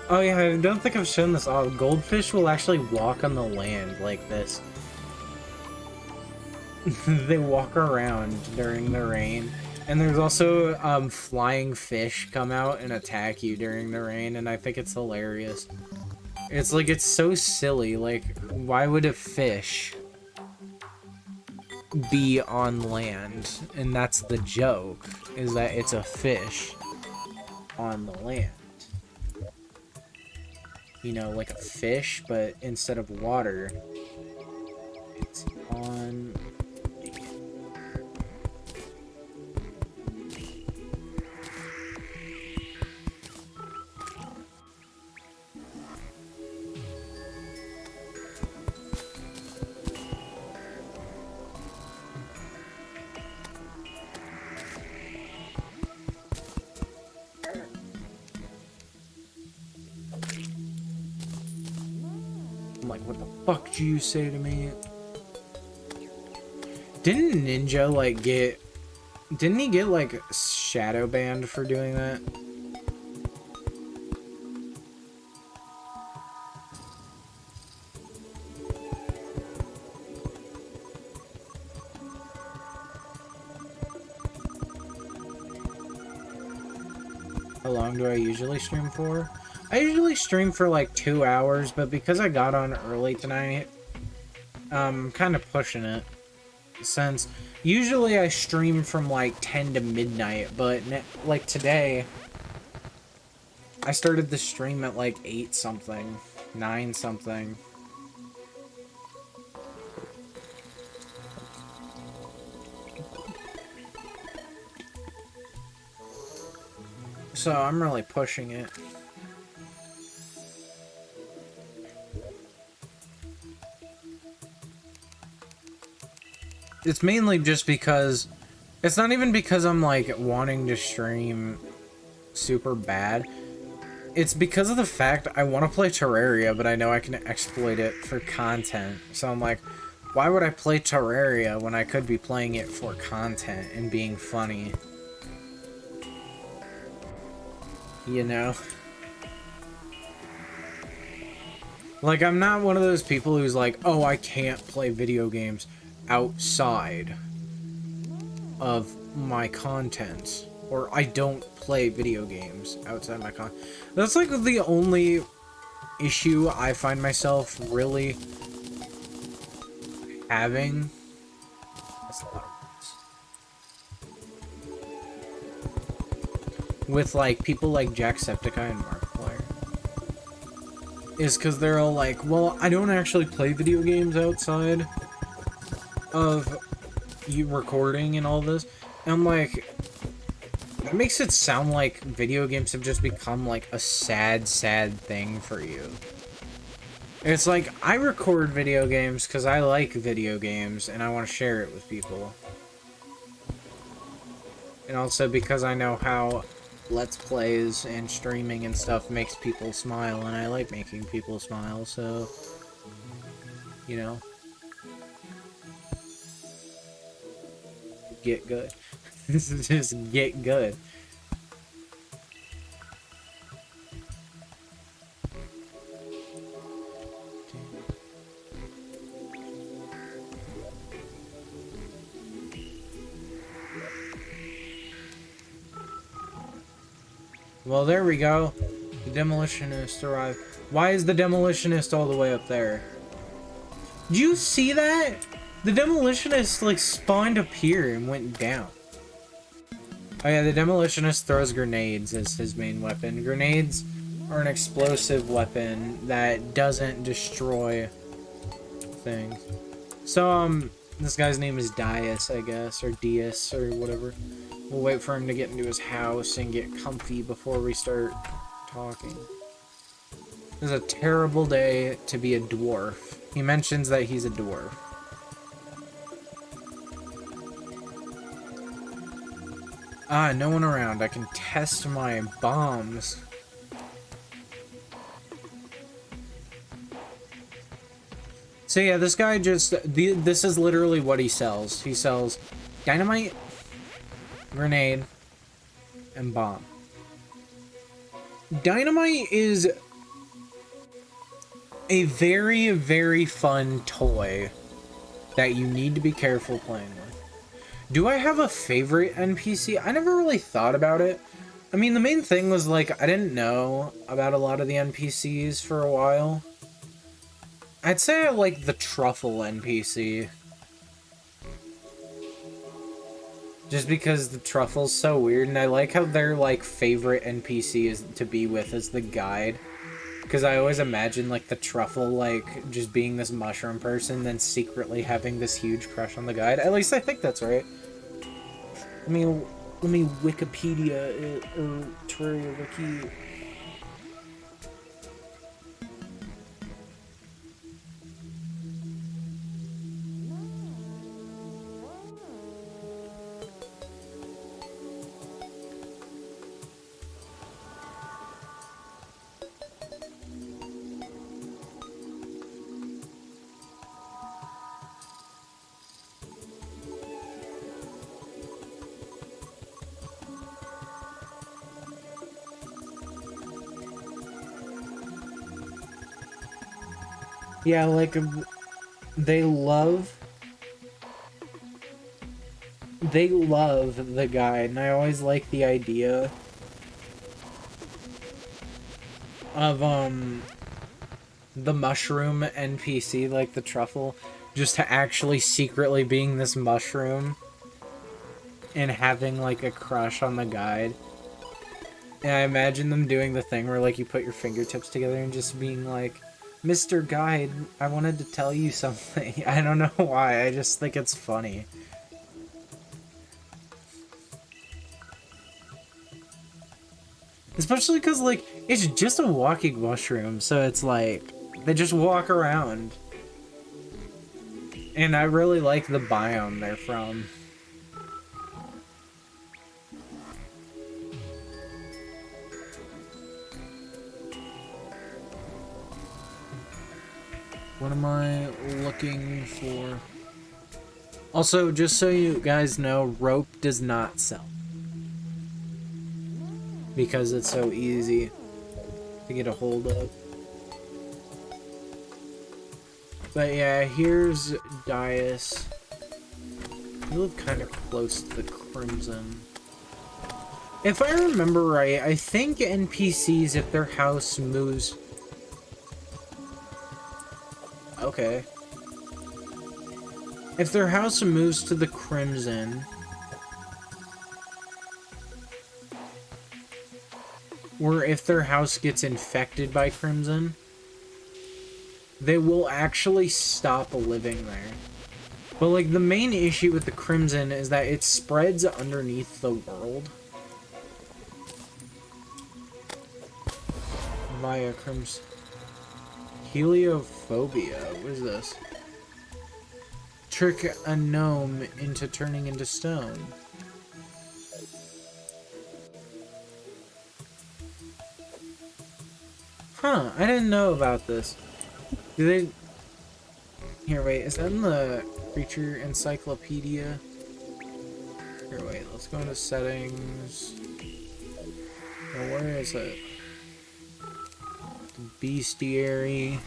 Oh yeah, I don't think I've shown this off. Goldfish will actually walk on the land like this. They walk around during the rain. And there's also flying fish come out and attack you during the rain, and I think it's hilarious. It's like, it's so silly. Like, why would a fish be on land? And that's the joke, is that it's a fish on the land. You know, like a fish, but instead of water, it's on... I'm like, what the fuck do you say to me? Didn't Ninja, like, get... Didn't he get, like, shadow banned for doing that? How long do I usually stream for? I usually stream for like 2 hours, but because I got on early tonight, I'm kind of pushing it. Since usually I stream from like 10 to midnight, but like today, I started the stream at like 8 something, 9 something. So I'm really pushing it. It's mainly just because... It's not even because I'm, like, wanting to stream super bad. It's because of the fact I want to play Terraria, but I know I can exploit it for content. So I'm like, why would I play Terraria when I could be playing it for content and being funny? You know? Like, I'm not one of those people who's like, oh, I can't play video games outside of my content. Or I don't play video games outside my content. That's like the only issue I find myself really having. That's a lot of words. With like people like Jacksepticeye and Markiplier. Is because they're all like, well, I don't actually play video games outside of you recording and all this. And I'm like, that makes it sound like video games have just become like a sad, sad thing for you. It's like, I record video games because I like video games and I want to share it with people. And also because I know how Let's Plays and streaming and stuff makes people smile, and I like making people smile, so, you know. Get good. Just get good. Well, there we go. The demolitionist arrived. Why is the demolitionist all the way up there? Did you see that? The demolitionist, like, spawned up here and went down. Oh yeah, the demolitionist throws grenades as his main weapon. Grenades are an explosive weapon that doesn't destroy things. So, this guy's name is Dias, I guess, or Dias, or whatever. We'll wait for him to get into his house and get comfy before we start talking. It's a terrible day to be a dwarf. He mentions that he's a dwarf. Ah, no one around. I can test my bombs. So yeah, this guy just... this is literally what he sells. He sells dynamite, grenade, and bomb. Dynamite is a very, very fun toy that you need to be careful playing with. Do I have a favorite NPC? I never really thought about it. I mean, the main thing was, like, I didn't know about a lot of the NPCs for a while. I'd say I like the truffle NPC. Just because the truffle's so weird, and I like how their, like, favorite NPC is to be with is the guide. Because I always imagine, like, the truffle, like, just being this mushroom person, then secretly having this huge crush on the guide. At least I think that's right. Let me Wikipedia it, or Terraria Wiki. Yeah, like, they love the guide, and I always like the idea of, the mushroom NPC, like the truffle, just to actually secretly being this mushroom and having, like, a crush on the guide. And I imagine them doing the thing where, like, you put your fingertips together and just being like, Mr. Guide, I wanted to tell you something. I don't know why, I just think it's funny. Especially because, like, it's just a walking mushroom, so it's like, they just walk around. And I really like the biome they're from. What am I looking for? Also, just so you guys know, rope does not sell. Because it's so easy to get a hold of. But yeah, here's Dias. You live kind of close to the Crimson. If I remember right, I think NPCs, if their house moves... Okay. If their house moves to the Crimson... Or if their house gets infected by Crimson, they will actually stop living there. But, like, the main issue with the Crimson is that it spreads underneath the world. Via Crimson. Heliophobia. What is this? Trick a gnome into turning into stone. Huh, I didn't know about this. Do they... Here, wait, is that in the creature encyclopedia? Here, wait, let's go into settings. Now, where is it? The bestiary.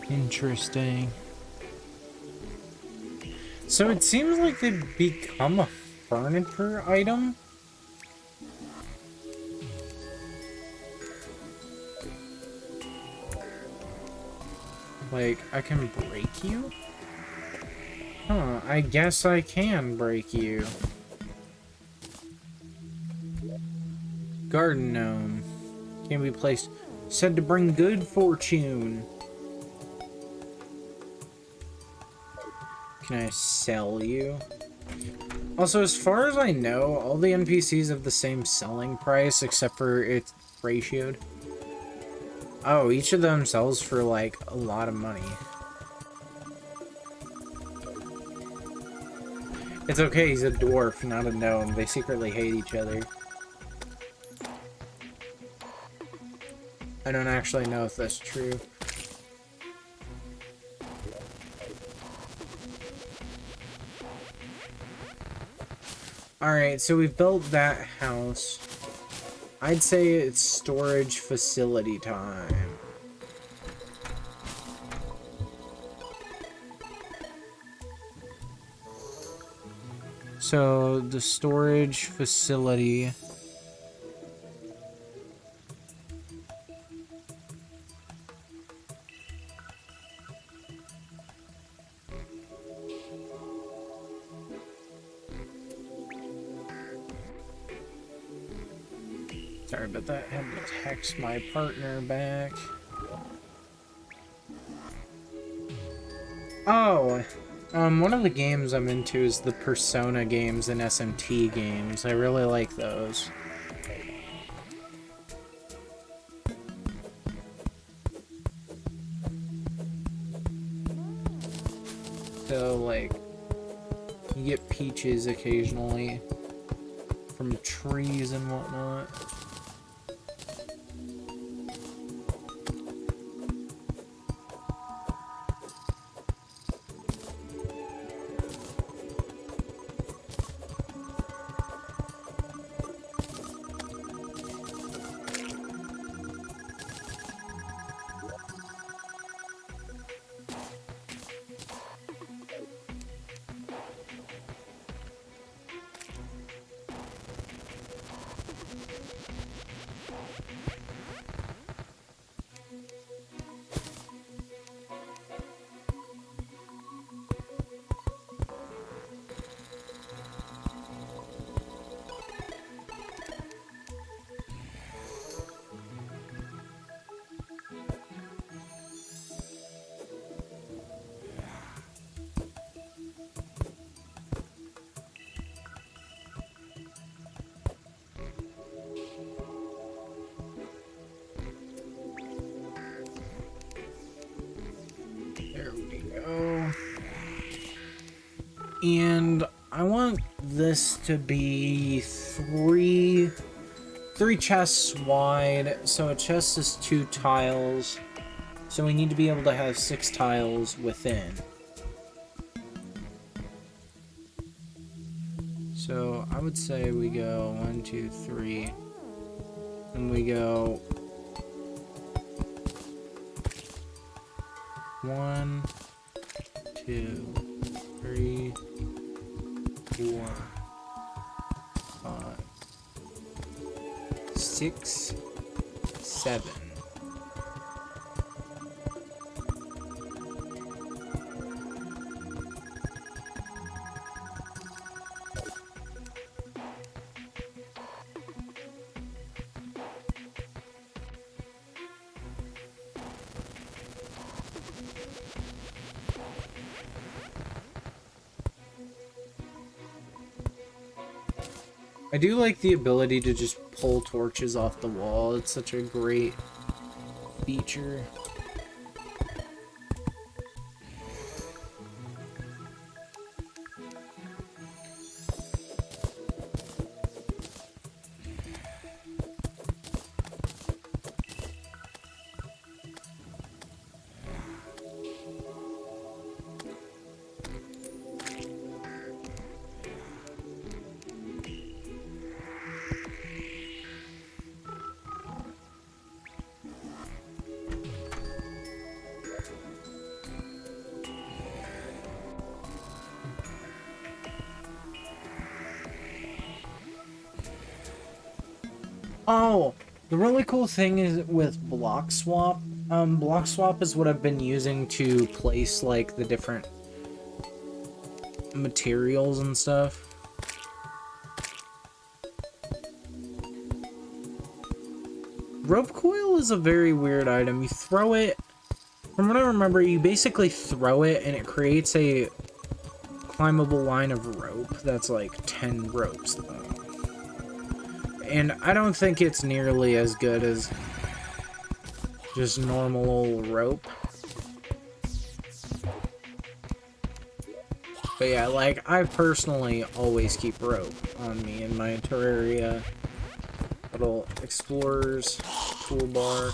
Interesting. So it seems like they've become a furniture item? Like, I can break you? Huh, I guess I can break you. Garden gnome. Can be placed. Said to bring good fortune. Can I sell you? Also, as far as I know, all the NPCs have the same selling price, except for it's ratioed. Oh, each of them sells for, like, a lot of money. It's okay, he's a dwarf, not a gnome. They secretly hate each other. I don't actually know if that's true. Alright, so we've built that house. I'd say it's storage facility time. So, the storage facility... Sorry about that, I had to text my partner back. Oh, one of the games I'm into is the Persona games and SMT games. I really like those. So, like, you get peaches occasionally from trees and whatnot. And I want this to be three chests wide. So a chest is 2 tiles. So we need to be able to have 6 tiles within. So I would say we go 1, 2, 3. And we go 1, 2, 3, 4, 5, 6, 7. I do like the ability to just pull torches off the wall. It's such a great feature. Oh, the really cool thing is with block swap. Block swap is what I've been using to place like the different materials and stuff. Rope coil is a very weird item. You throw it, from what I remember, you basically throw it and it creates a climbable line of rope that's like 10 ropes long. And I don't think it's nearly as good as just normal old rope. But yeah, like, I personally always keep rope on me in my Terraria. Little explorer's toolbar.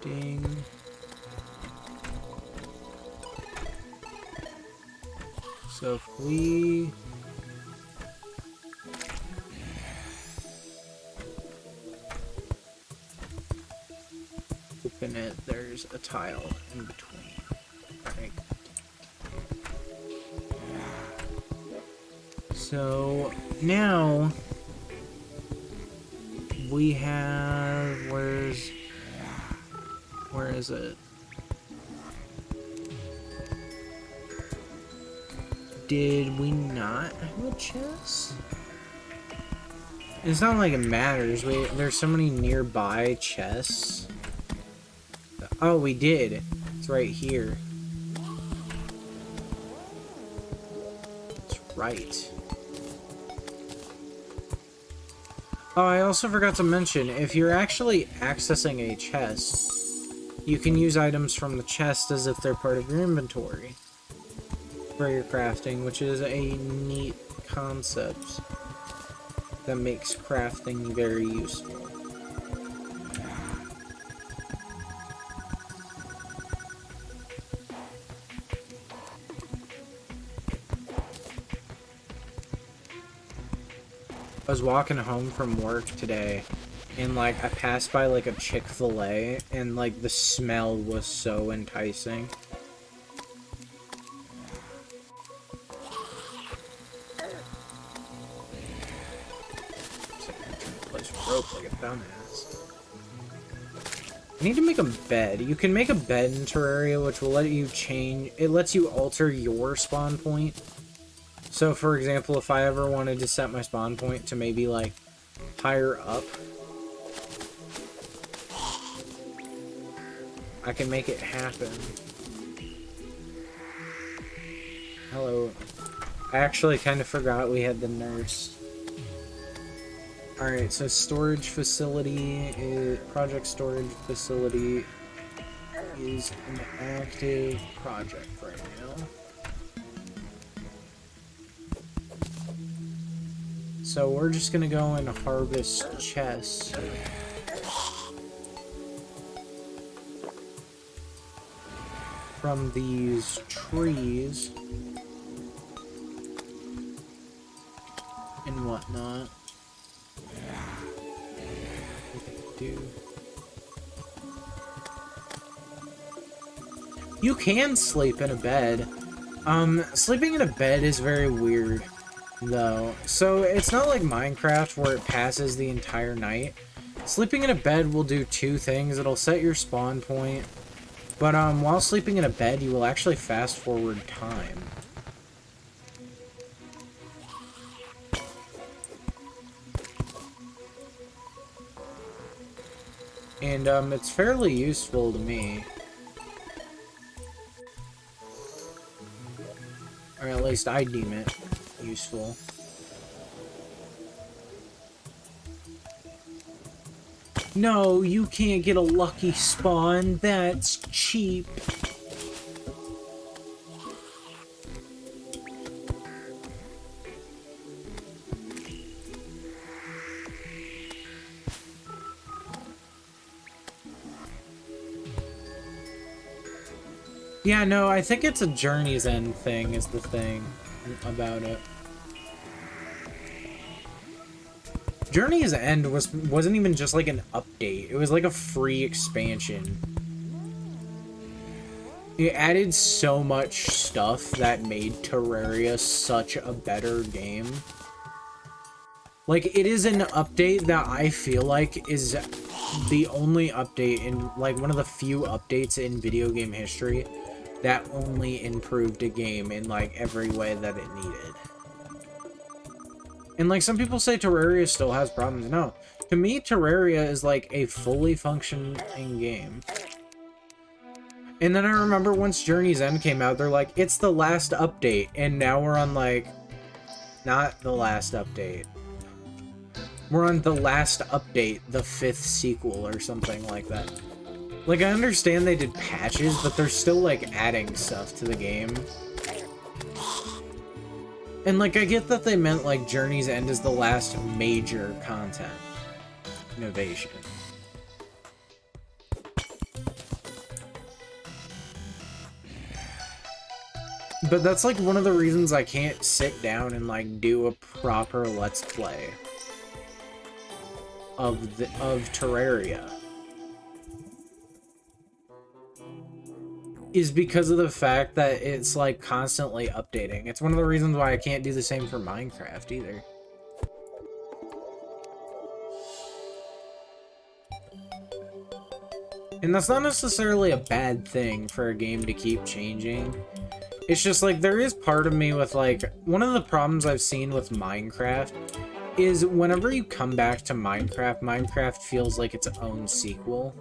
Ding. So if we... open it, there's a tile in between. Right. So now we have, where is it? Did we not have a chest? It's not like it matters. There's so many nearby chests. Oh, we did. It's right here. That's right. Oh, I also forgot to mention, if you're actually accessing a chest, you can use items from the chest as if they're part of your inventory for your crafting, which is a neat concept that makes crafting very useful. I was walking home from work today, and like I passed by like a Chick-fil-A, and like the smell was so enticing. Place rope like a dumbass. I need to make a bed. You can make a bed in Terraria, which will let you change. It lets you alter your spawn point. So, for example, if I ever wanted to set my spawn point to maybe, like, higher up, I can make it happen. Hello. I actually kind of forgot we had the nurse. Alright, so storage facility, project storage facility is an active project right now. So we're just gonna go and harvest chests. From these trees. And whatnot. You can sleep in a bed. Sleeping in a bed is very weird, though. So it's not like Minecraft where it passes the entire night. Sleeping in a bed will do two things. It'll set your spawn point, but while sleeping in a bed, you will actually fast forward time. And it's fairly useful to me. Or at least I deem it useful. No, you can't get a lucky spawn. That's cheap. Yeah, no, I think it's a Journey's End thing is the thing about it. Journey's End wasn't even just like an update. It was like a free expansion. It added so much stuff that made Terraria such a better game. Like, it is an update that I feel like is the only update in, like, one of the few updates in video game history that only improved a game in, like, every way that it needed. And, like, some people say Terraria still has problems. No. To me, Terraria is, like, a fully functioning game. And then I remember once Journey's End came out, they're like, it's the last update. And now we're on, like, not the last update. We're on the last update, the 5th sequel or something like that. Like, I understand they did patches, but they're still, like, adding stuff to the game. And, like, I get that they meant, like, Journey's End is the last major content innovation. But that's, like, one of the reasons I can't sit down and, like, do a proper Let's Play of Terraria. Is because of the fact that it's, like, constantly updating. It's one of the reasons why I can't do the same for Minecraft, either. And that's not necessarily a bad thing for a game to keep changing. It's just, like, there is part of me with, like, one of the problems I've seen with Minecraft is whenever you come back to Minecraft, Minecraft feels like its own sequel.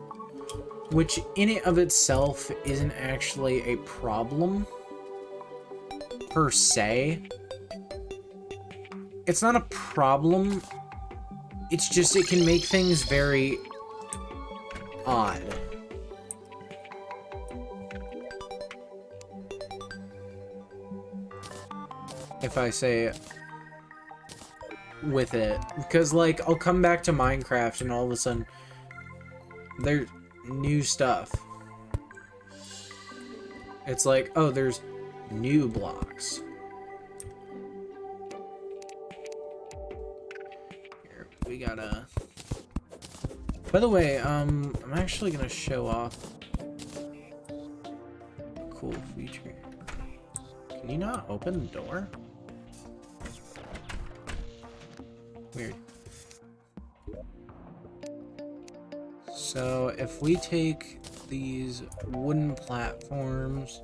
Which, in and of itself, isn't actually a problem, per se. It's not a problem, it's just it can make things very odd. If I say it with it. Because, like, I'll come back to Minecraft and all of a sudden, there's new stuff. It's like, oh, there's new blocks. Here, we gotta... By the way, I'm actually gonna show off a cool feature. Can you not open the door? Weird. So if we take these wooden platforms,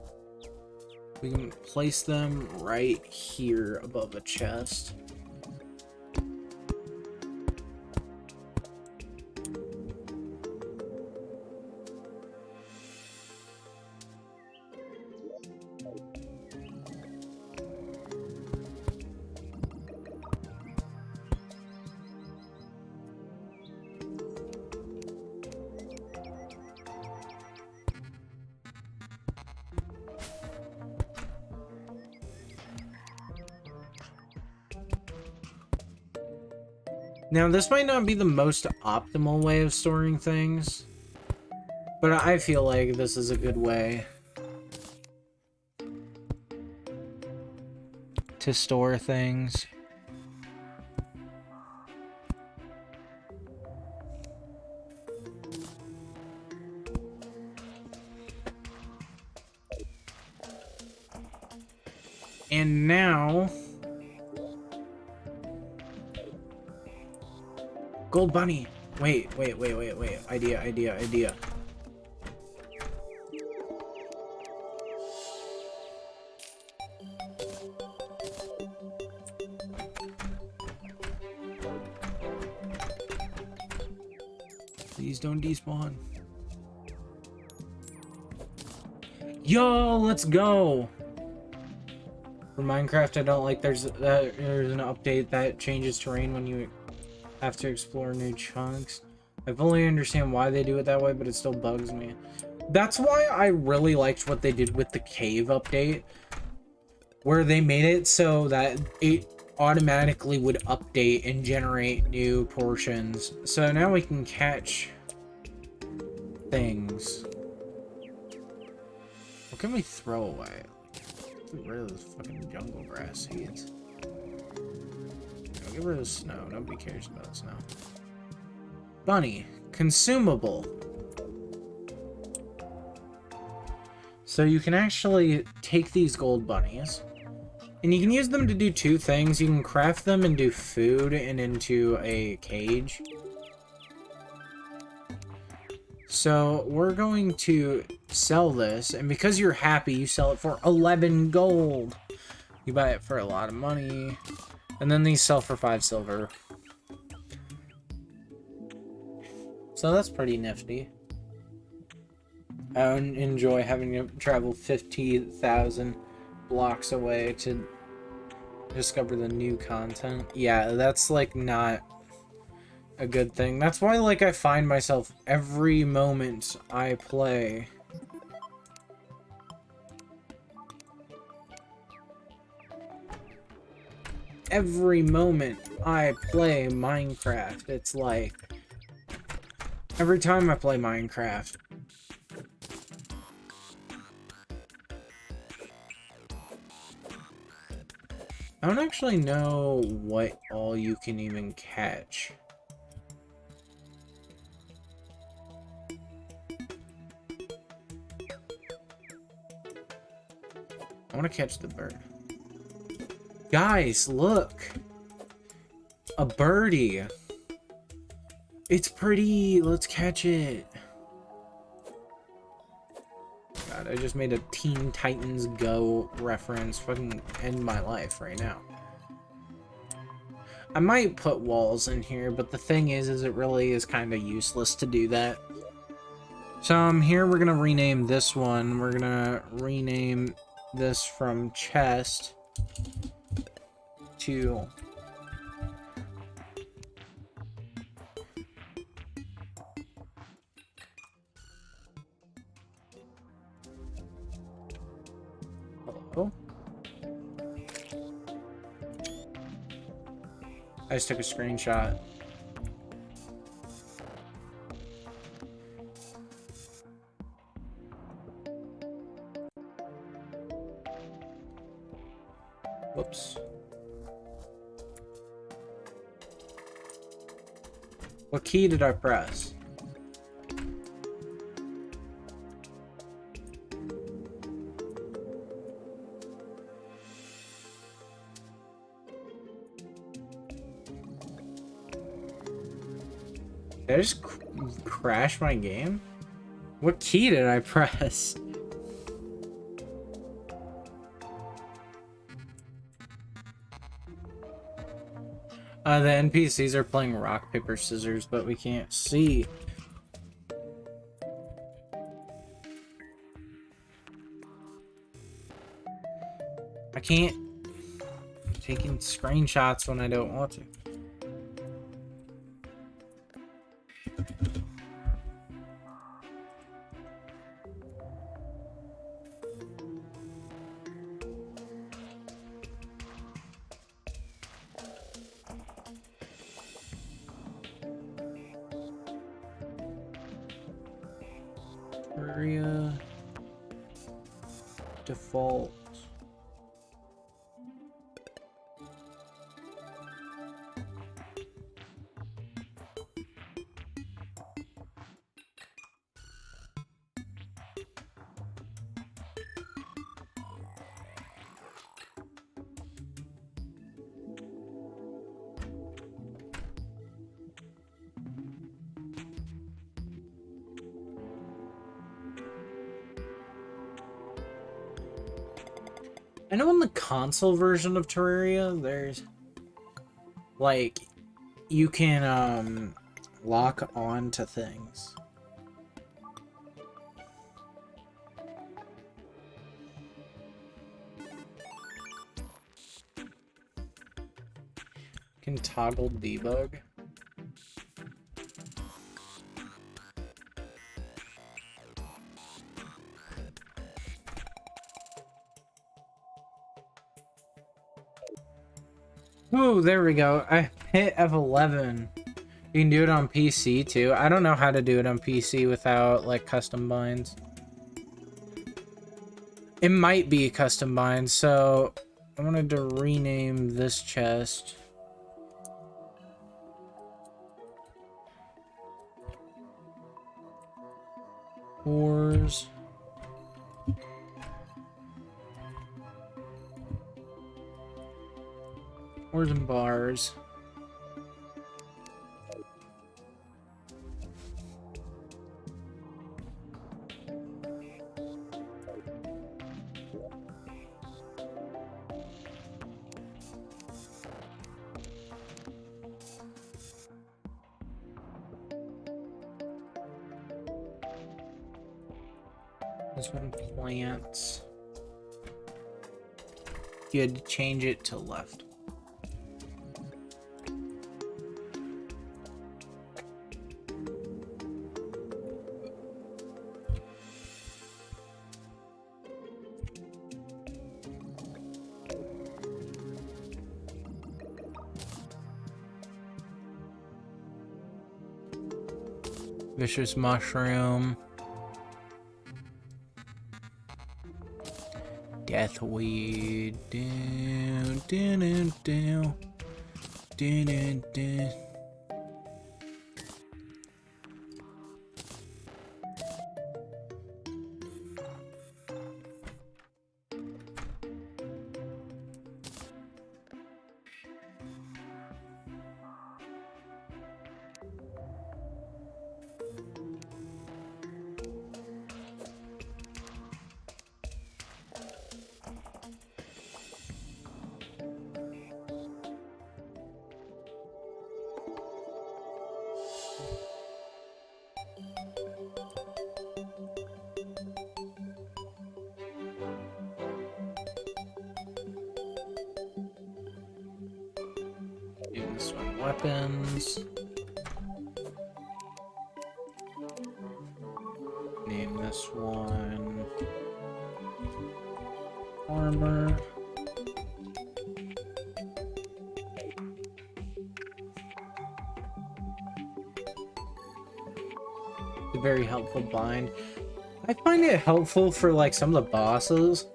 we can place them right here above a chest. Now, this might not be the most optimal way of storing things, but I feel like this is a good way to store things. And now... Gold bunny! Wait. Idea. Please don't despawn. Yo, let's go! For Minecraft, I don't like there's an update that changes terrain when you have to explore new chunks. I fully understand why they do it that way, but it still bugs me. That's why I really liked what they did with the cave update, where they made it so that it automatically would update and generate new portions. So now we can catch things. What can we throw away? Get rid of this fucking jungle grass seeds. Get rid of snow. Nobody cares about snow. Bunny. Consumable. So you can actually take these gold bunnies, and you can use them to do two things. You can craft them and do food and into a cage. So we're going to sell this, and because you're happy, you sell it for 11 gold. You buy it for a lot of money. And then these sell for 5 silver. So that's pretty nifty. I enjoy having to travel 50,000 blocks away to discover the new content. Yeah, that's like not a good thing. That's why like I find myself every moment I play Minecraft, it's like every time I play Minecraft, I don't actually know what all you can even catch. I want to catch the bird. Guys, look! A birdie! It's pretty! Let's catch it! God, I just made a Teen Titans Go reference. Fucking end my life right now. I might put walls in here, but the thing is it really is kind of useless to do that. So here we're gonna rename this one. We're gonna rename this from chest to hello. I just took a screenshot. Whoops. What key did I press? Did I just crash my game? What key did I press? The NPCs are playing rock, paper, scissors, but we can't see. I can't taking screenshots when I don't want to. Terraria default. I know in the console version of Terraria, there's like you can lock on to things. Can toggle debug. Ooh, there we go. I hit F11. You can do it on PC too. I don't know how to do it on PC without like custom binds. It might be custom binds, so I wanted to rename this chest. Ores. Ores and bars. This one plants. You had to change it to left. Vicious mushroom. Deathweed. Down, down, down, down, down, down. Use some weapons. Name this one armor. A very helpful bind. I find it helpful for like some of the bosses.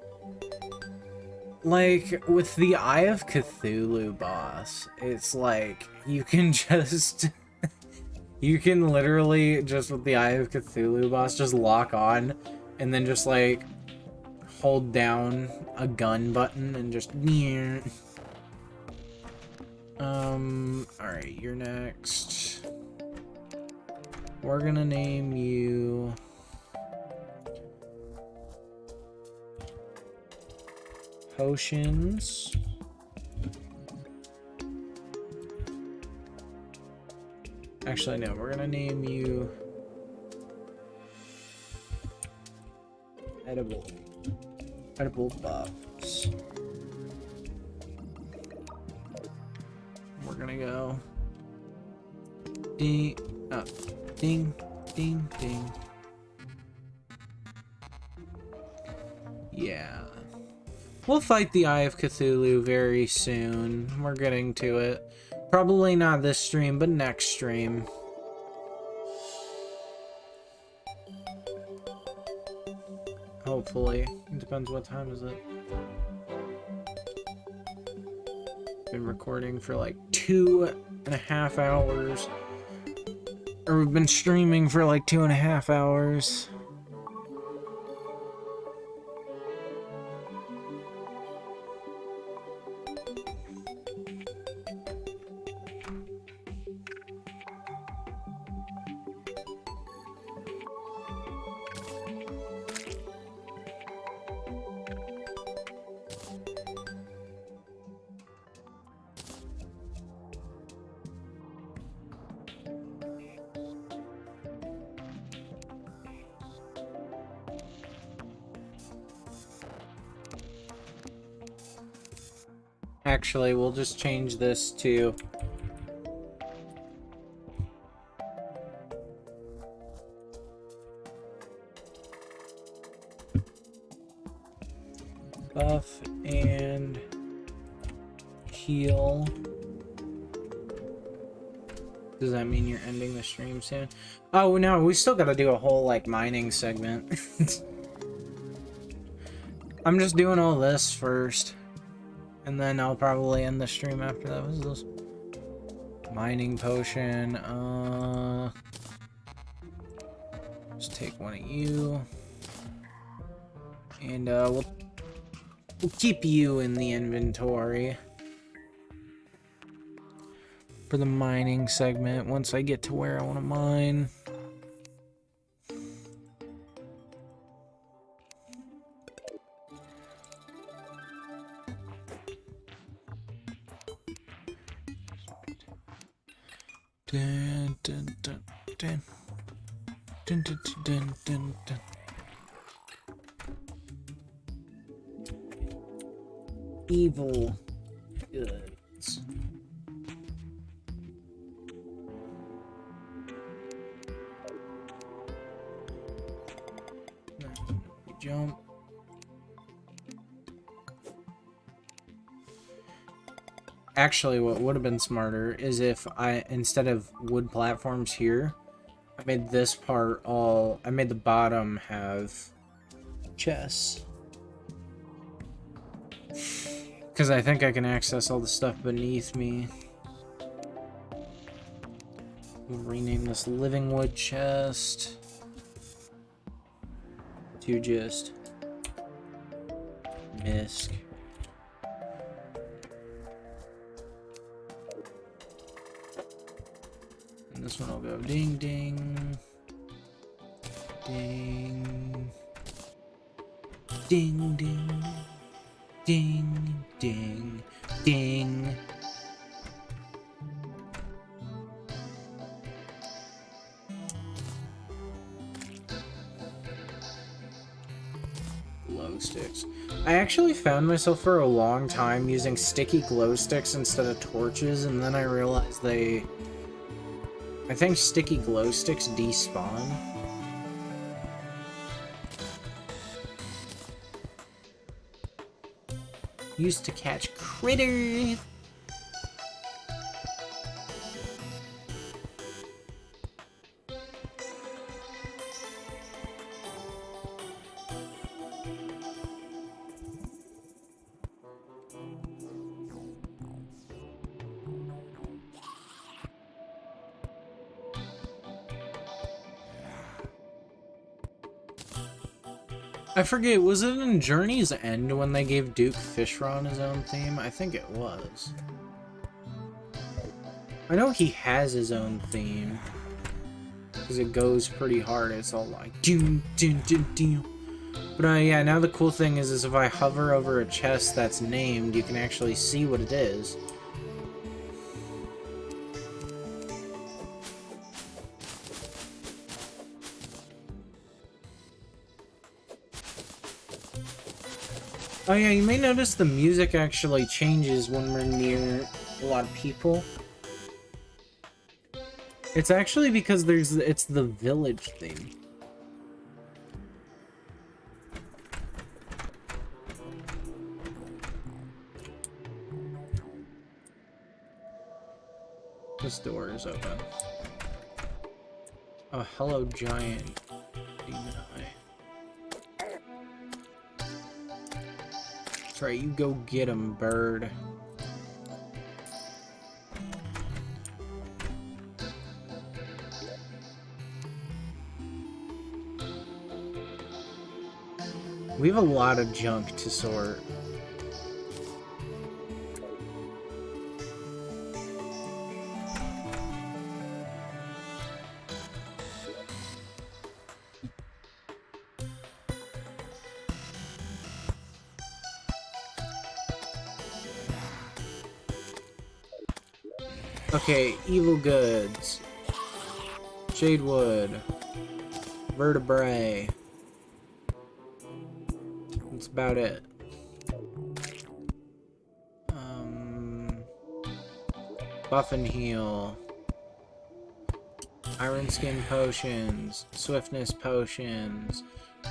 Like, with the Eye of Cthulhu boss, it's like, you can just... you can literally, just with the Eye of Cthulhu boss, just lock on, and then just, like, hold down a gun button, and just... Alright, you're next. We're gonna name you... Potions. Actually, no, we're gonna name you edible buffs. We're gonna go ding, ding, ding, ding. Yeah. We'll fight the Eye of Cthulhu very soon. We're getting to it. Probably not this stream, but next stream. hopefully. It depends what time is it. Been recording for like 2.5 hours. Or we've been streaming for like 2.5 hours. Actually, we'll just change this to buff and heal. Does that mean you're ending the stream soon? Oh no, we still gotta do a whole like mining segment. I'm just doing all this first. And then I'll probably end the stream after that. What is this? Mining potion. Just take one of you. And we'll keep you in the inventory for the mining segment once I get to where I want to mine. Dun, dun, dun, dun. Dun, dun, dun, dun, dun. Evil goods. Jump. Actually, what would have been smarter is if I, instead of wood platforms here, I made this part all, I made the bottom have chests. Because I think I can access all the stuff beneath me. We'll rename this living wood chest to just misc. And this one will go ding ding ding ding ding ding ding ding. Glow sticks. I actually found myself for a long time using sticky glow sticks instead of torches, and then I realized I think sticky glow sticks despawn. Used to catch critters. I forget, was it in Journey's End when they gave Duke Fishron his own theme? I think it was. I know he has his own theme. Because it goes pretty hard, it's all like doom, doom, doom, doom. But yeah, now the cool thing is if I hover over a chest that's named, you can actually see what it is. Oh yeah, you may notice the music actually changes when we're near a lot of people. It's actually because it's the village theme. This door is open. Oh, hello, giant demon eye. That's right, you go get him, bird. We have a lot of junk to sort. Okay, evil goods. Shadewood. Vertebrae. That's about it. Buff and heal. Iron skin potions. Swiftness potions.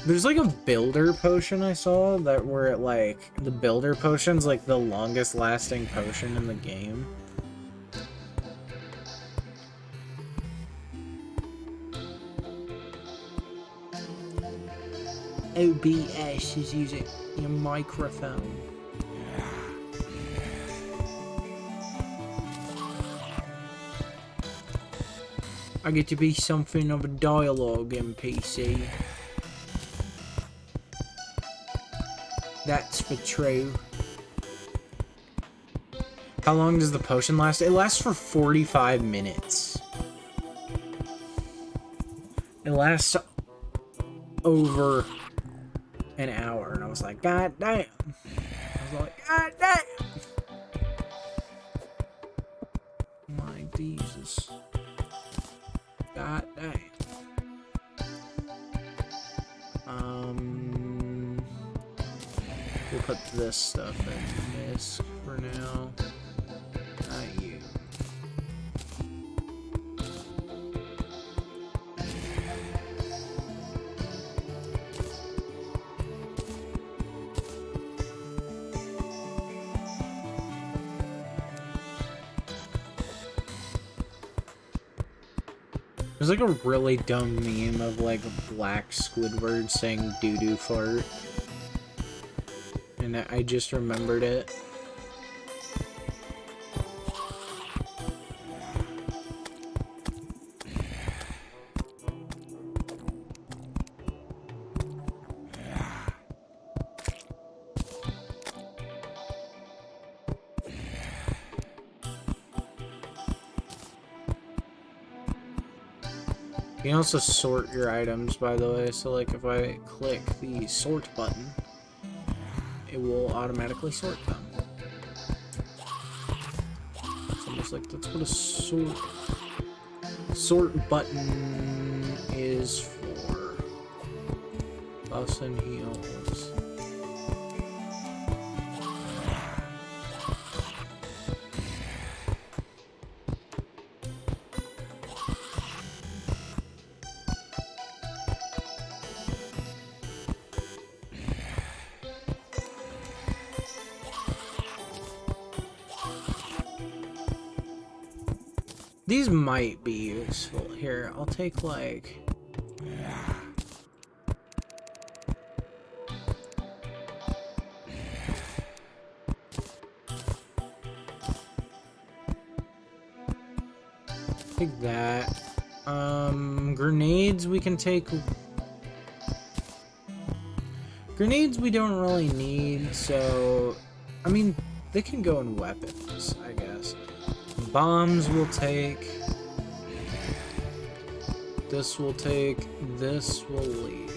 There's like a builder potion I saw that were like the builder potion's like the longest lasting potion in the game. OBS is using your microphone. I get to be something of a dialogue NPC. That's for true. How long does the potion last? It lasts for 45 minutes. It lasts over an hour, and I was like, God damn. I was like, God damn. My Jesus. God damn. We'll put this stuff in this for now. Not you. There's like a really dumb meme of like a black Squidward saying doo-doo fart. And I just remembered it. You can also sort your items, by the way, so like if I click the sort button, it will automatically sort them. It's almost like that's what a sort button is for. Buffs and heals. These might be useful. Here, I'll take like... Take that. Grenades we can take... Grenades we don't really need, so... I mean, they can go in weapons, I guess. Bombs will take. This will take. This will leave.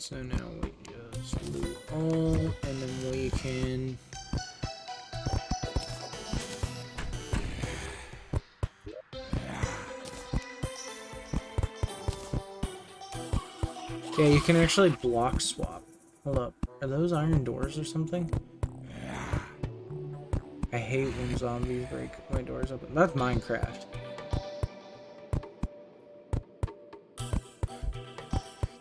So now we just loot all, and then we can. Yeah, you can actually block swap. Hold up. Are those iron doors or something? I hate when zombies break my doors open. That's Minecraft.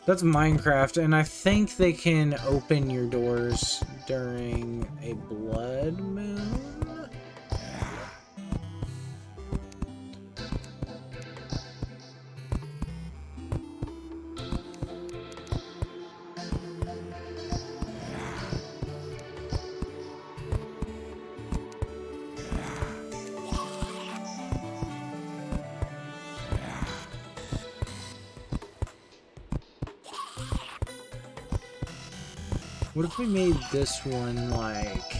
That's Minecraft, and I think they can open your doors during a blood moon. What if we made this one like...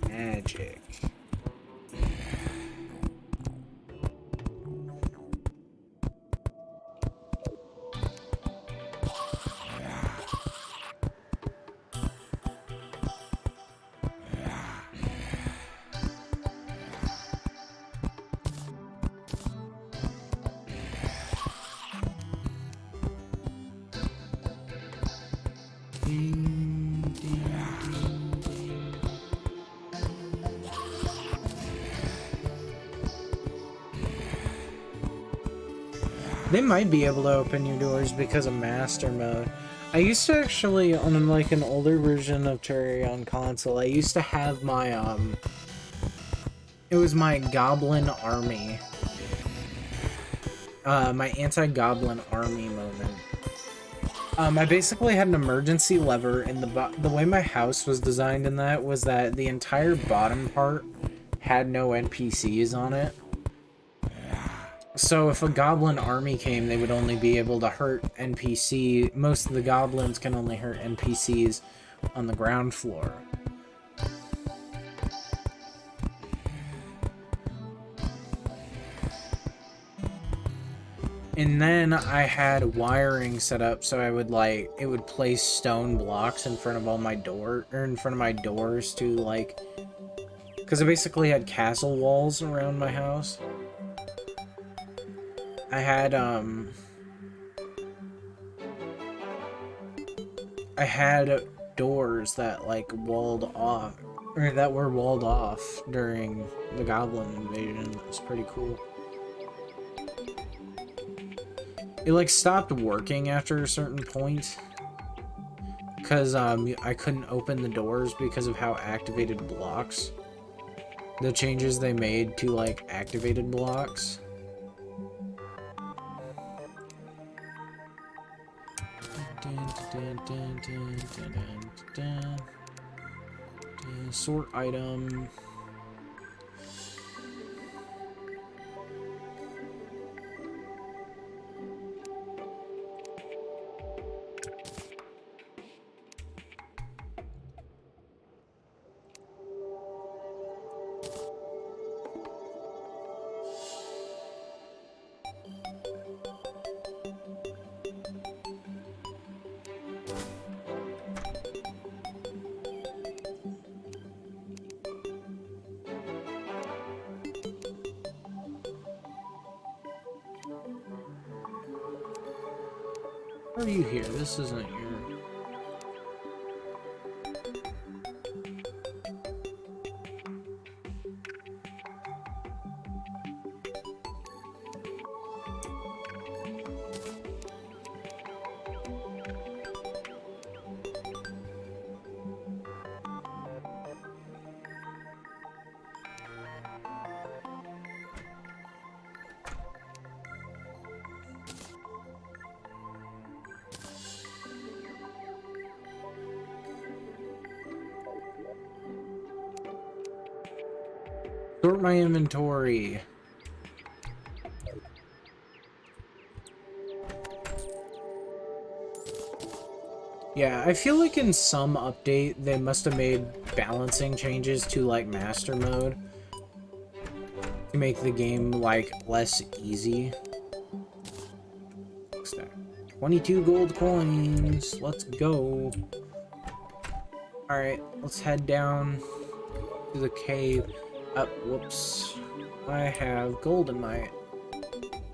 magic? Ding, ding, ding, ding. They might be able to open your doors because of master mode. I used to actually, on like an older version of Terraria on console, I used to have my, it was my goblin army. My anti-goblin army moment. I basically had an emergency lever, and the way my house was designed in that was that the entire bottom part had no NPCs on it. So if a goblin army came, they would only be able to hurt NPC. Most of the goblins can only hurt NPCs on the ground floor. And then I had wiring set up so I would like, it would place stone blocks in front of all my in front of my doors to like, because I basically had castle walls around my house. I had doors that like walled off, or that were walled off during the goblin invasion. It was pretty cool. It like stopped working after a certain point because I couldn't open the doors because of how activated blocks, the changes they made to like activated blocks. Sort item. How are you here? This isn't your... Sort my inventory. Yeah, I feel like in some update they must have made balancing changes to like master mode to make the game like less easy. 22 gold coins. Let's go. Alright, let's head down to the cave. Whoops. I have gold in my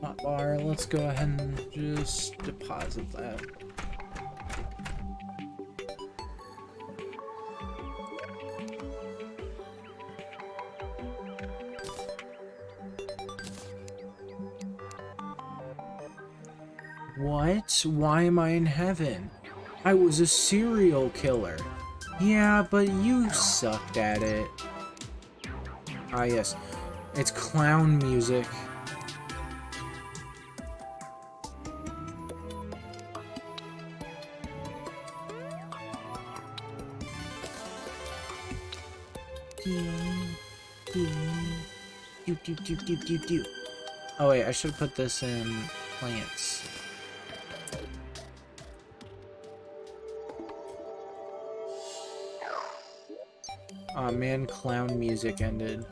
hotbar. Let's go ahead and just deposit that. What? Why am I in heaven? I was a serial killer. Yeah, but you sucked at it. Ah, yes. It's clown music. Do. Oh wait, I should put this in plants. Aw man, clown music ended.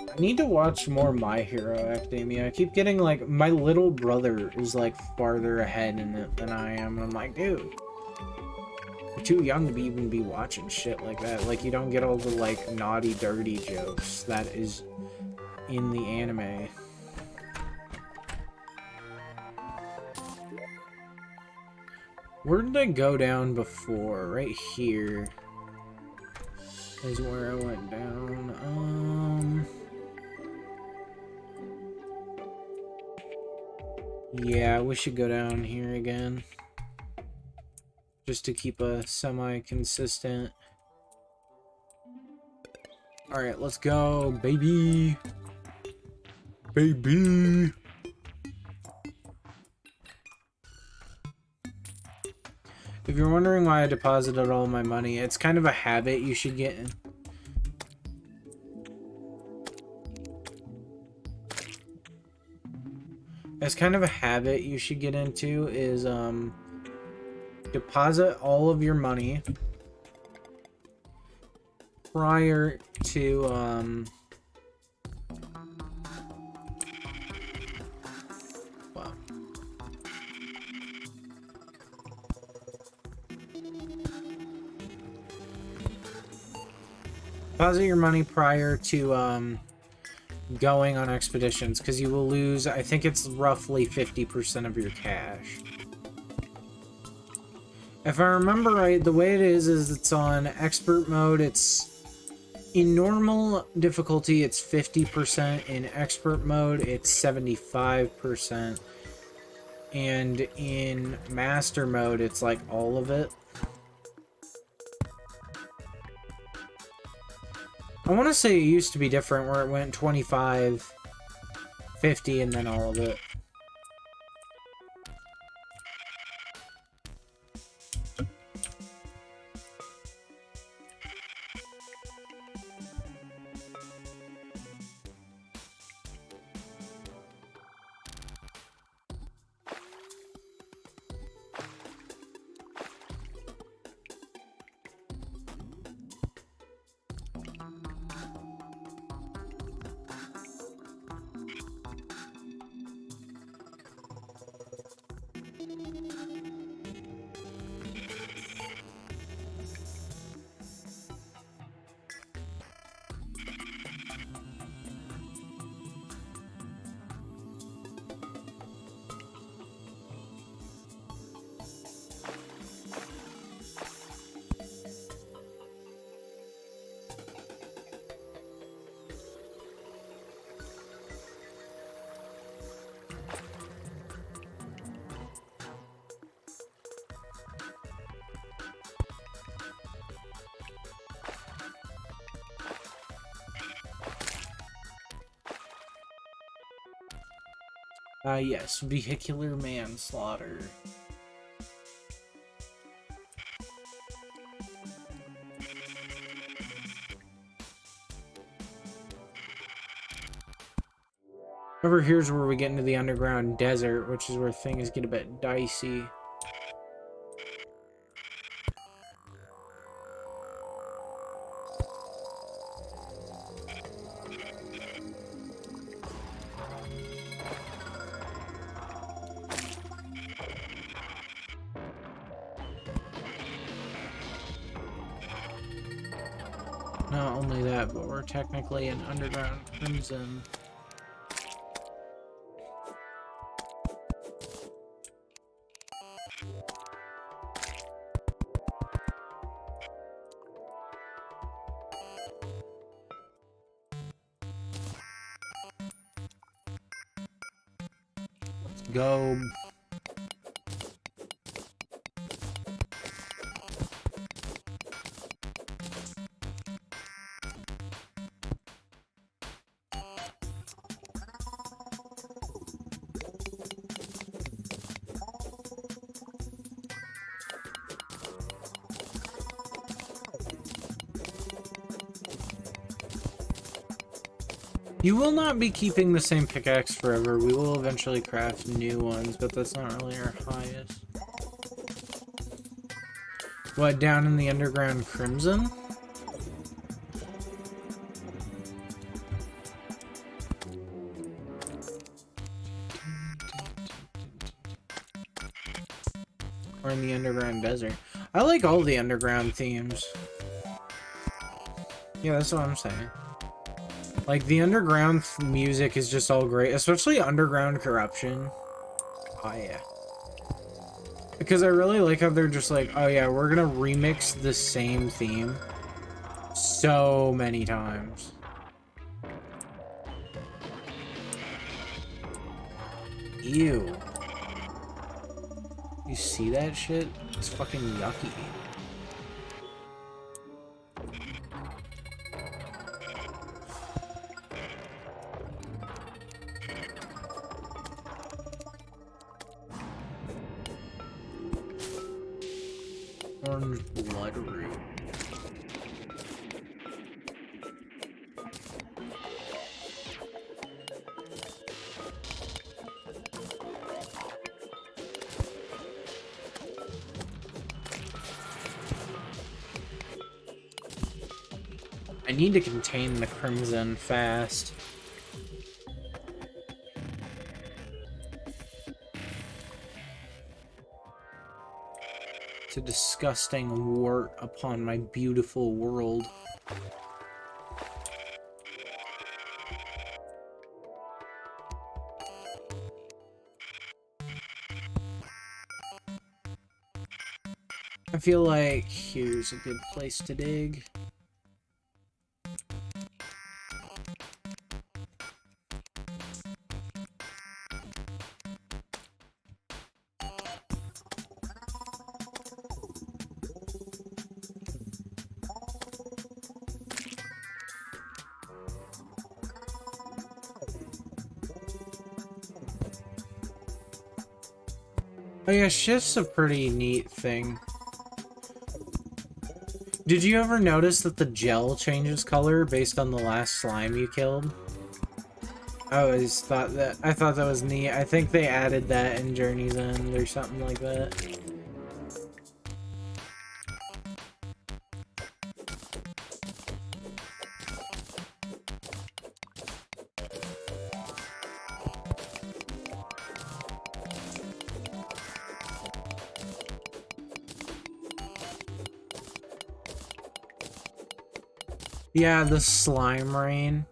I need to watch more My Hero Academia. I keep getting like, my little brother is like farther ahead in it than I am. I'm like, dude, you're too young to even be watching shit like that. Like, you don't get all the like naughty, dirty jokes that is in the anime. Where did I go down before? Right here is where I went down. Yeah, we should go down here again. Just to keep a semi-consistent. Alright, let's go, baby! Baby! If you're wondering why I deposited all my money, it's kind of a habit you should get in. It's kind of a habit you should get into is, deposit all of your money prior to, well, deposit your money prior to, going on expeditions, because you will lose, I think it's roughly 50% of your cash. If I remember right, the way it is it's on expert mode, it's in normal difficulty, it's 50%, in expert mode, it's 75%, and in master mode, it's like all of it. I want to say it used to be different, where it went 25, 50, and then all of it. Yes, vehicular manslaughter. Over here's where we get into the underground desert, which is where things get a bit dicey. Not only that, but we're technically an underground crimson. Let's go. You will not be keeping the same pickaxe forever. We will eventually craft new ones, but that's not really our highest. What, down in the underground crimson? Or in the underground desert? I like all the underground themes. Yeah, that's what I'm saying. Like, the underground music is just all great, especially underground corruption. Oh, yeah. Because I really like how they're just like, oh yeah, we're gonna remix the same theme so many times. Ew. You see that shit? It's fucking yucky. Orange blood root. I need to contain the crimson fast. It's a disgusting wart upon my beautiful world. I feel like here's a good place to dig. Oh yeah, shift's a pretty neat thing. Did you ever notice that the gel changes color based on the last slime you killed? I always thought that, I thought that was neat. I think they added that in Journey's End or something like that. Yeah, the slime rain.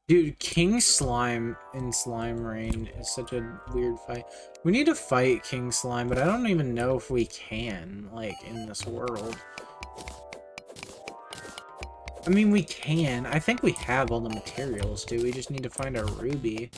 Dude, King Slime in Slime Rain is such a weird fight. We need to fight King Slime, but I don't even know if we can, like, in this world. I mean, we can. I think we have all the materials, too. We just need to find our ruby.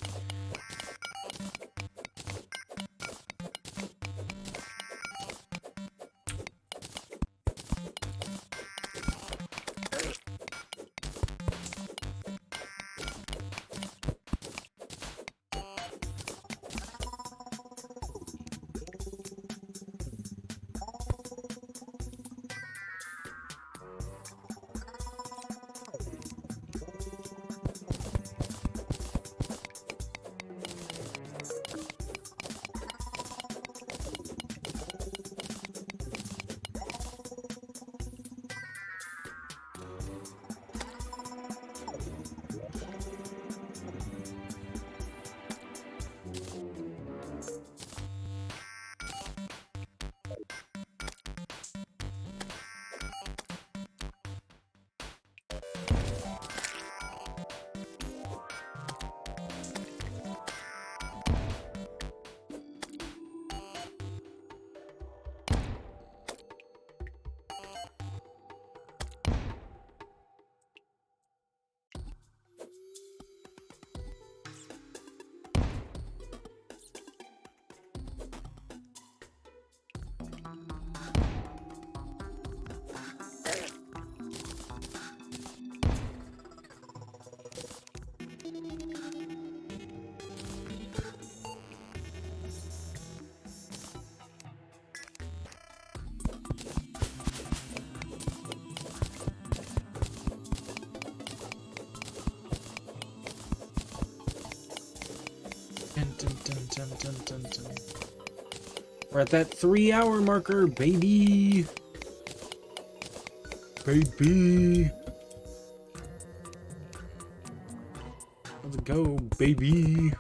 We're at that 3-hour marker, baby. Baby. Let's go, baby.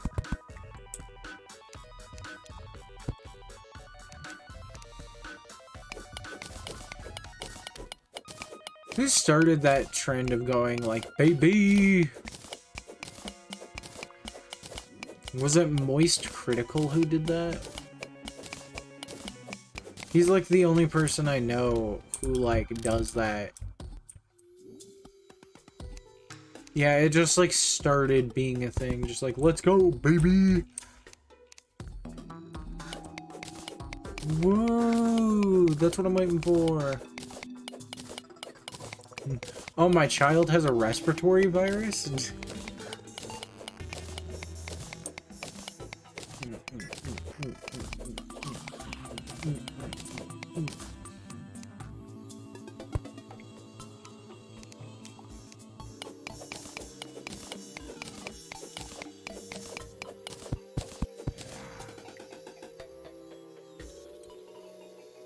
Who started that trend of going like, baby? Was it Moist Critical who did that? He's like the only person I know who like does that. Yeah, it just like started being a thing. Just like, let's go, baby. Whoa, that's what I'm waiting for. Oh, my child has a respiratory virus?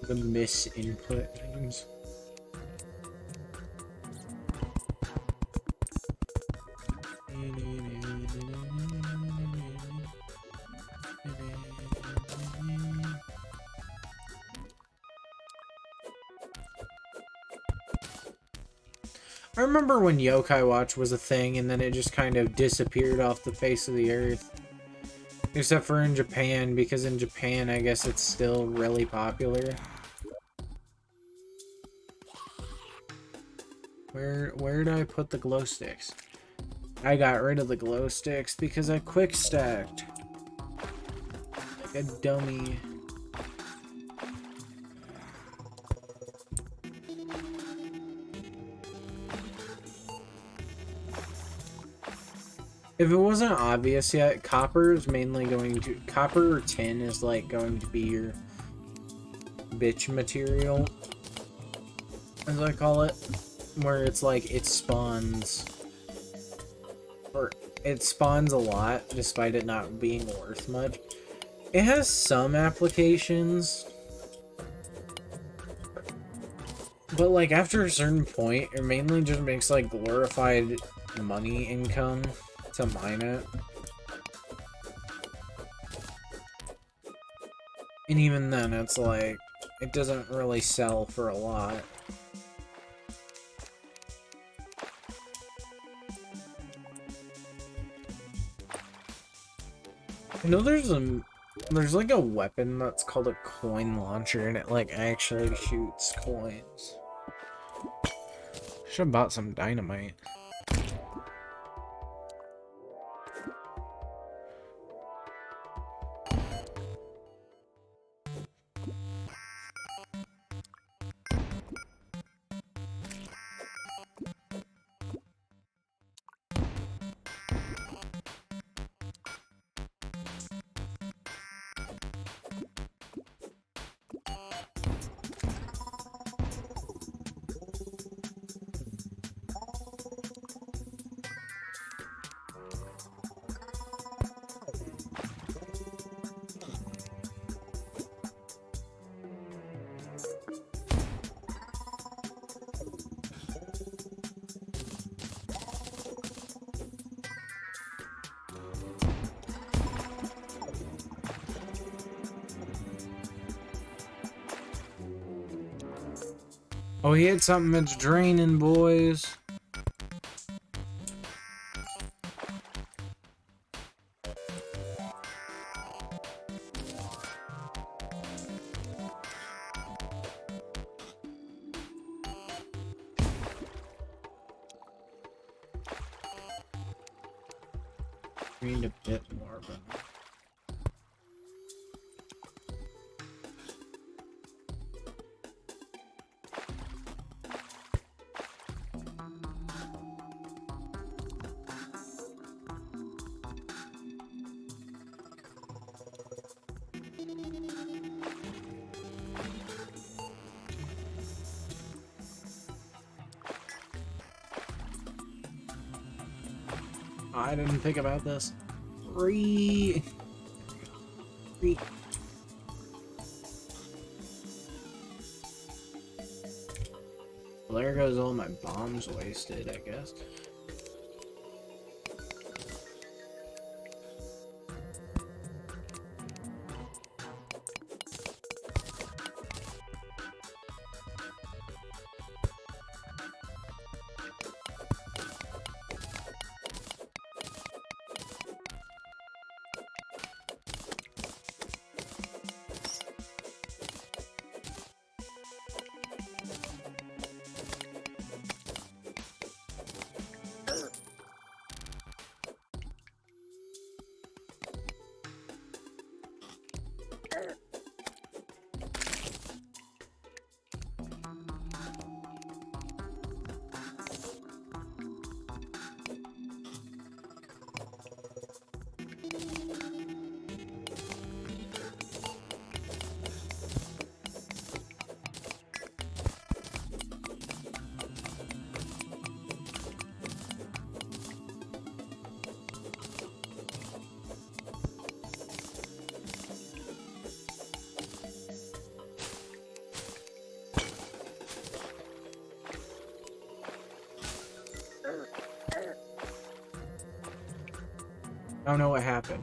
The misinput names. I remember when Yokai Watch was a thing and then it just kind of disappeared off the face of the earth. Except for in Japan, because in Japan I guess it's still really popular. Where did I put the glow sticks? I got rid of the glow sticks because I quick stacked. Like a dummy. If it wasn't obvious yet, copper is mainly going to... Copper or tin is like going to be your bitch material, as I call it. Where it's like, it spawns... Or, it spawns a lot, despite it not being worth much. It has some applications. But like, after a certain point, it mainly just makes like glorified money income to mine it. And even then, it's like, it doesn't really sell for a lot. I know there's like a weapon that's called a coin launcher, and it like actually shoots coins. Should have bought some dynamite. Oh, he hit something that's draining, boys. We need a bit more, but... I didn't think about this. Well, there goes all my bombs wasted, I guess. I don't know what happened.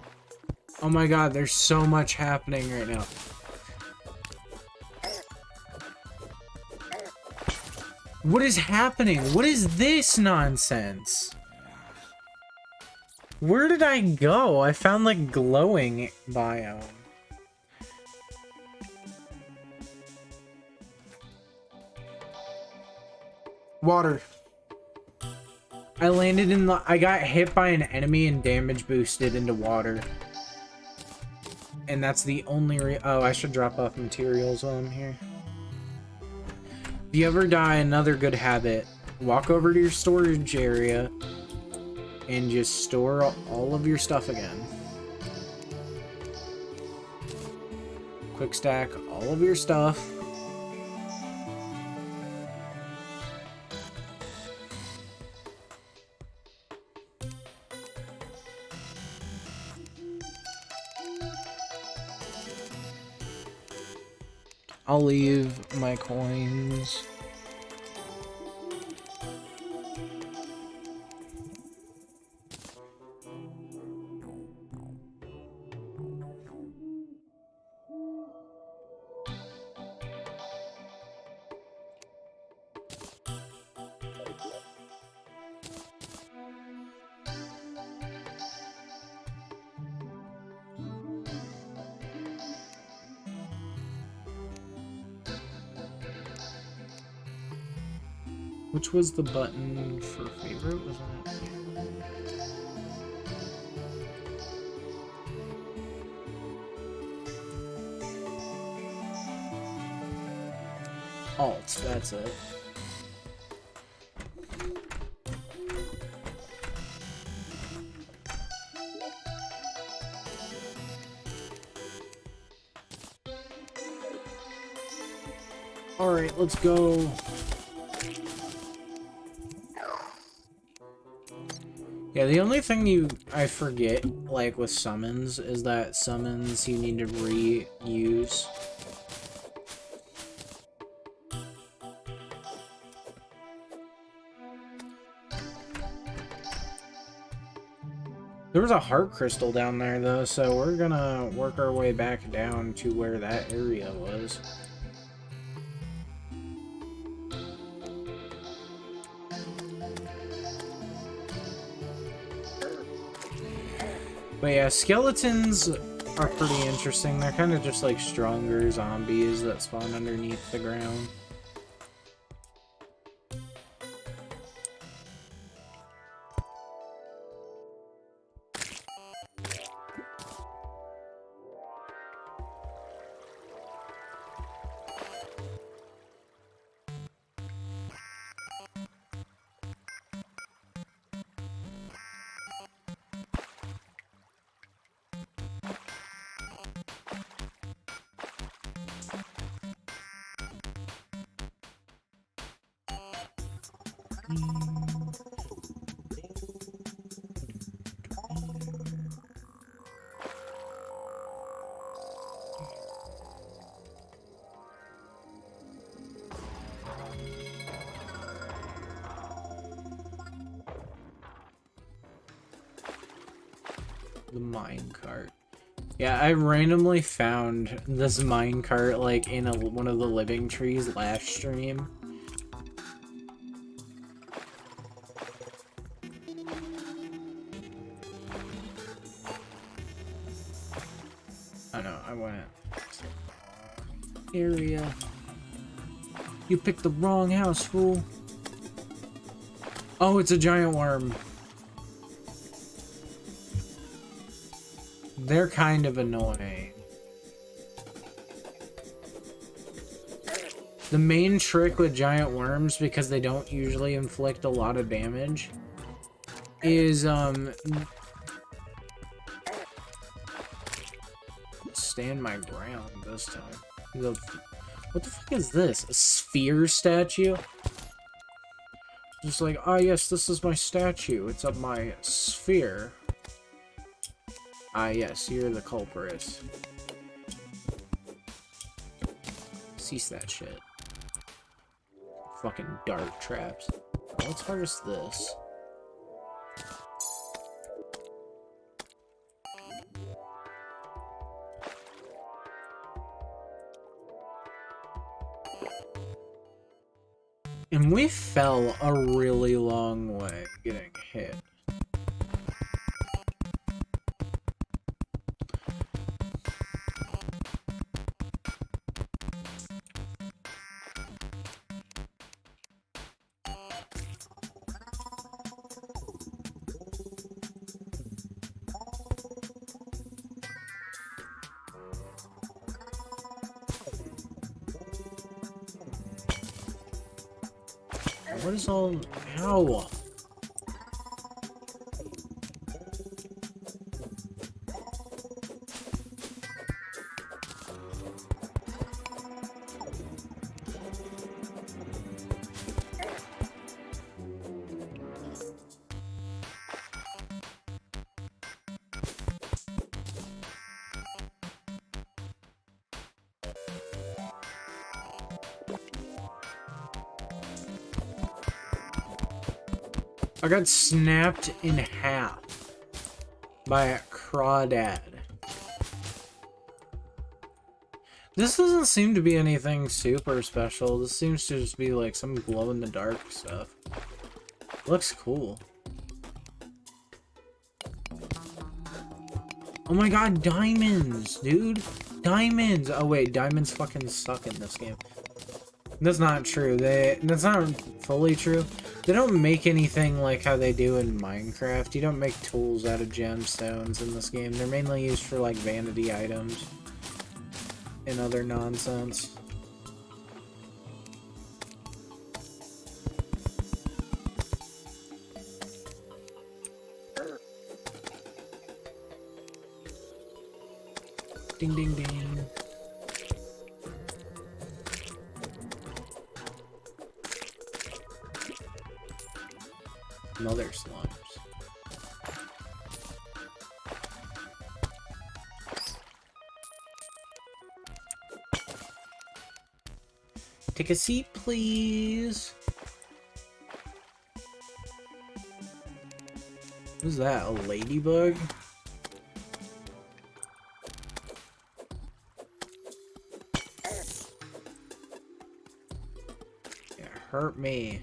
Oh my god, there's so much happening right now. What is happening? What is this nonsense? Where did I go? I found like glowing biome. Water. I landed in the... I got hit by an enemy and damage boosted into water. And that's the only oh, I should drop off materials while I'm here. If you ever die, another good habit. Walk over to your storage area and just store all of your stuff again. Quick stack all of your stuff. I'll leave my coins. Which was the button for favorite? Was that? Alt, that's it. Alright, let's go. Yeah, the only thing I forget, like, with summons, is that summons you need to reuse. There was a heart crystal down there, though, so we're gonna work our way back down to where that area was. But yeah, skeletons are pretty interesting. They're kind of just like stronger zombies that spawn underneath the ground. The minecart. Yeah, I randomly found this minecart like in one of the living trees last stream. I know, I went area. You picked the wrong house, fool. Oh, it's a giant worm. They're kind of annoying. The main trick with giant worms, because they don't usually inflict a lot of damage, is, stand my ground this time. What the fuck is this? A sphere statue? Just like, ah, yes, this is my statue. It's of my sphere. Ah, yes, you're the culprit. Cease that shit. Fucking dart traps. Let's harvest this. And we fell a really long way getting hit. What is all... Ow! I got snapped in half by a crawdad. This doesn't seem to be anything super special. This seems to just be like some glow-in-the-dark stuff. Looks cool. Oh my god, diamonds, dude! Diamonds! Oh wait, diamonds fucking suck in this game. That's not true. That's not fully true. They don't make anything like how they do in Minecraft. You don't make tools out of gemstones in this game. They're mainly used for like vanity items and other nonsense. Ding ding ding. Mother slimes. Take a seat, please. Who's that? A ladybug? It hurt me.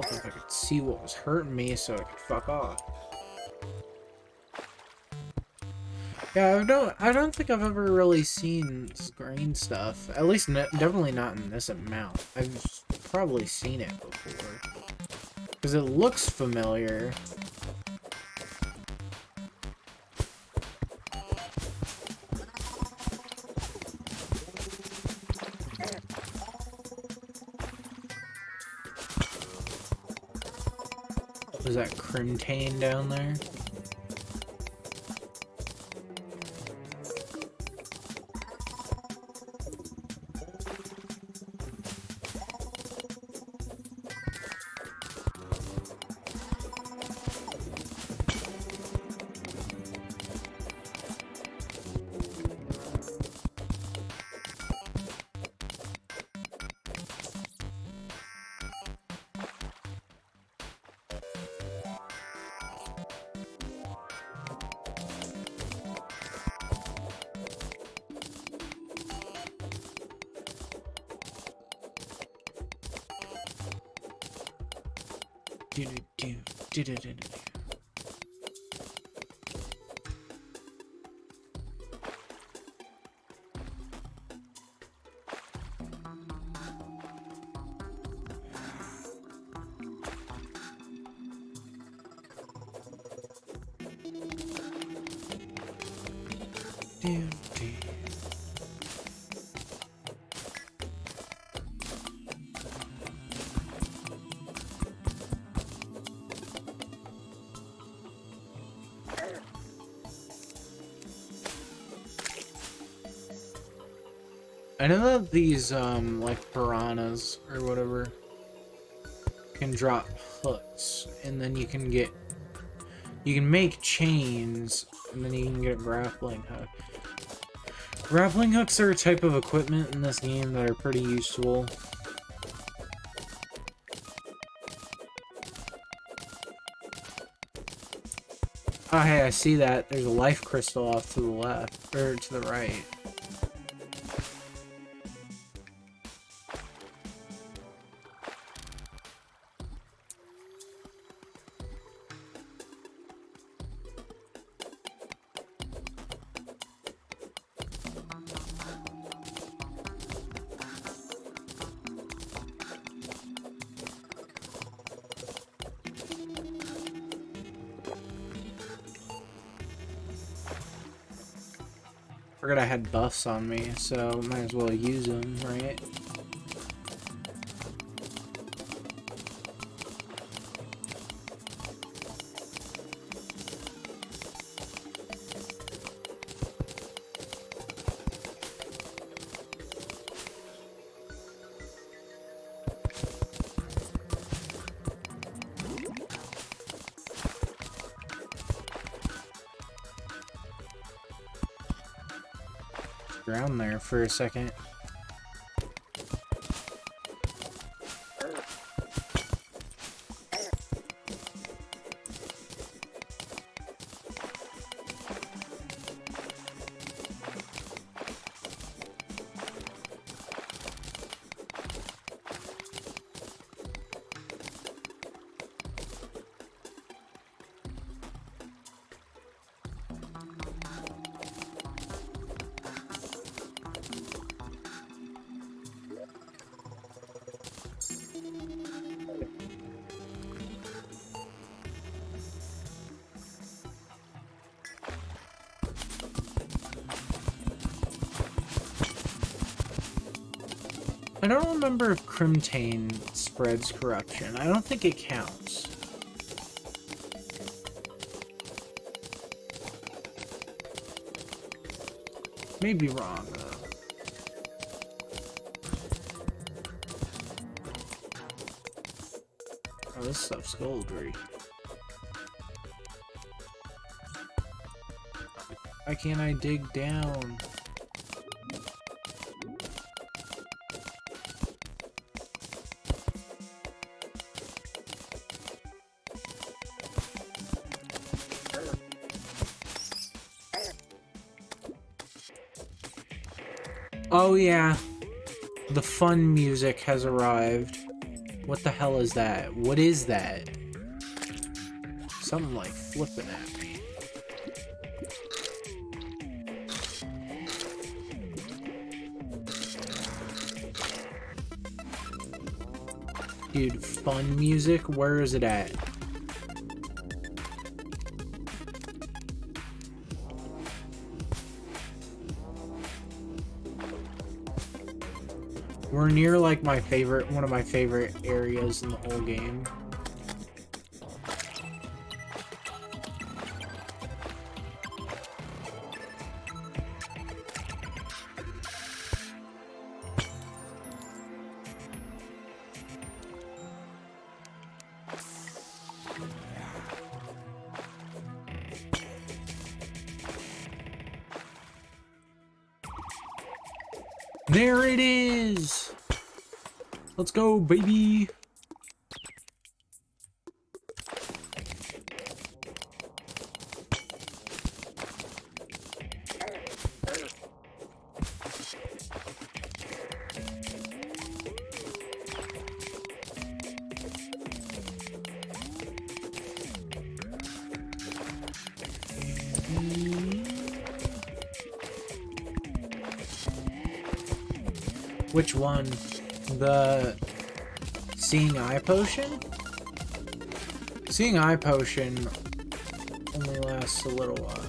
health if I could see what was hurting me so I could fuck off. Yeah, I don't think I've ever really seen green stuff. At least definitely not in this amount. I've probably seen it before. Because it looks familiar. Was that Crimtane down there? I know that these, like piranhas or whatever can drop hooks, and then you can make chains, and then you can get a grappling hook. Grappling hooks are a type of equipment in this game that are pretty useful. Oh, hey, I see that. There's a life crystal off to the left, or to the right. Forgot I had buffs on me, so might as well use them, right? Around there for a second. I don't remember if Crimtane spreads corruption. I don't think it counts. May be wrong, though. Oh, this stuff's goldry. Why can't I dig down? Oh yeah, the fun music has arrived. What the hell is that? What is that? Something like flipping at me. Dude, fun music? Where is it at? We're near like my favorite, one of my favorite areas in the whole game. There it is! Let's go, baby! Which one? The Seeing Eye Potion? Seeing Eye Potion only lasts a little while.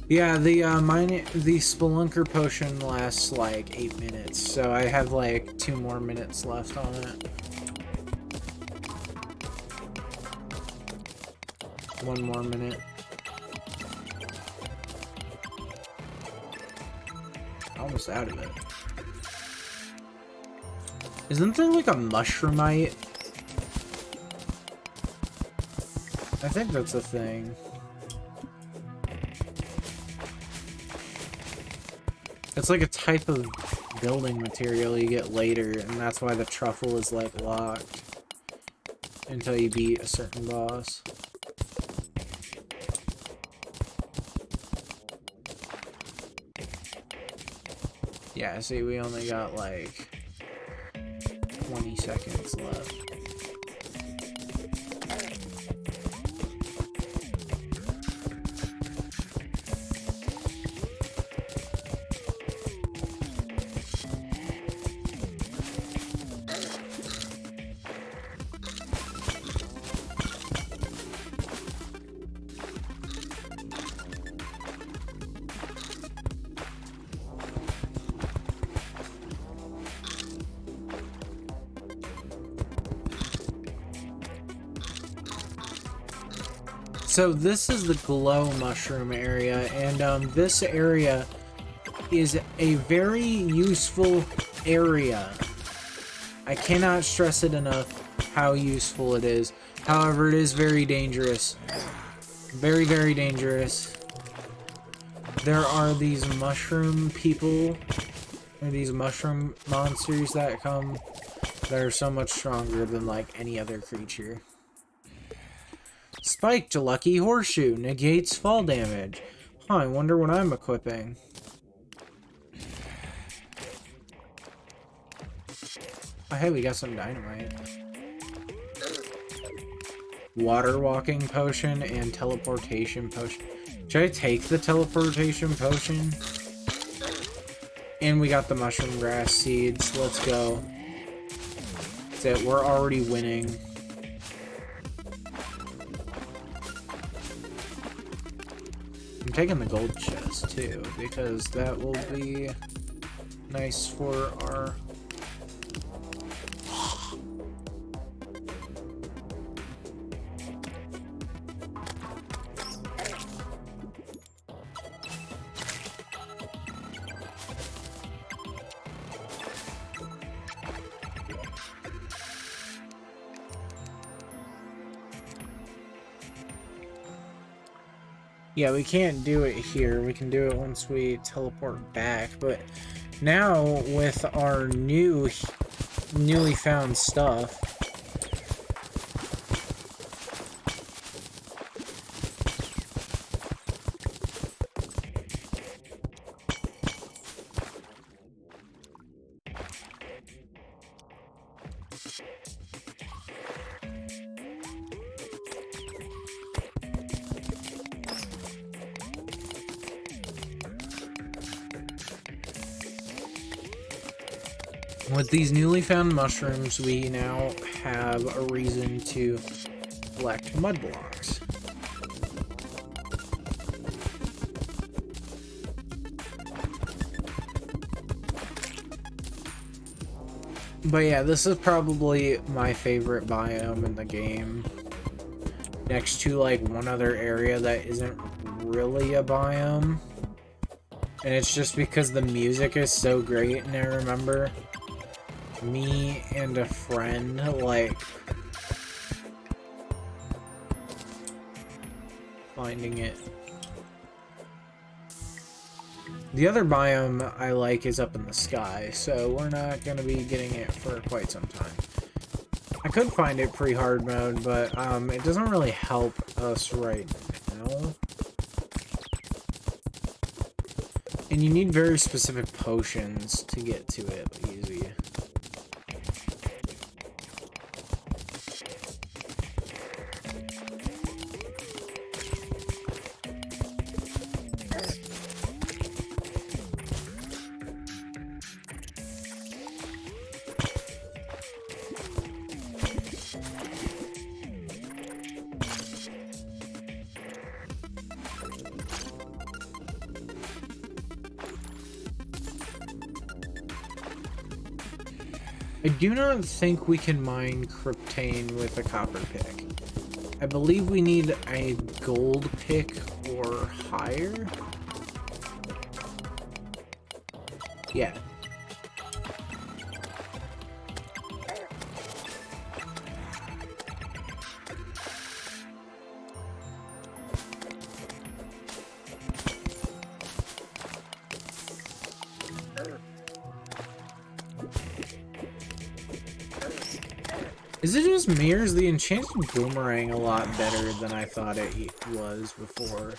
Yeah, the Spelunker Potion lasts like 8 minutes, so I have like 2 more minutes left on it. 1 more minute. Almost out of it. Isn't there like a mushroomite? I think that's a thing. It's like a type of building material you get later, and that's why the truffle is like locked until you beat a certain boss. Yeah, see, we only got like 20 seconds left. So this is the glow mushroom area, and this area is a very useful area. I cannot stress it enough how useful it is. However, it is very dangerous. Very, very dangerous. There are these mushroom people, or these mushroom monsters that come that are so much stronger than like any other creature. Spiked Lucky Horseshoe negates fall damage. Huh, I wonder what I'm equipping. Oh, hey, we got some dynamite. Water walking potion and teleportation potion. Should I take the teleportation potion? And we got the mushroom grass seeds. Let's go. That's it. We're already winning. I'm taking the gold chest too, because that will be nice for our... Yeah, we can't do it here. We can do it once we teleport back, but now with our newly found stuff, With these newly found mushrooms, we now have a reason to collect mud blocks. But yeah, this is probably my favorite biome in the game. Next to like one other area that isn't really a biome. And it's just because the music is so great, and I remember me and a friend like finding it. The other biome I like is up in the sky, so we're not going to be getting it for quite some time. I could find it pre-hard mode, but it doesn't really help us right now. And you need very specific potions to get to it easy. I do not think we can mine cryptane with a copper pick. I believe we need a gold pick or higher. Yeah. Is it just me, or is the enchanted boomerang a lot better than I thought it was before?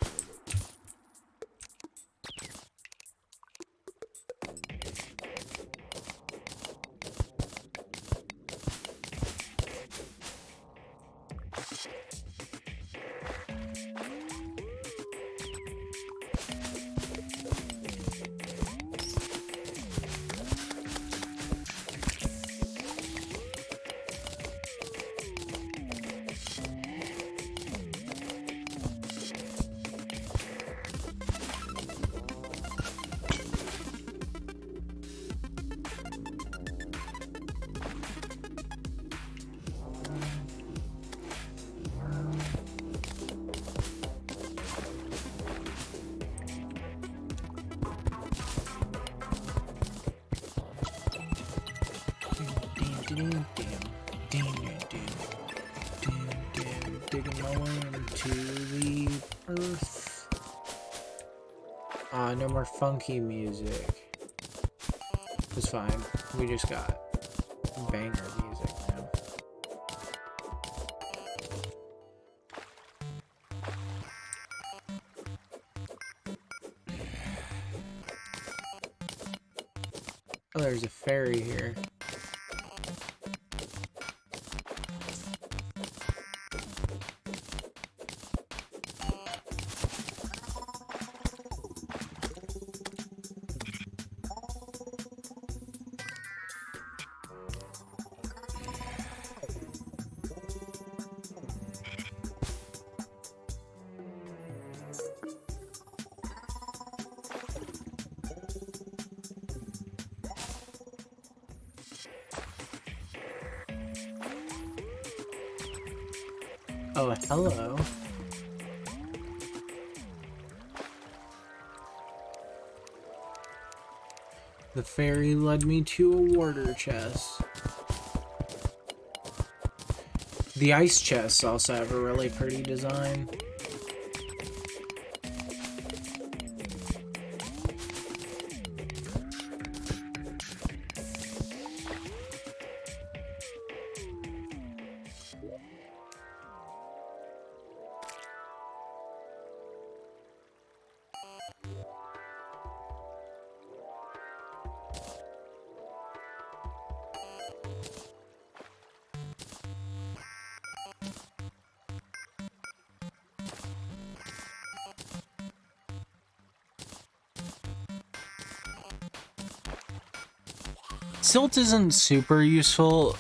Digging my way into the earth. No more funky music. It's fine. We just got banger music now. Oh, there's a ferry here. Oh, hello. The ferry led me to a water chest. The ice chests also have a really pretty design. Silt isn't super useful.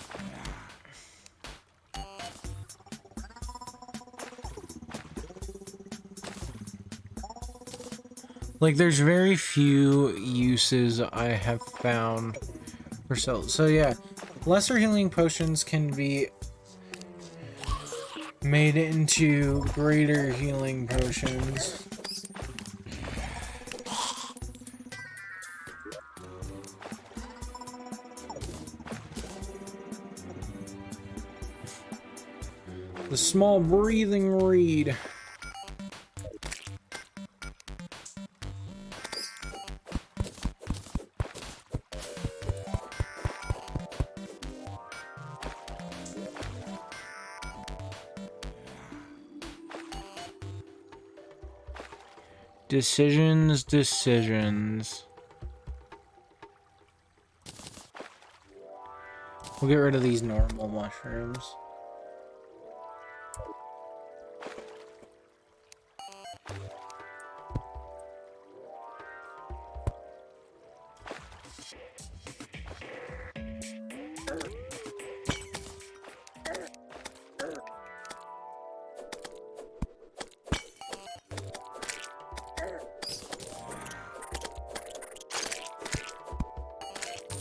Like, there's very few uses I have found for silt. So yeah, lesser healing potions can be made into greater healing potions. The small breathing reed. Decisions. We'll get rid of these normal mushrooms.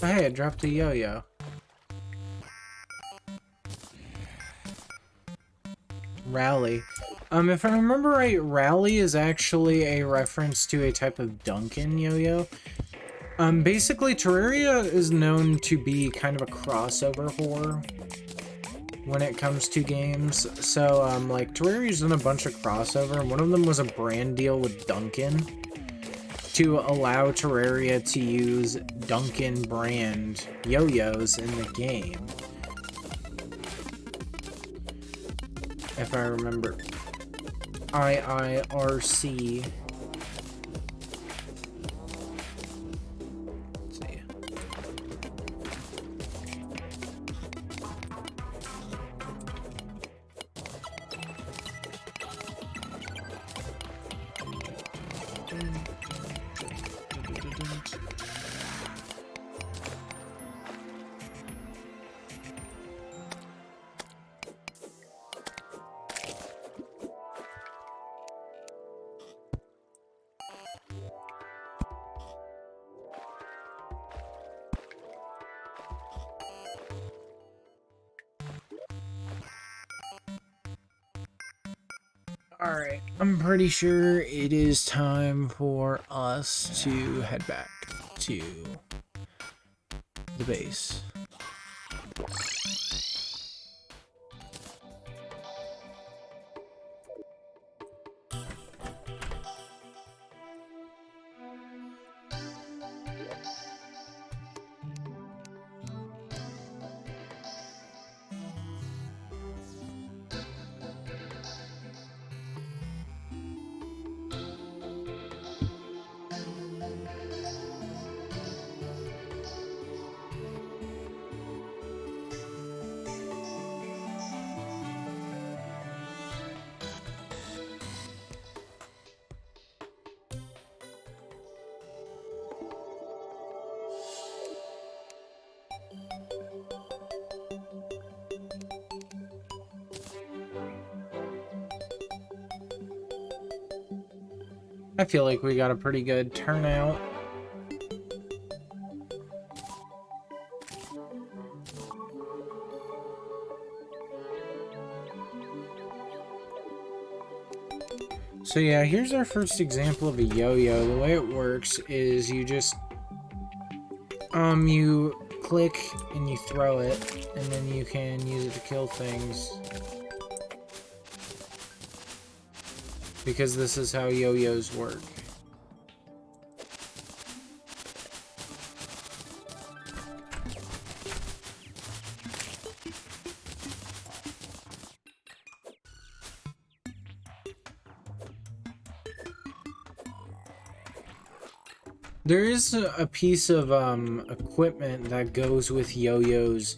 Oh, hey, I dropped a yo-yo. Rally. If I remember right, Rally is actually a reference to a type of Duncan yo-yo. Basically, Terraria is known to be kind of a crossover whore when it comes to games. So, like, Terraria's done a bunch of crossover, and one of them was a brand deal with Duncan to allow Terraria to use Duncan brand yo-yos in the game. If I remember. IIRC. Let's see. Alright, I'm pretty sure it is time for us to head back to the base. I feel like we got a pretty good turnout. So yeah, here's our first example of a yo-yo. The way it works is you just you click and you throw it, and then you can use it to kill things. Because this is how yo-yos work. There is a piece of equipment that goes with yo-yos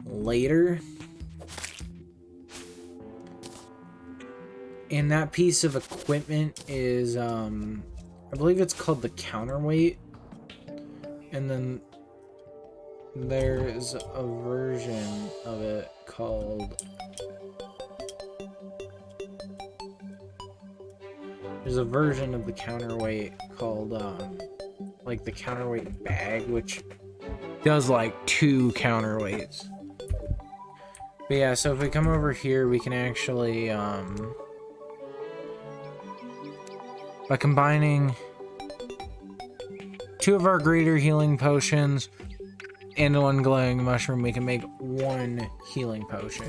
later. And that piece of equipment is, I believe it's called the counterweight. And then there's a version of it called... There's a version of the counterweight called, like the counterweight bag, which does like 2 counterweights. But yeah, so if we come over here, we can actually, by combining 2 of our greater healing potions and 1 glowing mushroom, we can make 1 healing potion.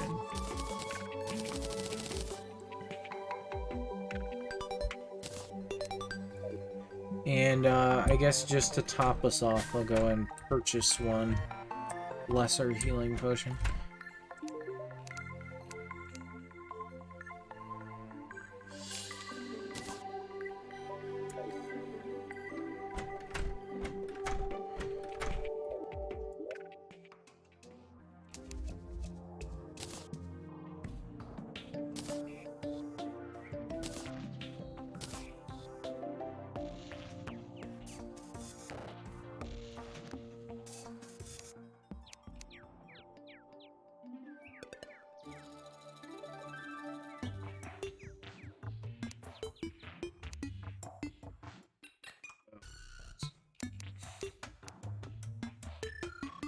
And I guess just to top us off, I'll go and purchase 1 lesser healing potion.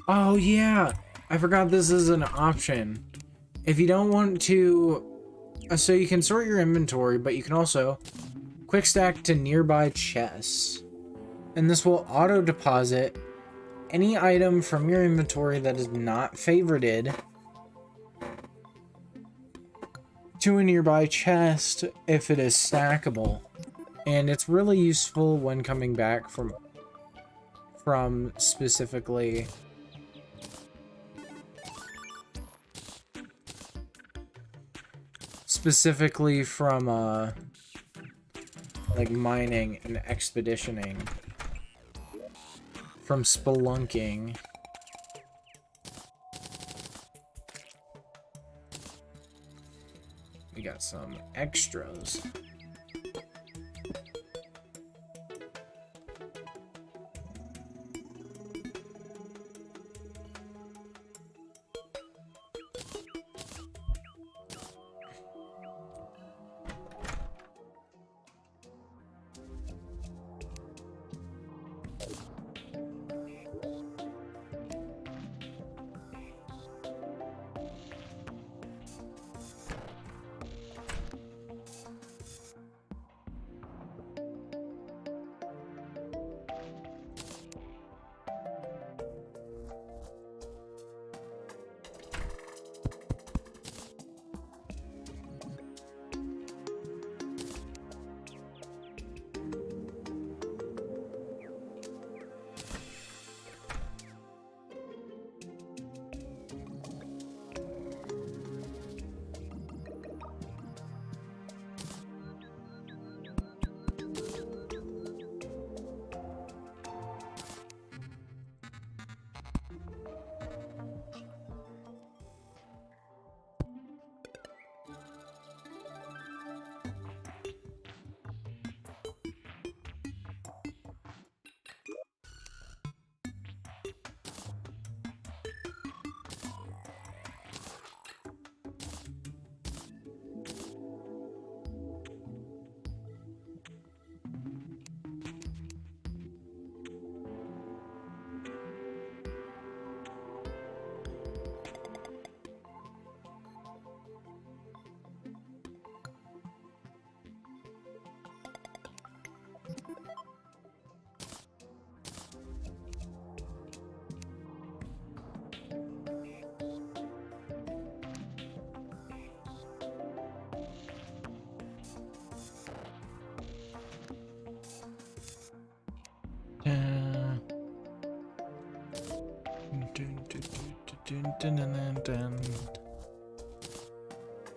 Oh yeah, I forgot this is an option. If you don't want to, so you can sort your inventory, but you can also quick stack to nearby chests. And this will auto deposit any item from your inventory that is not favorited to a nearby chest if it is stackable. And it's really useful when coming back from specifically from like mining and expeditioning, from spelunking. We got some extras.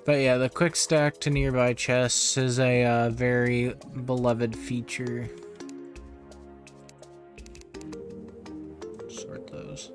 But yeah, the quick stack to nearby chests is a very beloved feature. Sort those.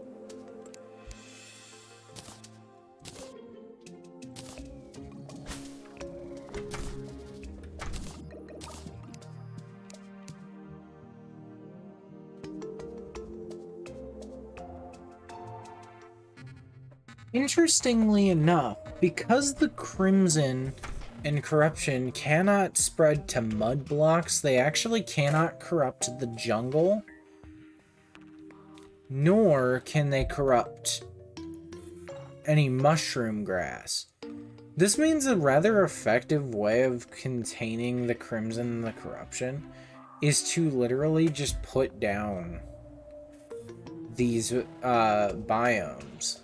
Interestingly enough, because the Crimson and corruption cannot spread to mud blocks, they actually cannot corrupt the jungle, nor can they corrupt any mushroom grass. This means a rather effective way of containing the Crimson and the corruption is to literally just put down these biomes.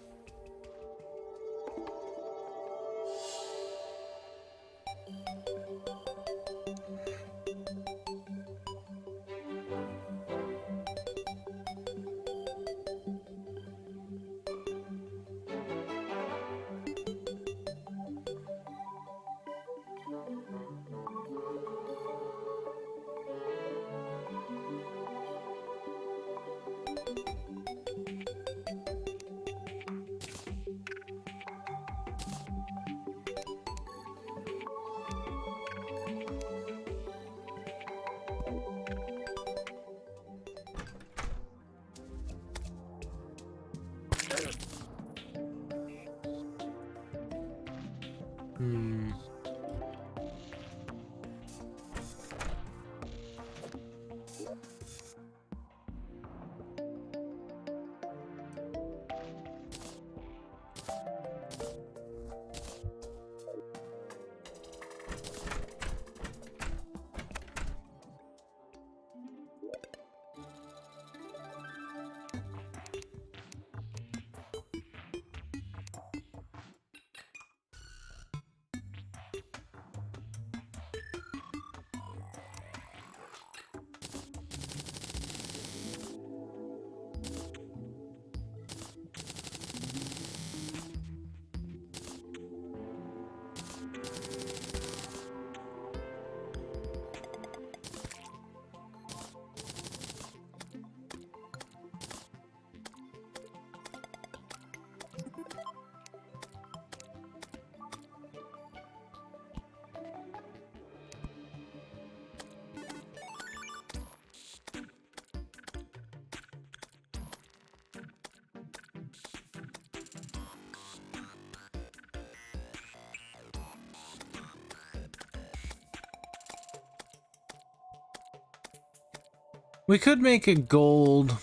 We could make a gold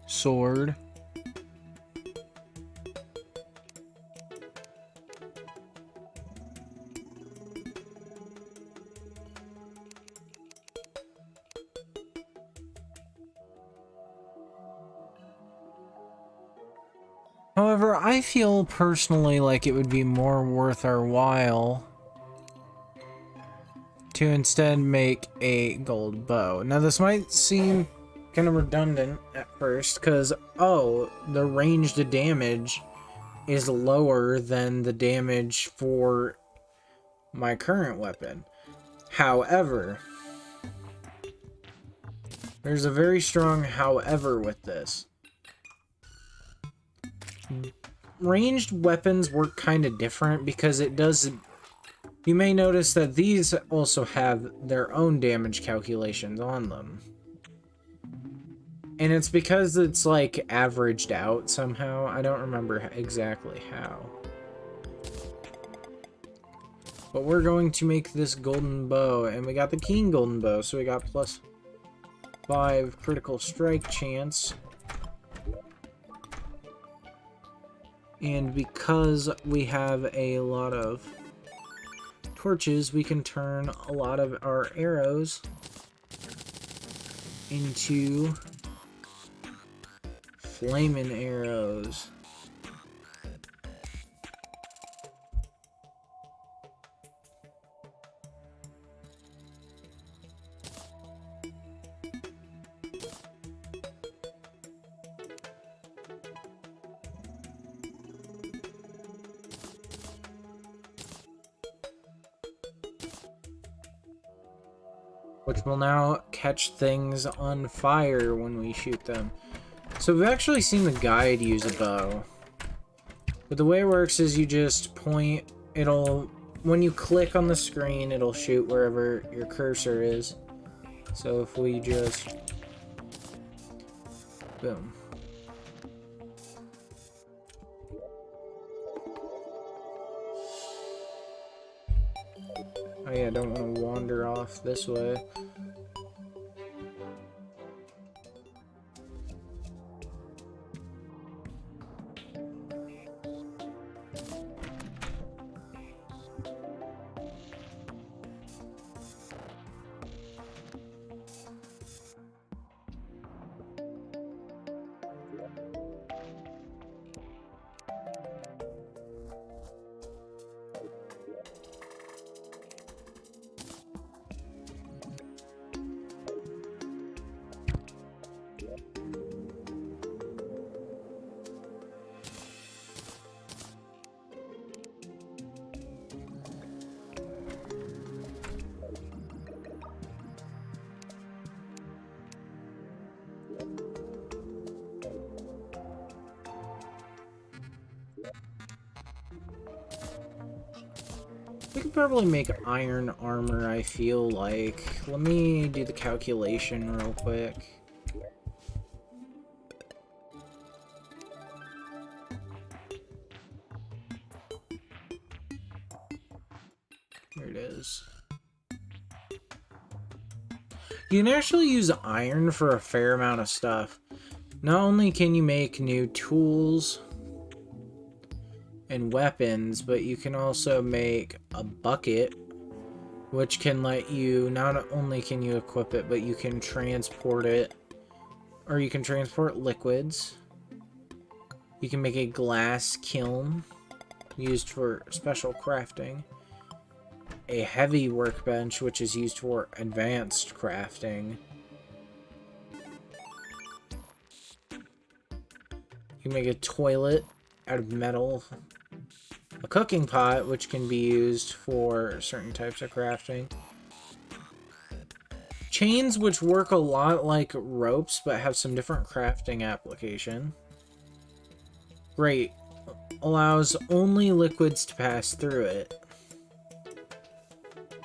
sword. However, I feel personally like it would be more worth our while to instead make a gold bow. Now, this might seem kind of redundant at first, because, oh, the ranged damage is lower than the damage for my current weapon. However, there's a very strong however with this. Ranged weapons work kind of different because it does... You may notice that these also have their own damage calculations on them. And it's because it's, like, averaged out somehow. I don't remember exactly how. But we're going to make this golden bow, and we got the keen golden bow, so we got +5 critical strike chance. And because we have a lot of torches, we can turn a lot of our arrows into flaming arrows. Which will now catch things on fire when we shoot them. So we've actually seen the guide use a bow. But the way it works is you just point, when you click on the screen, it'll shoot wherever your cursor is. So if we just, boom. Oh yeah, I don't want to wander off this way. We could probably make iron armor, I feel like. Let me do the calculation real quick. Here it is. You can actually use iron for a fair amount of stuff. Not only can you make new tools and weapons, but you can also make a bucket, which can let you, not only can you equip it, but you can transport it, or you can transport liquids. You can make a glass kiln used for special crafting. A heavy workbench, which is used for advanced crafting. You can make a toilet out of metal. A cooking pot, which can be used for certain types of crafting. Chains, which work a lot like ropes, but have some different crafting application. Great. Allows only liquids to pass through it.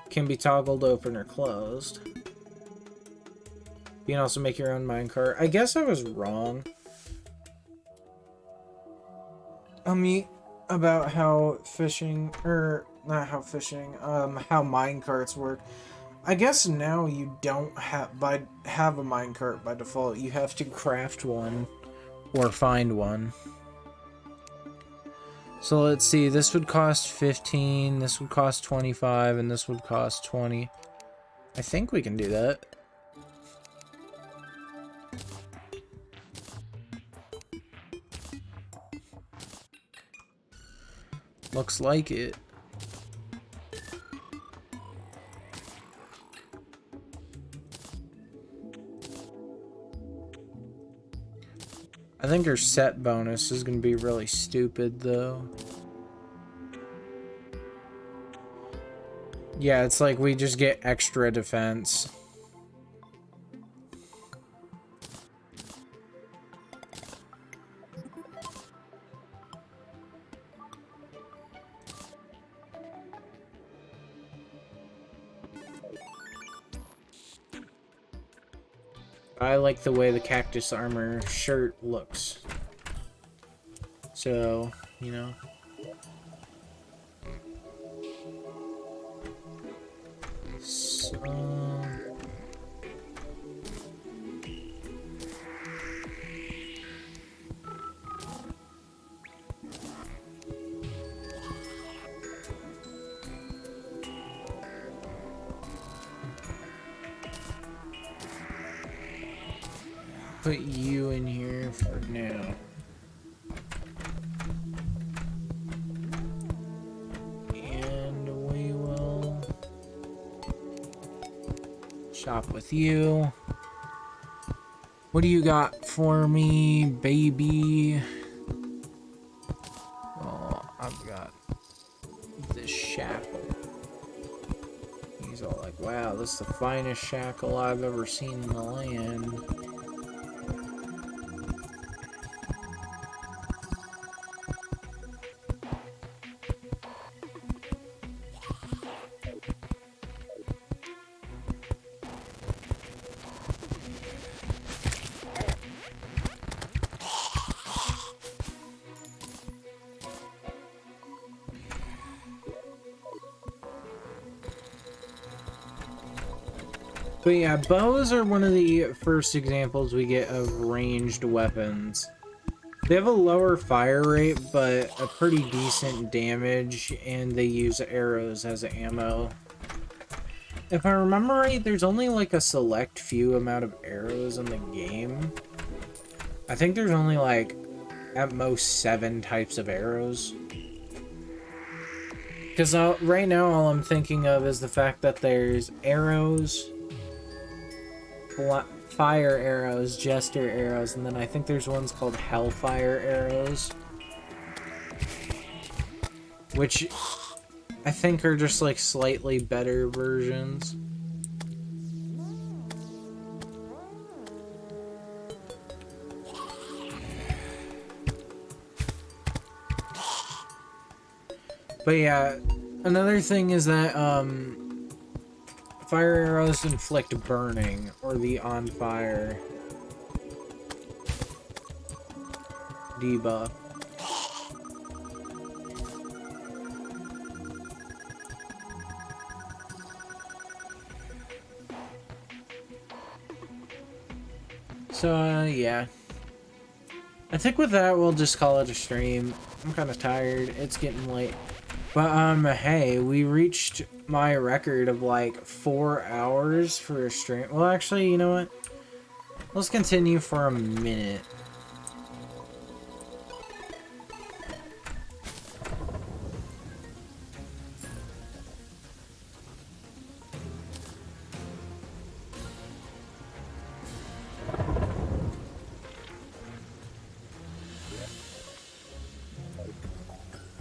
Can be toggled open or closed. You can also make your own minecart. I guess I was wrong. About how fishing, or not how fishing, how minecarts work. I guess now you don't have a minecart by default. You have to craft one or find one. So let's see, this would cost 15, this would cost 25, and this would cost 20. I think we can do that. Looks like it. I think our set bonus is going to be really stupid, though. Yeah, it's like we just get extra defense. I like the way the cactus armor shirt looks. So, you know. Put you in here for now. And we will shop with you. What do you got for me, baby? Oh, I've got this shackle. He's all like, wow, this is the finest shackle I've ever seen in the land. But yeah, bows are one of the first examples we get of ranged weapons. They have a lower fire rate, but a pretty decent damage, and they use arrows as ammo. If I remember right, there's only like a select few amount of arrows in the game. I think there's only like, at most 7 types of arrows. Because right now all I'm thinking of is the fact that there's arrows, fire arrows, jester arrows, and then I think there's ones called hellfire arrows, which I think are just like slightly better versions. But yeah, another thing is that fire arrows inflict burning, or the on fire debuff. So, yeah. I think with that, we'll just call it a stream. I'm kind of tired. It's getting late. But, hey, we reached my record of, like, 4 hours for a stream. Well, actually, you know what? Let's continue for a minute.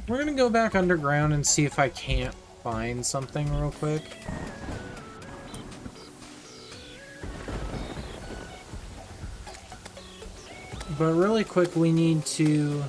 We're gonna go back underground and see if I can't find something real quick. But really quick, we need to...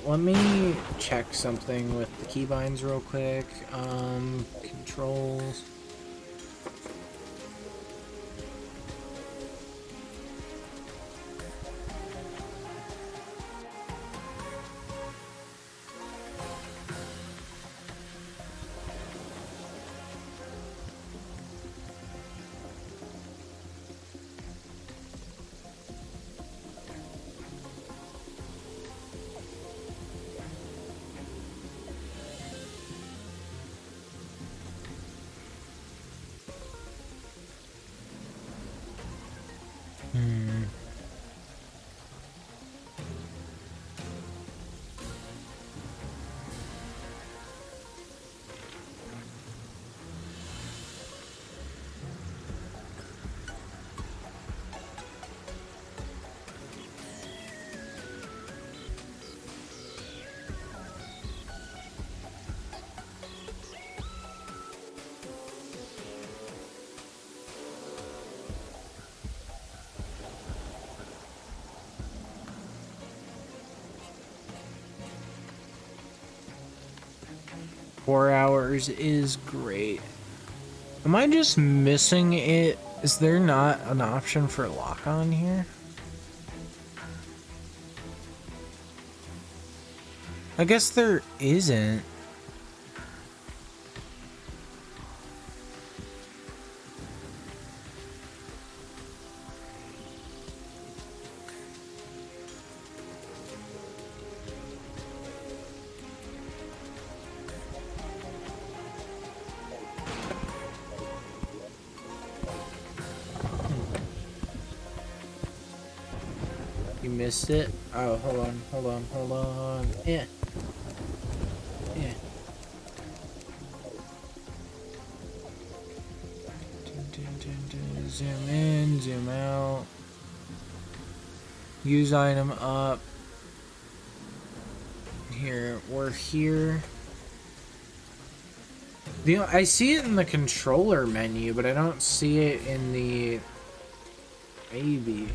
Let me check something with the keybinds real quick. Controls. Hmm. 4 hours is great. Am I just missing it? Is there not an option for lock on here? I guess there isn't. Missed it. Oh, hold on. Yeah. Zoom in, zoom out. Use item up. Here, we're here. I see it in the controller menu, but I don't see it in the Maybe.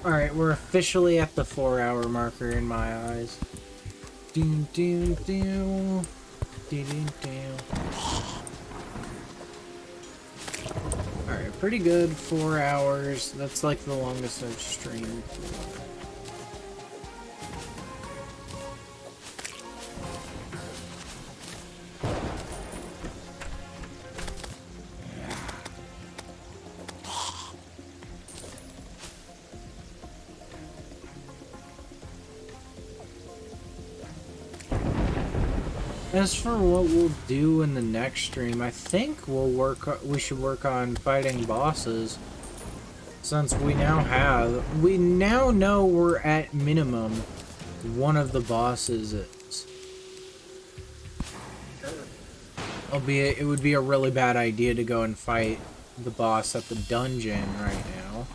Alright, we're officially at the 4-hour marker in my eyes. Doom, doom, doom. Doom, doom, doom. Alright, pretty good. 4 hours. That's like the longest I've streamed. As for what we'll do in the next stream, I think we should work on fighting bosses. Since we now know we're at minimum one of the bosses is. Albeit it would be a really bad idea to go and fight the boss at the dungeon right now.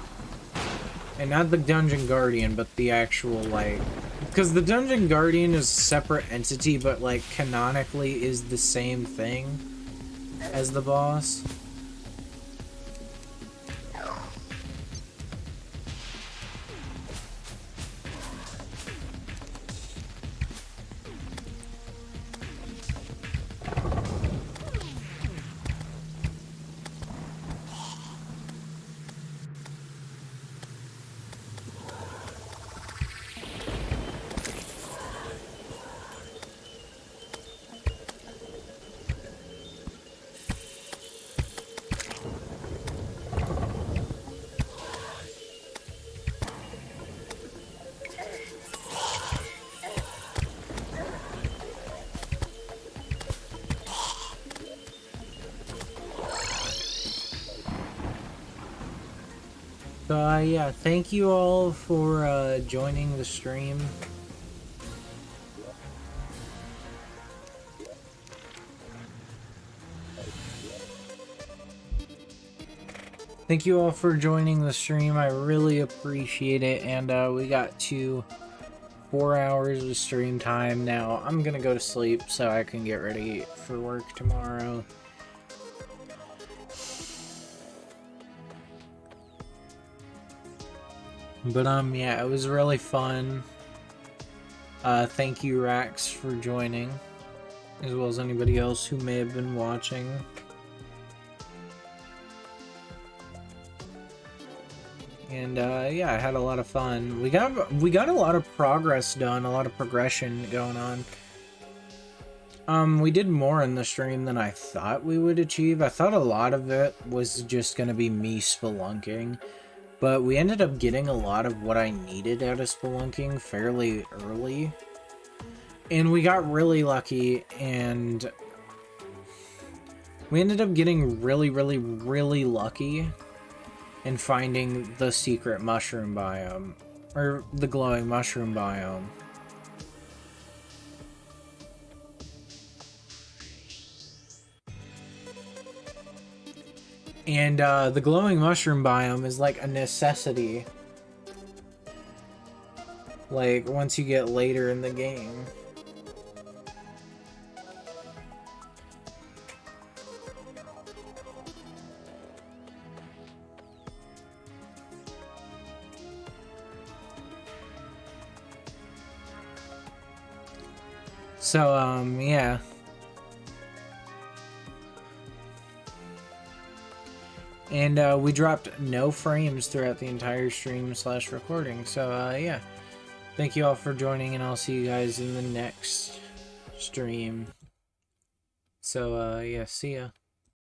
And not the Dungeon Guardian, but the actual, like... Because the Dungeon Guardian is a separate entity, but, like, canonically is the same thing as the boss. So, yeah, thank you all for joining the stream. Thank you all for joining the stream. I really appreciate it. And we got to 4 hours of stream time now. I'm gonna go to sleep so I can get ready for work tomorrow. But yeah, it was really fun. Thank you, Rax, for joining, as well as anybody else who may have been watching. And yeah, I had a lot of fun. We got a lot of progress done, a lot of progression going on. We did more in the stream than I thought we would achieve. I thought a lot of it was just gonna be me spelunking, but we ended up getting a lot of what I needed out of spelunking fairly early. And we got really lucky, and we ended up getting really lucky in finding the secret mushroom biome, or the glowing mushroom biome. And the glowing mushroom biome is like a necessity, like once you get later in the game. So, yeah. And we dropped no frames throughout the entire stream / recording. So, yeah. Thank you all for joining, and I'll see you guys in the next stream. So, yeah, see ya.